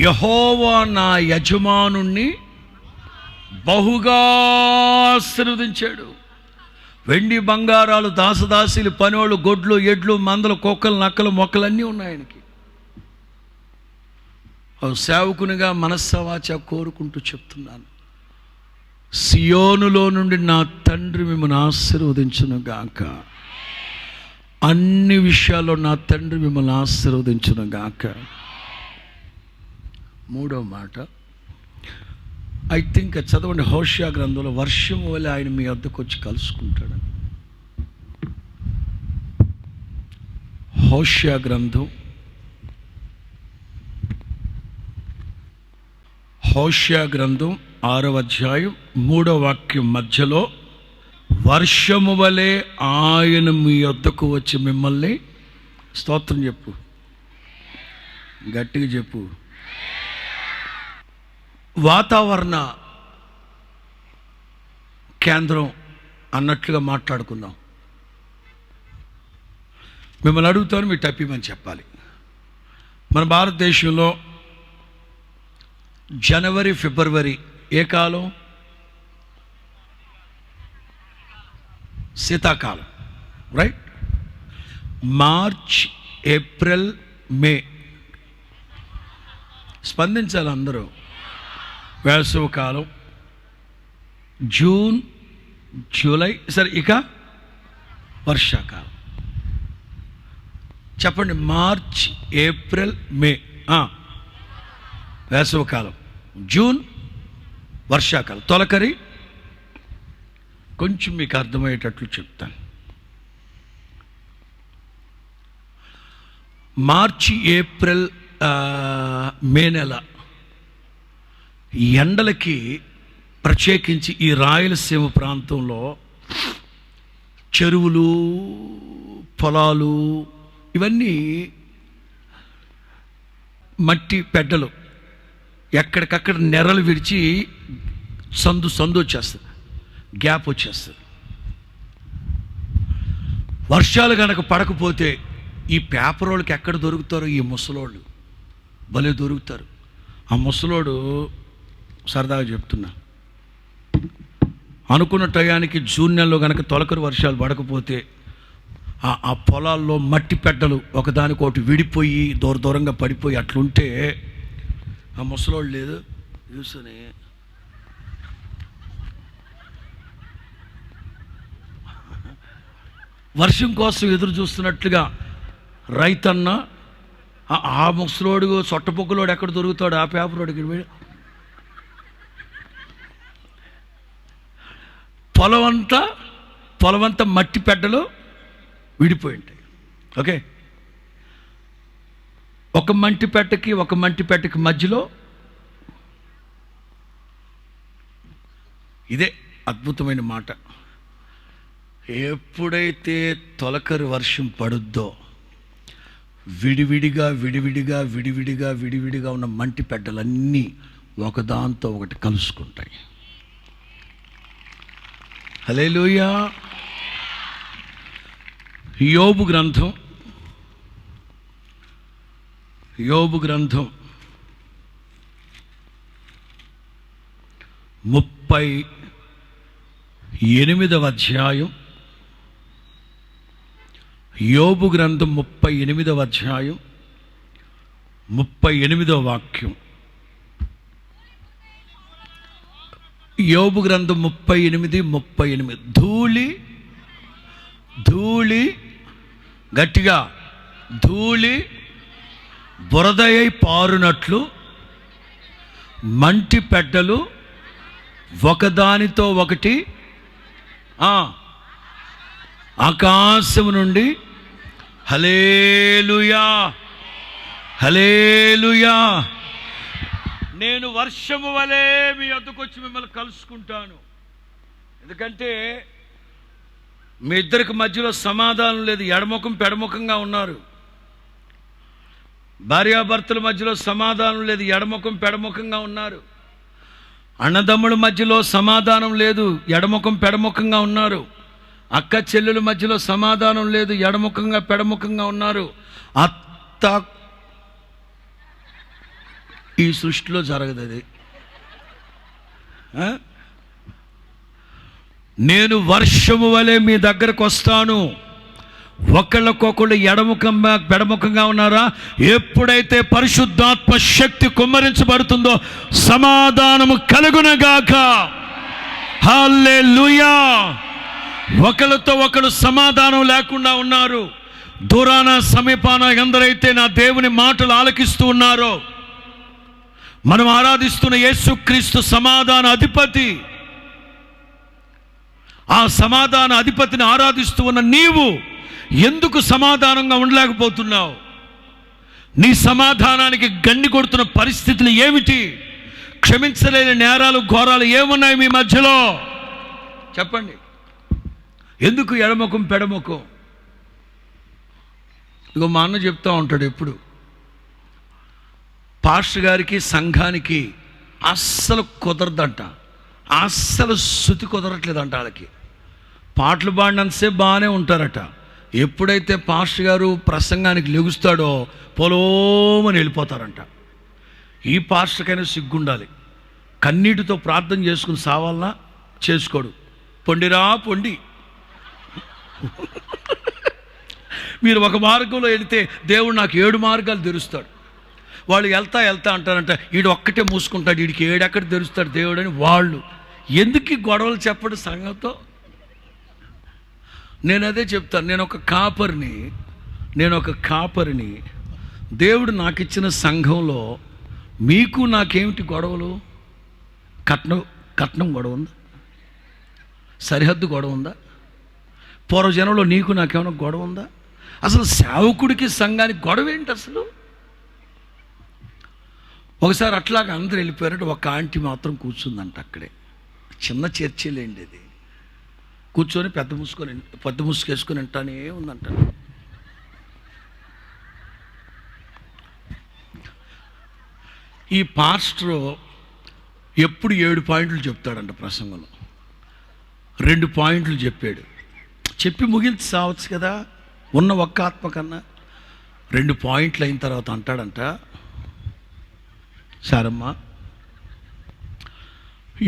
యెహోవా నా యజమానుణ్ణి బహుగా ఆశీర్వదించాడు. వెండి బంగారాలు, దాసదాసీలు, పనోళ్ళు, గొడ్లు, ఎడ్లు, మందలు, కుక్కలు, నక్కలు, మొక్కలన్నీ ఉన్నాయి ఆయనకి. సేవకునిగా మనస్సవాచ కోరుకుంటూ చెప్తున్నాను, సియోనులో నుండి నా తండ్రి మిమ్మల్ని ఆశీర్వదించును గాక. అన్ని విషయాల్లో నా తండ్రి మిమ్మల్ని ఆశీర్వదించును గాక. మూడో మాట ఐ థింక్ చదవండి, హోషియా గ్రంథంలో వర్షం వల్ల ఆయన మీ వద్దకు వచ్చి కలుసుకుంటాడు. హోషియా గ్రంథం 6వ అధ్యాయం 3వ వాక్యం మధ్యలో, వర్షము వలె ఆయన మీ వద్దకు వచ్చి మిమ్మల్ని, స్తోత్రం చెప్పు, గట్టిగా చెప్పు, వాతావరణ కేంద్రం అన్నట్లుగా మాట్లాడుకుందాం. మిమ్మల్ని అడుగుతాను, మీరు టప్పిమని చెప్పాలి. మన భారతదేశంలో జనవరి, ఫిబ్రవరి ఏ కాలం? శీతాకాలం, రైట్? మార్చ్, ఏప్రిల్, మే స్పందించాలి అందరూ. వేసవికాలం జూన్, జూలై, సరే ఇక వర్షాకాలం. చెప్పండి, మార్చ్, ఏప్రిల్, మే వేసవికాలం, జూన్ వర్షాకాలం. తొలకరి కొంచెం మీకు అర్థమయ్యేటట్లు చెప్తాను. మార్చి, ఏప్రిల్, మే నెల ఎండలకి, ప్రత్యేకించి ఈ రాయలసీమ ప్రాంతంలో చెరువులు, పొలాలు ఇవన్నీ మట్టి పెడ్డలు, ఎక్కడికక్కడ నెరలు విడిచి సందు వచ్చేస్తుంది, గ్యాప్ వచ్చేస్తుంది. వర్షాలు కనుక పడకపోతే ఈ పేపర్ వాళ్ళకి ఎక్కడ దొరుకుతారో ఈ ముసలోళ్ళు భలే దొరుకుతారు. ఆ ముసలోడు సరదాగా చెప్తున్నా, అనుకున్న టయానికి జూన్ నెలలో కనుక తొలకరి వర్షాలు పడకపోతే ఆ పొలాల్లో మట్టి పెడ్డలు ఒకదానికొకటి విడిపోయి దూరంగా పడిపోయి అట్లుంటే ఆ ముసలోళ్ళు లేదు చూసుని వర్షం కోసం ఎదురు చూస్తున్నట్లుగా రైతన్న ఆ ముసలోడు, సొట్టపొక్కులోడు ఎక్కడ దొరుకుతాడు, ఆ పేపరోడికి పొలమంతా మట్టి పెడ్డలు విడిపోయి ఉంటాయి. ఓకే, ఒక మంటి పెట్టకి మధ్యలో ఇదే అద్భుతమైన మాట. ఎప్పుడైతే తొలకరి వర్షం పడుద్దో విడివిడిగా ఉన్న మంటి పెడ్డలన్నీ ఒకదాంతో ఒకటి కలుసుకుంటాయి. హల్లెలూయా. యోబు గ్రంథం 38వ అధ్యాయం, యోబు గ్రంథం 38వ అధ్యాయం 38వ వాక్యం. యోబు గ్రంథం 38:38. ధూళి ధూళి గట్టిగా ధూళి బురదయై పారునట్లు మంటి పెడ్డలు ఒకదానితో ఒకటి ఆకాశం నుండి హల్లెలూయా హల్లెలూయా, నేను వర్షము వలె మీ వద్దకు వచ్చి మిమ్మల్ని కలుసుకుంటాను. ఎందుకంటే మీ ఇద్దరికి మధ్యలో సమాధానం లేదు, ఎడముఖం పెడముఖంగా ఉన్నారు. భార్యాభర్తల మధ్యలో సమాధానం లేదు, ఎడముఖం పెడముఖంగా ఉన్నారు. అన్నదమ్ముల మధ్యలో సమాధానం లేదు, ఎడముఖం పెడముఖంగా ఉన్నారు. అక్క చెల్లెల మధ్యలో సమాధానం లేదు, ఎడముఖంగా పెడముఖంగా ఉన్నారు. అత్త ఈ సృష్టిలో జరగదు అది. నేను వర్షము వలె మీ దగ్గరకు వస్తాను. ఒకళ్ళకొకళ్ళు ఎడముఖంగా పెడముఖంగా ఉన్నారా? ఎప్పుడైతే పరిశుద్ధాత్మ శక్తి కుమ్మరించబడుతుందో సమాధానము కలుగునగాక. హల్లెలూయా. ఒకళ్ళతో ఒకళ్ళు సమాధానం లేకుండా ఉన్నారు. దూరాన సమీపాన ఎందరైతే నా దేవుని మాటలు ఆలకిస్తూ ఉన్నారో, మనం ఆరాధిస్తున్న యేసుక్రీస్తు సమాధాన అధిపతి, ఆ సమాధాన అధిపతిని ఆరాధిస్తూ ఉన్న నీవు ఎందుకు సమాధానంగా ఉండలేకపోతున్నావు? నీ సమాధానానికి గండి కొడుతున్న పరిస్థితులు ఏమిటి? క్షమించలేని నేరాలు ఘోరాలు ఏమున్నాయి మీ మధ్యలో? చెప్పండి. ఎందుకు ఎడముఖం పెడముఖం? ఇగో మా అన్న చెప్తూ ఉంటాడు ఎప్పుడు, పాస్టర్ గారికి సంఘానికి అస్సలు కుదరదంట, అస్సలు శృతి కుదరట్లేదంట. వాళ్ళకి పాటలు పాడినంతసేపు బాగానే ఉంటారట. ఎప్పుడైతే పాస్టర్ గారు ప్రసంగానికి లెగుస్తాడో పొలోమని వెళ్ళిపోతారంట. ఈ పాస్టర్కైనా సిగ్గుండాలి. కన్నీటితో ప్రార్థన చేసుకుని సావాలన్నా చేసుకోడు. పొండిరా పొండి. మీరు ఒక మార్గంలో వెళితే దేవుడు నాకు 7 మార్గాలు తెరుస్తాడు. వాళ్ళు వెళ్తా అంటారంట, వీడు ఒక్కటే మూసుకుంటాడు, వీడికి 7 ఎక్కడ తెరుస్తాడు దేవుడు అని. వాళ్ళు ఎందుకు గొడవలు చెప్పడు సంఘంతో? నేను అదే చెప్తాను. నేను ఒక కాపరిని. దేవుడు నాకు ఇచ్చిన సంఘంలో మీకు నాకేమిటి గొడవలు? కట్నం గొడవ ఉందా? సరిహద్దు గొడవ ఉందా? పూర్వజనంలో నీకు నాకేమైనా గొడవ ఉందా? అసలు సేవకుడికి సంఘానికి గొడవ ఏంటి అసలు? ఒకసారి అట్లాగా అందరూ వెళ్ళిపోయారంటే ఒక ఆంటీ మాత్రం కూర్చుందంట అక్కడే. చిన్న చర్చలేండి అది. కూర్చొని పెద్ద ముసుకేసుకొని వింటానే ఉందంట. ఈ పాస్టర్ ఎప్పుడు 7 పాయింట్లు చెప్తాడంట ప్రసంగంలో. 2 పాయింట్లు చెప్పాడు. చెప్పి ముగించి సావచ్చు కదా ఉన్న ఒక్క ఆత్మ కన్నా. 2 పాయింట్లు అయిన తర్వాత అంటాడంట, సారమ్మా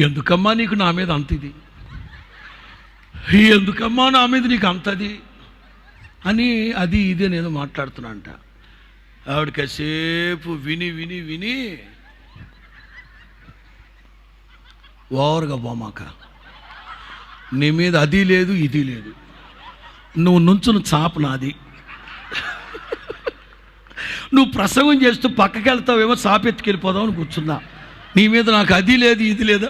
ఎందుకమ్మా నీకు నా మీద అంత ఇది, ఎందుకమ్మా నా మీద నీకు అంతది అని అది ఇది నేను మాట్లాడుతున్నా అంట. ఆవిడకాసేపు విని ఓవర్గా బొమ్మాక, నీ మీద అది లేదు ఇది లేదు, నువ్వు నుంచున్న చాప నాది, నువ్వు ప్రసంగం చేస్తూ పక్కకి వెళ్తావేమో చాప ఎత్తుకెళ్ళిపోదాం అని కూర్చున్నా, నీ మీద నాకు అది లేదు ఇది లేదా,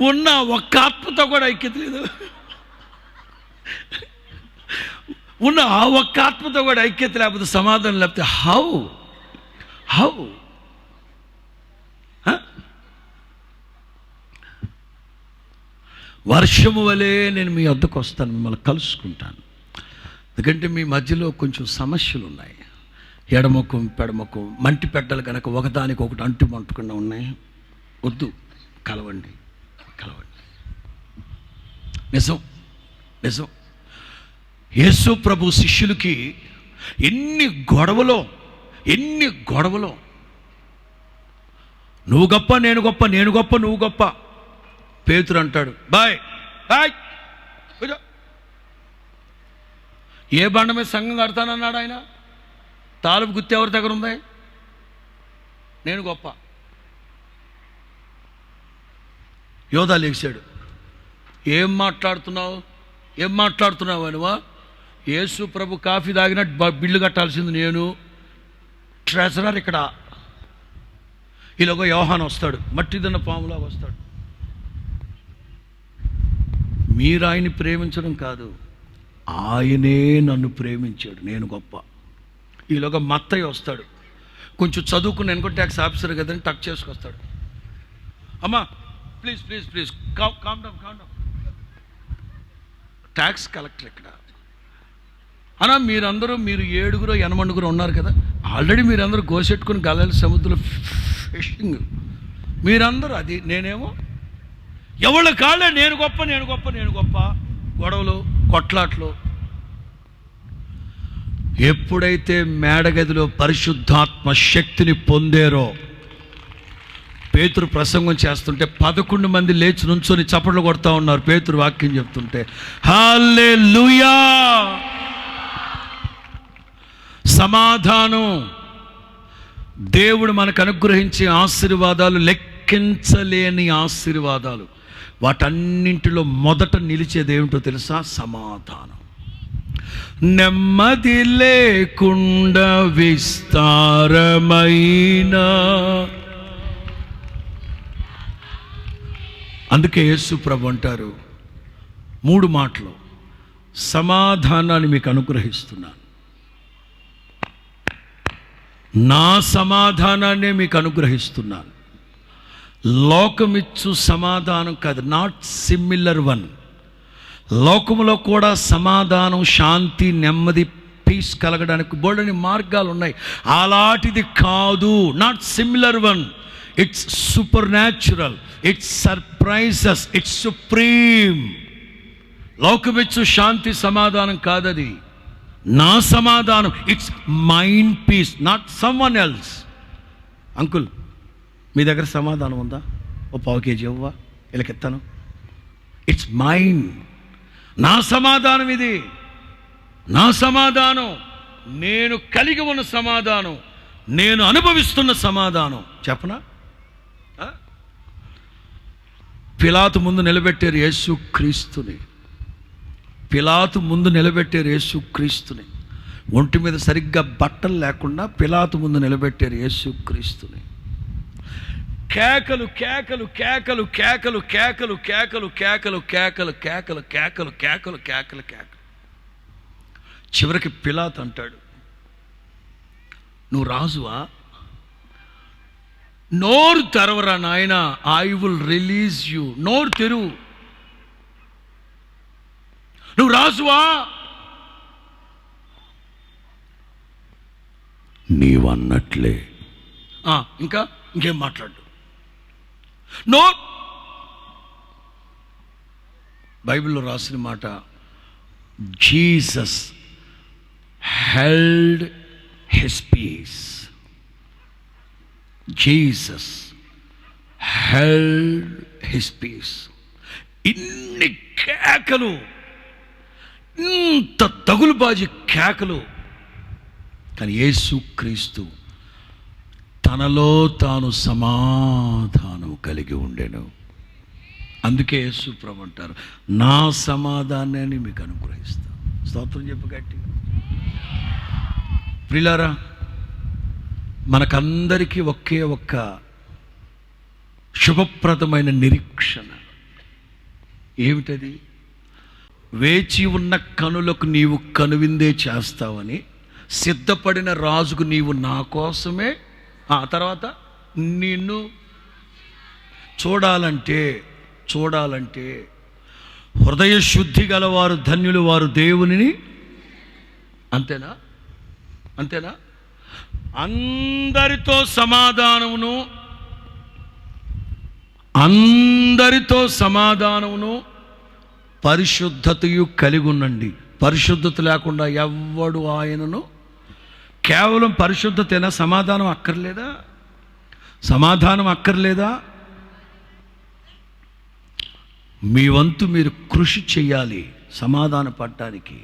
ఉన్న ఒక్క ఆత్మతో కూడా ఐక్యత లేదు, ఉన్న ఆ ఒక్క ఆత్మతో కూడా ఐక్యత లేకపోతే సమాధానం లేకపోతే హౌ వర్షము వలె నేను మీ వద్దకు వస్తాను, మిమ్మల్ని కలుసుకుంటాను. ఎందుకంటే మీ మధ్యలో కొంచెం సమస్యలు ఉన్నాయి. ఎడముఖం పెడముఖం మంటి పెడ్డలు కనుక ఒకదానికి ఒకటి అంటుమంటకుండా ఉన్నాయి. వద్దు, కలవండి. నిజం. యేసు ప్రభు శిష్యులకి ఎన్ని గొడవలో నువ్వు గొప్ప నేను గొప్ప, నేను గొప్ప నువ్వు గొప్ప. పేతురు అంటాడు, బాయ్ కూర్చో. ఏ బండ మీద సంఘం కడతానన్నాడు ఆయన? తాలుపు గుర్తు ఎవరి దగ్గర ఉంది? నేను గొప్ప. యోధా లేచాడు. ఏం మాట్లాడుతున్నావు అనువా? యేసు ప్రభు కాఫీ తాగినట్టు బిల్లు కట్టాల్సింది నేను, ట్రెజరర్ ఇక్కడ. ఈలోగా యోహాను వస్తాడు, మట్టిదన్న పాములాగా వస్తాడు. మీరు ఆయన్ని ప్రేమించడం కాదు, ఆయనే నన్ను ప్రేమించాడు, నేను గొప్ప. ఈలోగా మత్తయ్య వస్తాడు, కొంచెం చదువుకున్న ఇన్కమ్ ట్యాక్స్ ఆఫీసర్ కదని టక్ చేసుకొస్తాడు. అమ్మా please calm down. Tax collector ఇక్కడ. అన్నా మీరు 7 8 ఉన్నారు కదా, ఆల్రెడీ మీరందరూ గోసెట్టుకుని గలల సముద్రంలో ఫిషింగ్, మీరందరూ అది. నేనేమో ఎవళ్ళ కాళ్ళే నేను గొప్ప గొడవలు, కొట్లాట్లు. ఎప్పుడైతే మేడగదిలో పరిశుద్ధాత్మ శక్తిని పొందారో, పేతురు ప్రసంగం చేస్తుంటే 11 మంది లేచి నుంచొని చప్పట్లు కొడతా ఉన్నారు. పేతురు వాక్యం చెప్తుంటే హల్లెలూయా. సమాధానం దేవుడు మనకు అనుగ్రహించే ఆశీర్వాదాలు లెక్కించలేని ఆశీర్వాదాలు. వాటన్నింటిలో మొదట నిలిచేది ఏమిటో తెలుసా? సమాధానం. నెమ్మది లేకుండా విస్తారమైన, అందుకే యేసు ప్రభు అంటారు 3 మాటలు, సమాధానాన్ని మీకు అనుగ్రహిస్తున్నాను, నా సమాధానాన్నే మీకు అనుగ్రహిస్తున్నాను. లోకమిచ్చు సమాధానం కాదు, నాట్ సిమిలర్ వన్. లోకములో కూడా సమాధానం, శాంతి, నెమ్మది, పీస్ కలగడానికి బోల్డని మార్గాలు ఉన్నాయి. అలాంటిది కాదు, not similar one. It's super natural, it's surprises, it's supreme. లోకమిచ్చు శాంతి సమాధానం కాదది, నా సమాధానం. It's mind peace, not someone else. Uncle, మీ దగ్గర సమాధానం ఉందా? ఓ 1/4 kg ఇవ్వవా, ఇలాకెత్తాను. ఇట్స్ మైండ్, నా సమాధానం ఇది, నా సమాధానం, నేను కలిగి ఉన్న సమాధానం, నేను అనుభవిస్తున్న సమాధానం. చెప్పనా? పిలాతు ముందు నిలబెట్టారు యేసుక్రీస్తుని. ఒంటి మీద సరిగ్గా బట్టలు లేకుండా పిలాతు ముందు నిలబెట్టారు యేసుక్రీస్తుని. కేకలు కేకలు కేకలు కేకలు కేకలు కేకలు కేకలు కేకలు కేకలు కేకలు కేకలు కేకలు కేకలు. చివరికి పిలాతు అంటాడు, నువ్వు రాజువా? నోరు తెరవరా నాయన, ఐ విల్ రిలీజ్ యూ. నోరు తెరువు, నువ్వు రాజువా? నీవన్నట్లే. ఇంకేం మాట్లాడు. నో, బైబిల్లో రాసిన మాట, Jesus held his piece. Jesus held his piece. ఇన్ని కేకలు, ఇంత తగులుబాజీ కేకలు, కానీ యేసుక్రీస్తు తనలో తాను సమాధానం కలిగి ఉండెను. అందుకే యేసు ప్రభు అంటారు, నా సమాధానాన్ని మీకు అనుగ్రహిస్తాను. స్తోత్రం చెప్పు గట్టిగా. ప్రియులారా, మనకందరికీ ఒకే ఒక్క శుభప్రదమైన నిరీక్షణ. ఏమిటది? వేచి ఉన్న కనులకు నీవు కనువిందే చేస్తావని సిద్ధపడిన రాజుకు నీవు నా కోసమే, ఆ తర్వాత నిన్ను చూడాలంటే హృదయ శుద్ధి గలవారు ధన్యులు, వారు దేవునిని. అంతేనా? అందరితో సమాధానమును పరిశుద్ధతయు కలిగి ఉండండి. పరిశుద్ధత లేకుండా ఎవ్వడు ఆయనను, కేవలం పరిశుద్ధతేనా? సమాధానం అక్కర్లేదా? మీ వంతు మీరు కృషి చేయాలి సమాధాన పడటానికి.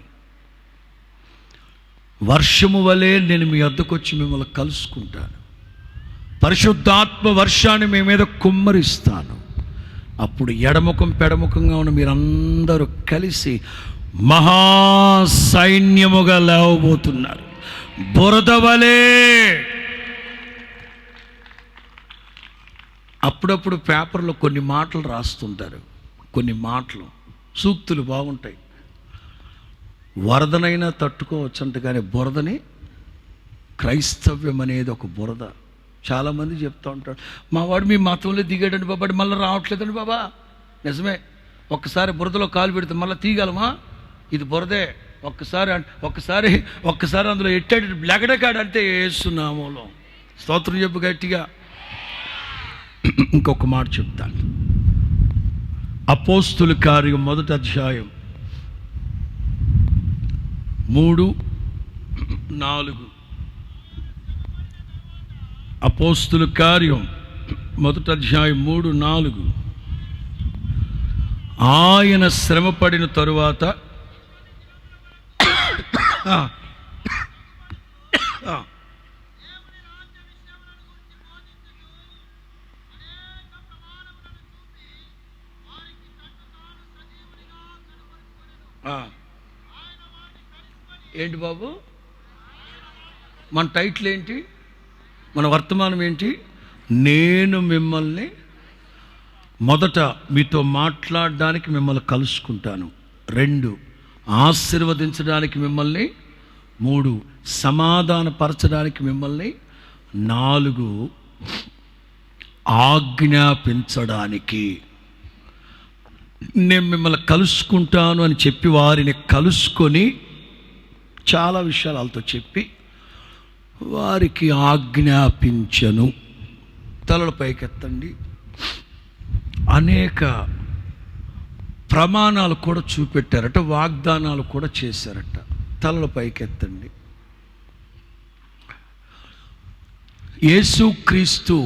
వర్షము వలె నేను మీ వద్దకు వచ్చి మిమ్మల్ని కలుసుకుంటాను, పరిశుద్ధాత్మ వర్షాన్ని మీ మీద కుమ్మరిస్తాను. అప్పుడు ఎడముఖం పెడముఖంగా ఉన్న మీరందరూ కలిసి మహాసైన్యముగా లేవబోతున్నారు. బురద వలే. అప్పుడప్పుడు పేపర్లో కొన్ని మాటలు రాస్తుంటారు, కొన్ని మాటలు సూక్తులు బాగుంటాయి. వరదనైనా తట్టుకోవచ్చు అంట, కానీ బురదని, క్రైస్తవ్యం అనేది ఒక బురద. చాలామంది చెప్తూ ఉంటాడు, మా వాడు మీ మతంలో దిగాడండి బాబా, మళ్ళీ రావట్లేదండి బాబా. నిజమే, ఒక్కసారి బురదలో కాలు పెడితే మళ్ళీ తీయగలమా? ఇది బురదే. ఒక్కసారి అందులో ఎట్టాడు లెగడకాడు అంటే ఏసునామంలో. స్తోత్రం చెప్పు గట్టిగా. ఇంకొక మాట చెప్తాను. అపోస్తుల కార్యం 1వ అధ్యాయం 3-4. అపోస్తుల కార్యం 1వ అధ్యాయం 3-4. ఆయన శ్రమ పడిన తరువాత ఏంటి బాబు మన టైటిల్ ఏంటి, మన వర్తమానం ఏంటి? నేను మిమ్మల్ని మొదట మీతో మాట్లాడడానికి మిమ్మల్ని కలుసుకుంటాను, 2 ఆశీర్వదించడానికి మిమ్మల్ని, 3 సమాధానపరచడానికి మిమ్మల్ని, 4 ఆజ్ఞాపించడానికి. నేను మిమ్మల్ని కలుసుకుంటాను అని చెప్పి వారిని కలుసుకొని చాలా విషయాలు వాళ్ళతో చెప్పి వారికి ఆజ్ఞాపించను. తలల పైకెత్తండి. అనేక ప్రమాణాలు కూడా చూపెట్టారట, వాగ్దానాలు కూడా చేశారట. తలల పైకెత్తండి. యేసుక్రీస్తు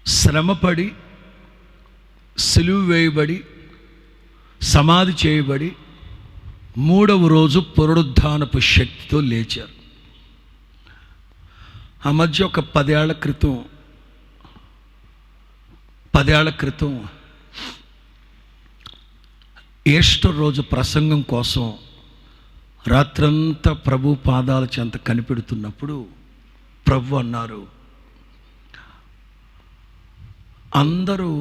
శ్రమపడి, సిలువ వేయబడి, సమాధి చేయబడి 3వ రోజు పునరుద్ధానపు శక్తితో లేచారు. ఆ మధ్య ఒక 10 ఏళ్ల క్రితం ఈస్టర్ రోజు ప్రసంగం కోసం రాత్రంతా ప్రభు పాదాల చెంత కనిపెడుతున్నప్పుడు ప్రభు అన్నారు, అందరూ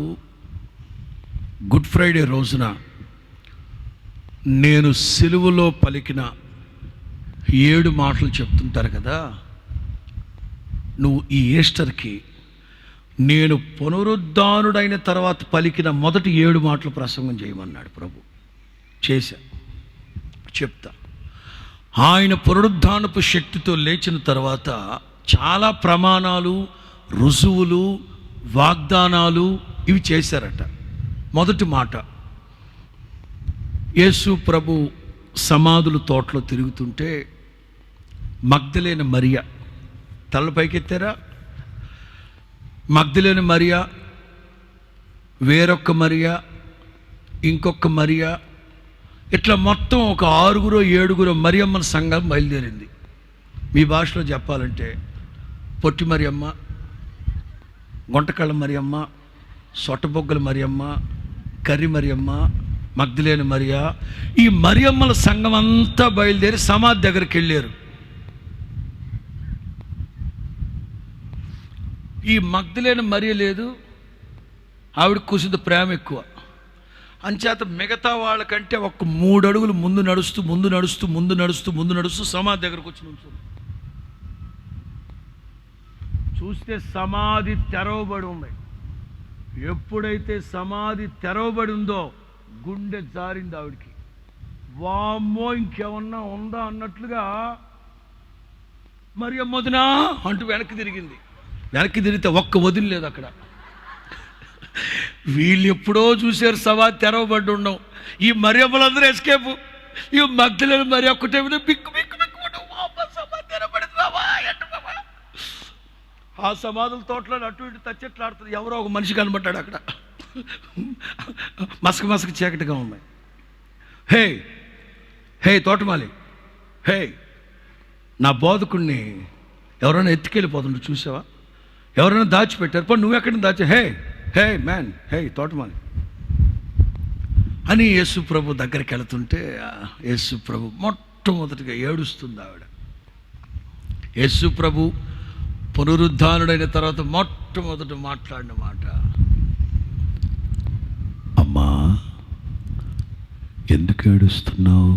గుడ్ ఫ్రైడే రోజున నేను సిలువలో పలికిన 7 మాటలు చెప్తుంటారు కదా, నువ్వు ఈ ఈస్టర్కి నేను పునరుద్ధానుడైన తర్వాత పలికిన మొదటి 7 మాటలు ప్రసంగం చేయమన్నాడు ప్రభు. చెప్తా. ఆయన పునరుద్ధానపు శక్తితో లేచిన తర్వాత చాలా ప్రమాణాలు, రుజువులు, వాగ్దానాలు ఇవి చేశారట. మొదటి మాట, యేసు ప్రభు సమాధుల తోటలో తిరుగుతుంటే మగ్దలేని మరియా, తల పైకెత్తారా? మగ్దలేని మరియా, వేరొక మరియా, ఇంకొక మరియా, ఇట్లా మొత్తం ఒక 6-7 మరియమ్మల సంఘం బయలుదేరింది. మీ భాషలో చెప్పాలంటే పొట్టి మరియమ్మ, గుంటకళ్ళ మరియమ్మ, సొట్టబొగ్గల మరియమ్మ, కర్రి మరియమ్మ, మగ్దలేని మరియా, ఈ మరియమ్మల సంఘం అంతా బయలుదేరి సమాధి దగ్గరికి వెళ్ళారు. ఈ మగ్దలేని మరియ లేదు, ఆవిడ కుసింత ప్రేమ ఎక్కువ. అంచేత మిగతా వాళ్ళకంటే ఒక 3 అడుగులు ముందు నడుస్తూ సమాధి దగ్గరకు వచ్చి నుంచుంది. చూస్తే సమాధి తెరవబడి ఉంది. ఎప్పుడైతే సమాధి తెరవబడి ఉందో గుండె జారింది ఆవిడికి. వామ్మో ఇంకేమన్నా ఉందా అన్నట్లుగా మరి వదినా అంటూ వెనక్కి తిరిగింది. వెనక్కి తిరిగితే ఒక్క వదిన లేదు అక్కడ. వీళ్ళు ఎప్పుడో చూశారు సమాధి తెరవబడి ఉండవు. ఈ మరియమ్మలందరూ ఎస్కేపు. ఈ మగ్దలేని మరి ఒక్కటే బిక్కు సమాధి తెరవబడింది బాబా, ఎట్టు బాబా. ఆ సమాధుల తోటలో అటు ఇటు తచ్చెట్లాడుతుంది. ఎవరో ఒక మనిషి కనబడ్డాడు అక్కడ. మసక చీకటిగా ఉన్నాయి. హే తోటమాలి, హే నా బోధకుడిని ఎవరైనా ఎత్తుకెళ్ళిపోతుండ్రు చూసావా? ఎవరైనా దాచిపెట్టారు, పో నువ్వు ఎక్కడ దాచి, హే హే మ్యాన్, హే తోటమాలి అని యేసు ప్రభు దగ్గరికి వెళుతుంటే యేసు ప్రభు మొట్టమొదటిగా ఏడుస్తుంది ఆవిడ. యేసు ప్రభు పునరుద్ధానుడైన తర్వాత మొట్టమొదట మాట్లాడిన మాట, అమ్మా ఎందుకు ఏడుస్తున్నావు?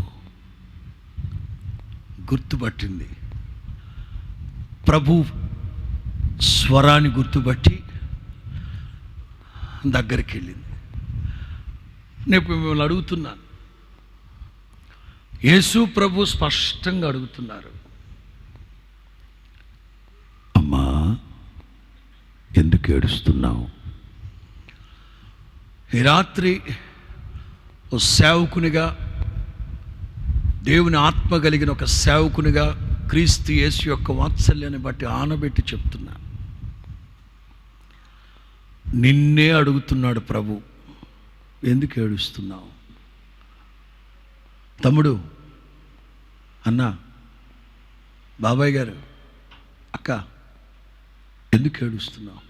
గుర్తుపట్టింది, ప్రభు స్వరాన్ని గుర్తుపట్టి దగ్గరికి వెళ్ళింది. నేను మిమ్మల్ని అడుగుతున్నాను, యేసు ప్రభు స్పష్టంగా అడుగుతున్నారు, అమ్మా ఎందుకు ఏడుస్తున్నావు? ఈ రాత్రి ఓ సేవకునిగా, దేవుని ఆత్మ కలిగిన ఒక సేవకునిగా క్రీస్తు యేసు యొక్క వాత్సల్యాన్ని బట్టి ఆనబెట్టి చెప్తున్నా, నిన్నే అడుగుతున్నాడు ప్రభు, ఎందుకు ఏడుస్తున్నావు? తమ్ముడు, అన్న, బాబాయ్ గారు, అక్క, ఎందుకు ఏడుస్తున్నావు?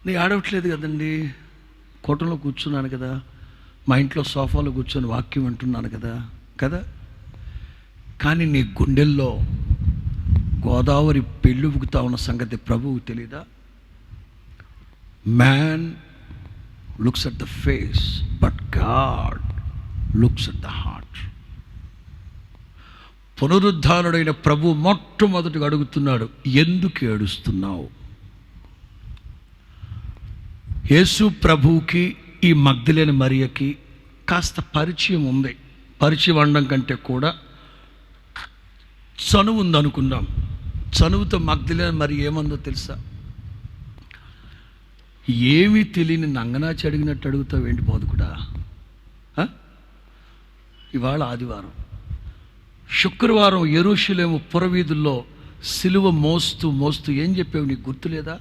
నేను ఆడవట్లేదు కదండి, కోటంలో కూర్చున్నాను కదా, మా ఇంట్లో సోఫాలో కూర్చొని వాక్యం వింటున్నాను కదా, కానీ నీ గుండెల్లో గోదావరి పెళ్ళుబుకుతా ఉన్న సంగతి ప్రభువుకు తెలీదా? Man looks at the face, but God looks at the heart. పునరుద్ధానుడైన ప్రభు మొట్టమొదటిగా అడుగుతున్నాడు, ఎందుకు ఏడుస్తున్నావు? యేసు ప్రభువుకి ఈ మగ్దలేని మరియకి కాస్త పరిచయం ఉంది. పరిచయం అనడం కంటే కూడా చనువు ఉందనుకుందాం. చనువుతో మగ్దలేని మరి ఏమందో తెలుసా? ఏమీ తెలియని నంగనాచి అడిగినట్టు అడుగుతావు ఏంటి బోధకుడా? ఇవాళ ఆదివారం, శుక్రవారం యెరూషలేము పురవీధుల్లో సిలువ మోస్తూ ఏం చెప్పావు? నీకు గుర్తులేదా?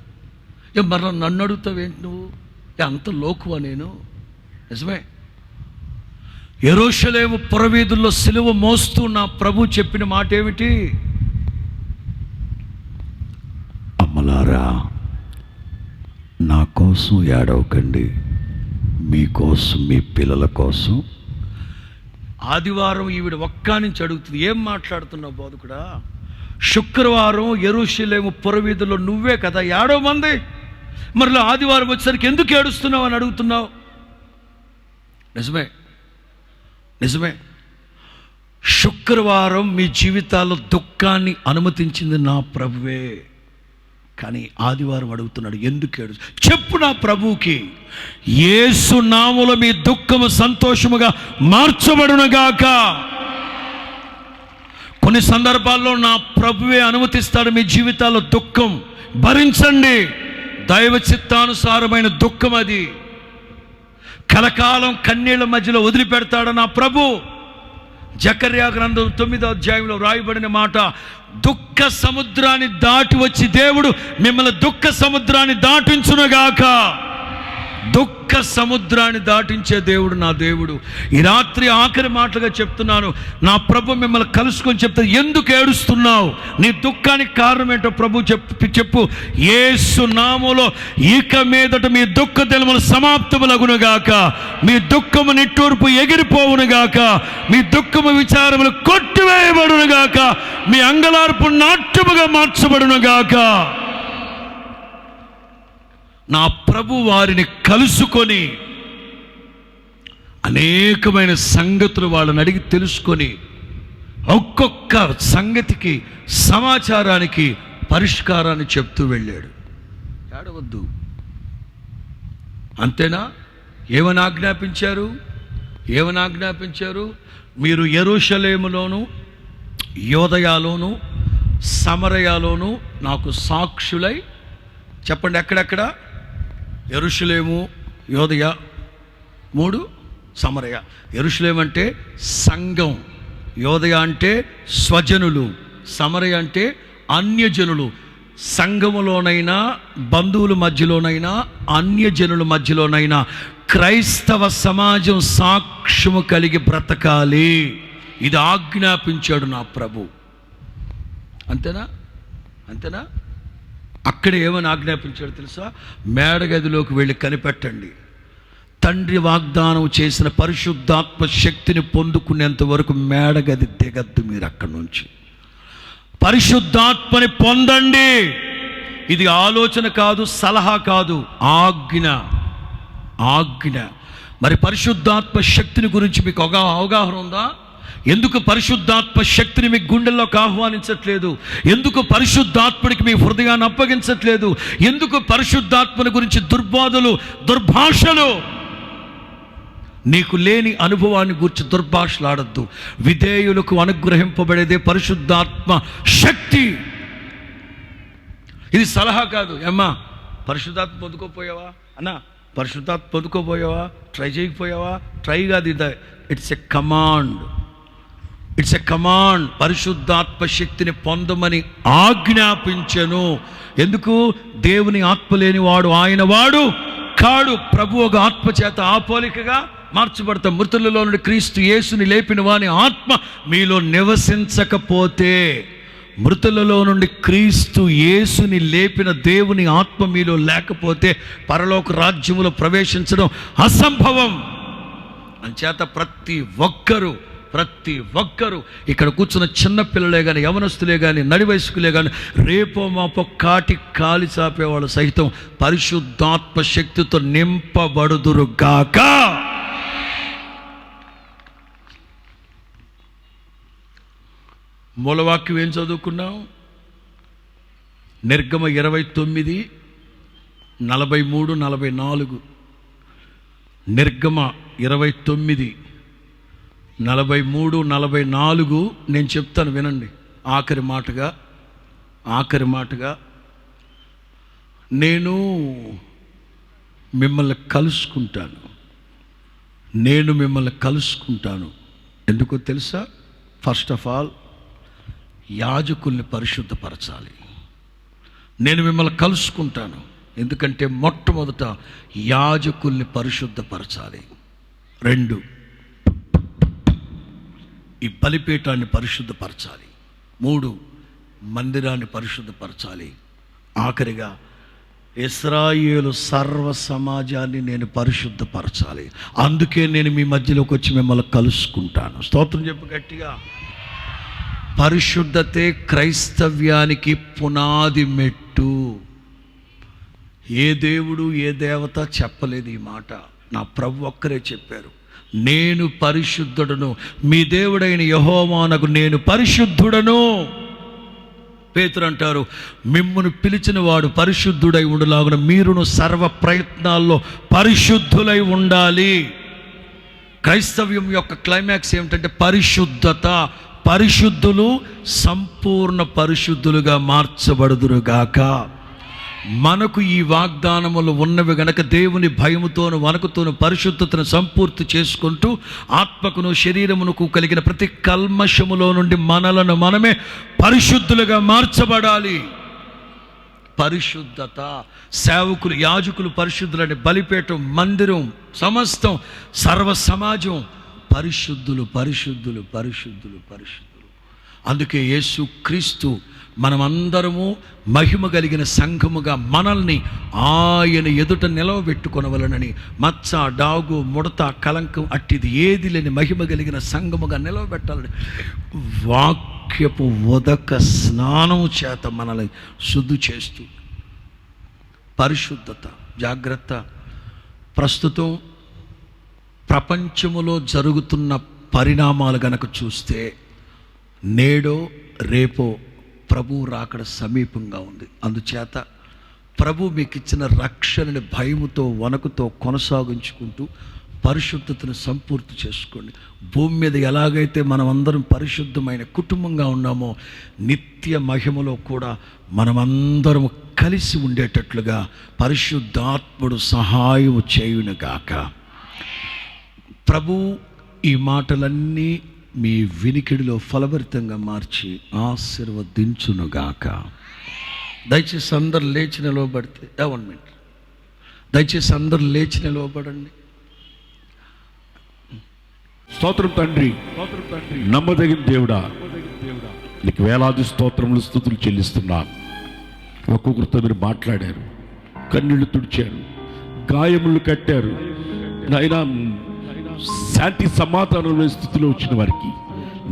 మరలా నన్ను అడుగుతావేంటి నువ్వు? అంత లోకువా నేను? నిజమే, యెరూషలేము పురవీధుల్లో సిలువ మోస్తూ నా ప్రభు చెప్పిన మాట ఏమిటి? అమ్మలారా, నా కోసం ఏడవకండి, మీకోసం, మీ పిల్లల కోసం. ఆదివారం ఈవిడ ఒక్క నుంచి అడుగుతుంది, ఏం మాట్లాడుతున్నావు బోధకుడా? శుక్రవారం యెరూషలేము పురవీధుల్లో నువ్వే కదా ఏడవమంది, మరలా ఆదివారం వచ్చేసరికి ఎందుకు ఏడుస్తున్నావు అని అడుగుతున్నావు. నిజమే, శుక్రవారం మీ జీవితాల్లో దుఃఖాన్ని అనుమతించింది నా ప్రభువే, కానీ ఆదివారం అడుగుతున్నాడు, ఎందుకు ఏడు? చెప్పు నా ప్రభువుకి, యేసు నామములో మీ దుఃఖము సంతోషముగా మార్చబడునుగాక. కొన్ని సందర్భాల్లో నా ప్రభువే అనుమతిస్తాడు మీ జీవితాల్లో దుఃఖం. భరించండి, దైవ చిత్తానుసారమైన దుఃఖం అది. కలకాలం కన్నీళ్ల మధ్యలో వదిలిపెడతాడు నా ప్రభు. జకర్యా గ్రంథం 9వ అధ్యాయంలో రాయబడిన మాట, దుఃఖ సముద్రాన్ని దాటి వచ్చి దేవుడు మిమ్మల్ని దుఃఖ సముద్రాన్ని దాటించునుగాక. దుఃఖ సముద్రాన్ని దాటించే దేవుడు నా దేవుడు. ఈ రాత్రి ఆఖరి మాటలుగా చెప్తున్నాను, నా ప్రభు మిమ్మల్ని కలుసుకొని చెప్తాను, ఎందుకు ఏడుస్తున్నావు? నీ దుఃఖానికి కారణం ఏంటో ప్రభు చెప్పు. యేసు నామములో ఇక మీదట మీ దుఃఖ దినములు సమాప్తములగునుగాక, మీ దుఃఖము నిట్టూర్పు ఎగిరిపోవునుగాక, మీ దుఃఖము విచారములు కొట్టివేయబడునుగాక, మీ అంగలార్పు నాట్యముగా మార్చబడునుగాక. నా ప్రభు వారిని కలుసుకొని అనేకమైన సంగతులు వాళ్ళని అడిగి తెలుసుకొని ఒక్కొక్క సంగతికి, సమాచారానికి పరిష్కారాన్ని చెప్తూ వెళ్ళాడు. ఏడవద్దు, అంతేనా? ఏమని ఆజ్ఞాపించారు? మీరు యెరూషలేములోను, యోదయలోను, సమరయలోను నాకు సాక్షులై. చెప్పండి, ఎక్కడెక్కడ? యెరూషలేము, యోదయ, 3 సమరయ. యెరూషలేము అంటే సంఘం, యోదయ అంటే స్వజనులు, సమరయ అంటే అన్యజనులు. సంఘములోనైనా, బంధువుల మధ్యలోనైనా, అన్యజనుల మధ్యలోనైనా క్రైస్తవ సమాజం సాక్ష్యము కలిగి బ్రతకాలి. ఇది ఆజ్ఞాపించాడు నా ప్రభు. అంతేనా? అక్కడ ఏమని ఆజ్ఞాపించాడు తెలుసా? మేడగదిలోకి వెళ్ళి కనిపెట్టండి, తండ్రి వాగ్దానం చేసిన పరిశుద్ధాత్మ శక్తిని పొందుకునేంత వరకు మేడగది దిగద్దు మీరు అక్కడి నుంచి. పరిశుద్ధాత్మని పొందండి. ఇది ఆలోచన కాదు, సలహా కాదు, ఆజ్ఞ. మరి పరిశుద్ధాత్మ శక్తిని గురించి మీకు అవగాహన ఉందా? ఎందుకు పరిశుద్ధాత్మ శక్తిని మీ గుండెల్లోకి ఆహ్వానించట్లేదు? ఎందుకు పరిశుద్ధాత్ముడికి మీ హృదయాన్ని అప్పగించట్లేదు? ఎందుకు పరిశుద్ధాత్మని గురించి దుర్బోధలు, దుర్భాషలు? నీకు లేని అనుభవాన్ని గురించి దుర్భాషలాడద్దు. విధేయులకు అనుగ్రహింపబడేదే పరిశుద్ధాత్మ శక్తి. ఇది సలహా కాదు. ఏమ్మా పరిశుద్ధాత్మ పొందుకోపోయావా? అన్నా పరిశుద్ధాత్మ పొందుకోపోయావా? ట్రై చేయకపోయావా? ట్రై కాదు, ఇట్స్ ఎ కమాండ్. పరిశుద్ధాత్మ శక్తిని పొందమని ఆజ్ఞాపించెను. ఎందుకు? దేవుని ఆత్మ లేనివాడు ఆయన వాడు కాడు. ప్రభు ఒక ఆత్మ చేత ఆ పోలికగా మార్చబడతాం. మృతులలో నుండి క్రీస్తు యేసుని లేపిన వాని ఆత్మ మీలో నివసించకపోతే, మృతులలో నుండి క్రీస్తు యేసుని లేపిన దేవుని ఆత్మ మీలో లేకపోతే పరలోక రాజ్యములో ప్రవేశించడం అసంభవం. అంచేత ప్రతి ఒక్కరూ ఇక్కడ కూర్చున్న చిన్నపిల్లలే కానీ, యవనస్తులే కానీ, నడి వయస్కులే కానీ, రేపో మాపో కాటి కాలి చాపేవాళ్ళు సహితం పరిశుద్ధాత్మ శక్తితో నింపబడుదురుగాక. మూలవాక్యం ఏం చదువుకున్నాం? నిర్గమ 29, 43, 44. నిర్గమ 29, 43, 44 నేను చెప్తాను వినండి. ఆఖరి మాటగా నేను మిమ్మల్ని కలుసుకుంటాను. ఎందుకో తెలుసా? ఫస్ట్ ఆఫ్ ఆల్ యాజకుల్ని పరిశుద్ధపరచాలి. నేను మిమ్మల్ని కలుసుకుంటాను ఎందుకంటే మొట్టమొదట యాజకుల్ని పరిశుద్ధపరచాలి. 2, ఈ బలిపీఠాన్ని పరిశుద్ధపరచాలి. 3, మందిరాన్ని పరిశుద్ధపరచాలి. ఆఖరిగా ఇశ్రాయేలు సర్వ సమాజాన్ని నేను పరిశుద్ధపరచాలి. అందుకే నేను మీ మధ్యలోకి వచ్చి మిమ్మల్ని కలుసుకుంటాను. స్తోత్రం చెప్పు గట్టిగా. పరిశుద్ధతే క్రైస్తవ్యానికి పునాది మెట్టు. ఏ దేవుడు ఏ దేవత చెప్పలేదు ఈ మాట, నా ప్రభు ఒక్కరే చెప్పారు. నేను పరిశుద్ధుడను, మీ దేవుడైన యెహోవానగు నేను పరిశుద్ధుడను. పేతురు అంటారు, మిమ్మును పిలిచిన వాడు పరిశుద్ధుడై ఉండులాగున మీరును సర్వ ప్రయత్నాల్లో పరిశుద్ధులై ఉండాలి. క్రైస్తవ్యం యొక్క క్లైమాక్స్ ఏమిటంటే పరిశుద్ధత. పరిశుద్ధులు సంపూర్ణ పరిశుద్ధులుగా మార్చబడుదురుగాక. మనకు ఈ వాగ్దానములు ఉన్నవి గనక దేవుని భయముతోను వణకుతోను పరిశుద్ధతను సంపూర్తి చేసుకుంటూ ఆత్మకును శరీరమునకు కలిగిన ప్రతి కల్మషములో నుండి మనలను మనమే పరిశుద్ధులుగా మార్చబడాలి. పరిశుద్ధత. సేవకులు యాజకులు పరిశుద్ధులని, బలిపీఠం, మందిరం, సమస్తం, సర్వ సమాజం పరిశుద్ధులు. అందుకే యేసు క్రీస్తు మనమందరము మహిమ కలిగిన సంఘముగా మనల్ని ఆయన ఎదుట నిలవబెట్టుకొనవలనని మచ్చ, డాగు, ముడత, కలంకం అట్టిది ఏది లేని మహిమ కలిగిన సంఘముగా నిలవబెట్టాలని వాక్యపు ఉదక స్నానం చేత మనల్ని శుద్ధి చేస్తూ పరిశుద్ధత. జాగ్రత్త. ప్రస్తుతం ప్రపంచములో జరుగుతున్న పరిణామాలు గనక చూస్తే నేడో రేపో ప్రభు రాకడ సమీపంగా ఉంది. అందుచేత ప్రభు మీకు ఇచ్చిన రక్షణని భయముతో వణకుతో కొనసాగించుకుంటూ పరిశుద్ధతను సంపూర్తి చేసుకోండి. భూమి మీద ఎలాగైతే మనమందరం పరిశుద్ధమైన కుటుంబంగా ఉన్నామో నిత్య మహిమలో కూడా మనమందరం కలిసి ఉండేటట్లుగా పరిశుద్ధాత్ముడు సహాయం చేయునుగాక. ప్రభు ఈ మాటలన్నీ మీ వినికిడిలో ఫలభరితంగా మార్చి ఆశీర్వదించునుగాక. దయచేసి అందరు లేచి నిలవబడితే 1 మినిట్. దయచేసి అందరు లేచి నిలవబడండి. స్తోత్రం తండ్రి, నమ్మదగిన దేవుడా, నీకు వేలాది స్తోత్రములు స్తుతులు చెల్లిస్తున్నాను. ఒక్కొక్కరితో మీరు మాట్లాడారు, కన్నీళ్లు తుడిచారు, గాయములు కట్టారు. నాయనా, శాంతి సమాధానం స్థితిలో వచ్చిన వారికి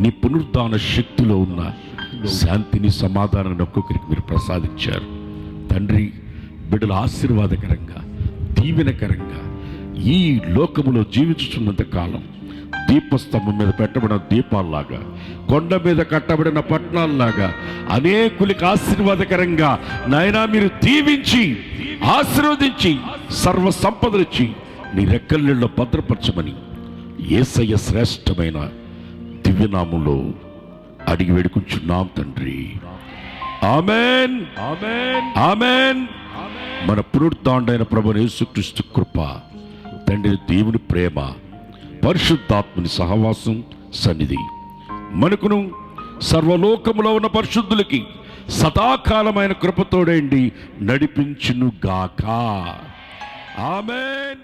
నీ పునరుద్ధాన శక్తిలో ఉన్న శాంతిని, సమాధానాన్ని ఒక్కొక్కరికి మీరు ప్రసాదించారు తండ్రి. బిడ్డల ఆశీర్వాదకరంగా, దీవెనకరంగా ఈ లోకములో జీవించుతున్నంత కాలం దీపస్తంభం మీద పెట్టబడిన దీపాల్లాగా, కొండ మీద కట్టబడిన పట్టణాల్లాగా అనేకులకి ఆశీర్వాదకరంగా నాయనా మీరు దీవించి ఆశీర్వదించి సర్వ సంపదలిచ్చి నీ రెక్కల నీళ్ళలో భద్రపరచమని యేసయ్య శ్రేష్టమైన దివ్యనామంలో అడిగి వేడుకుంటున్నాం తండ్రి. ఆమేన్, ఆమేన్, ఆమేన్. మన పునరుద్ధాండైన ప్రభువైన యేసుక్రీస్తు కృప, తండ్రి దేవుని ప్రేమ, పరిశుద్ధాత్మని సహవాసం, సన్నిధి మనకును సర్వలోకములో ఉన్న పరిశుద్ధులకి సదాకాలమైన కృపతోడేండి నడిపించును గాక. ఆమేన్.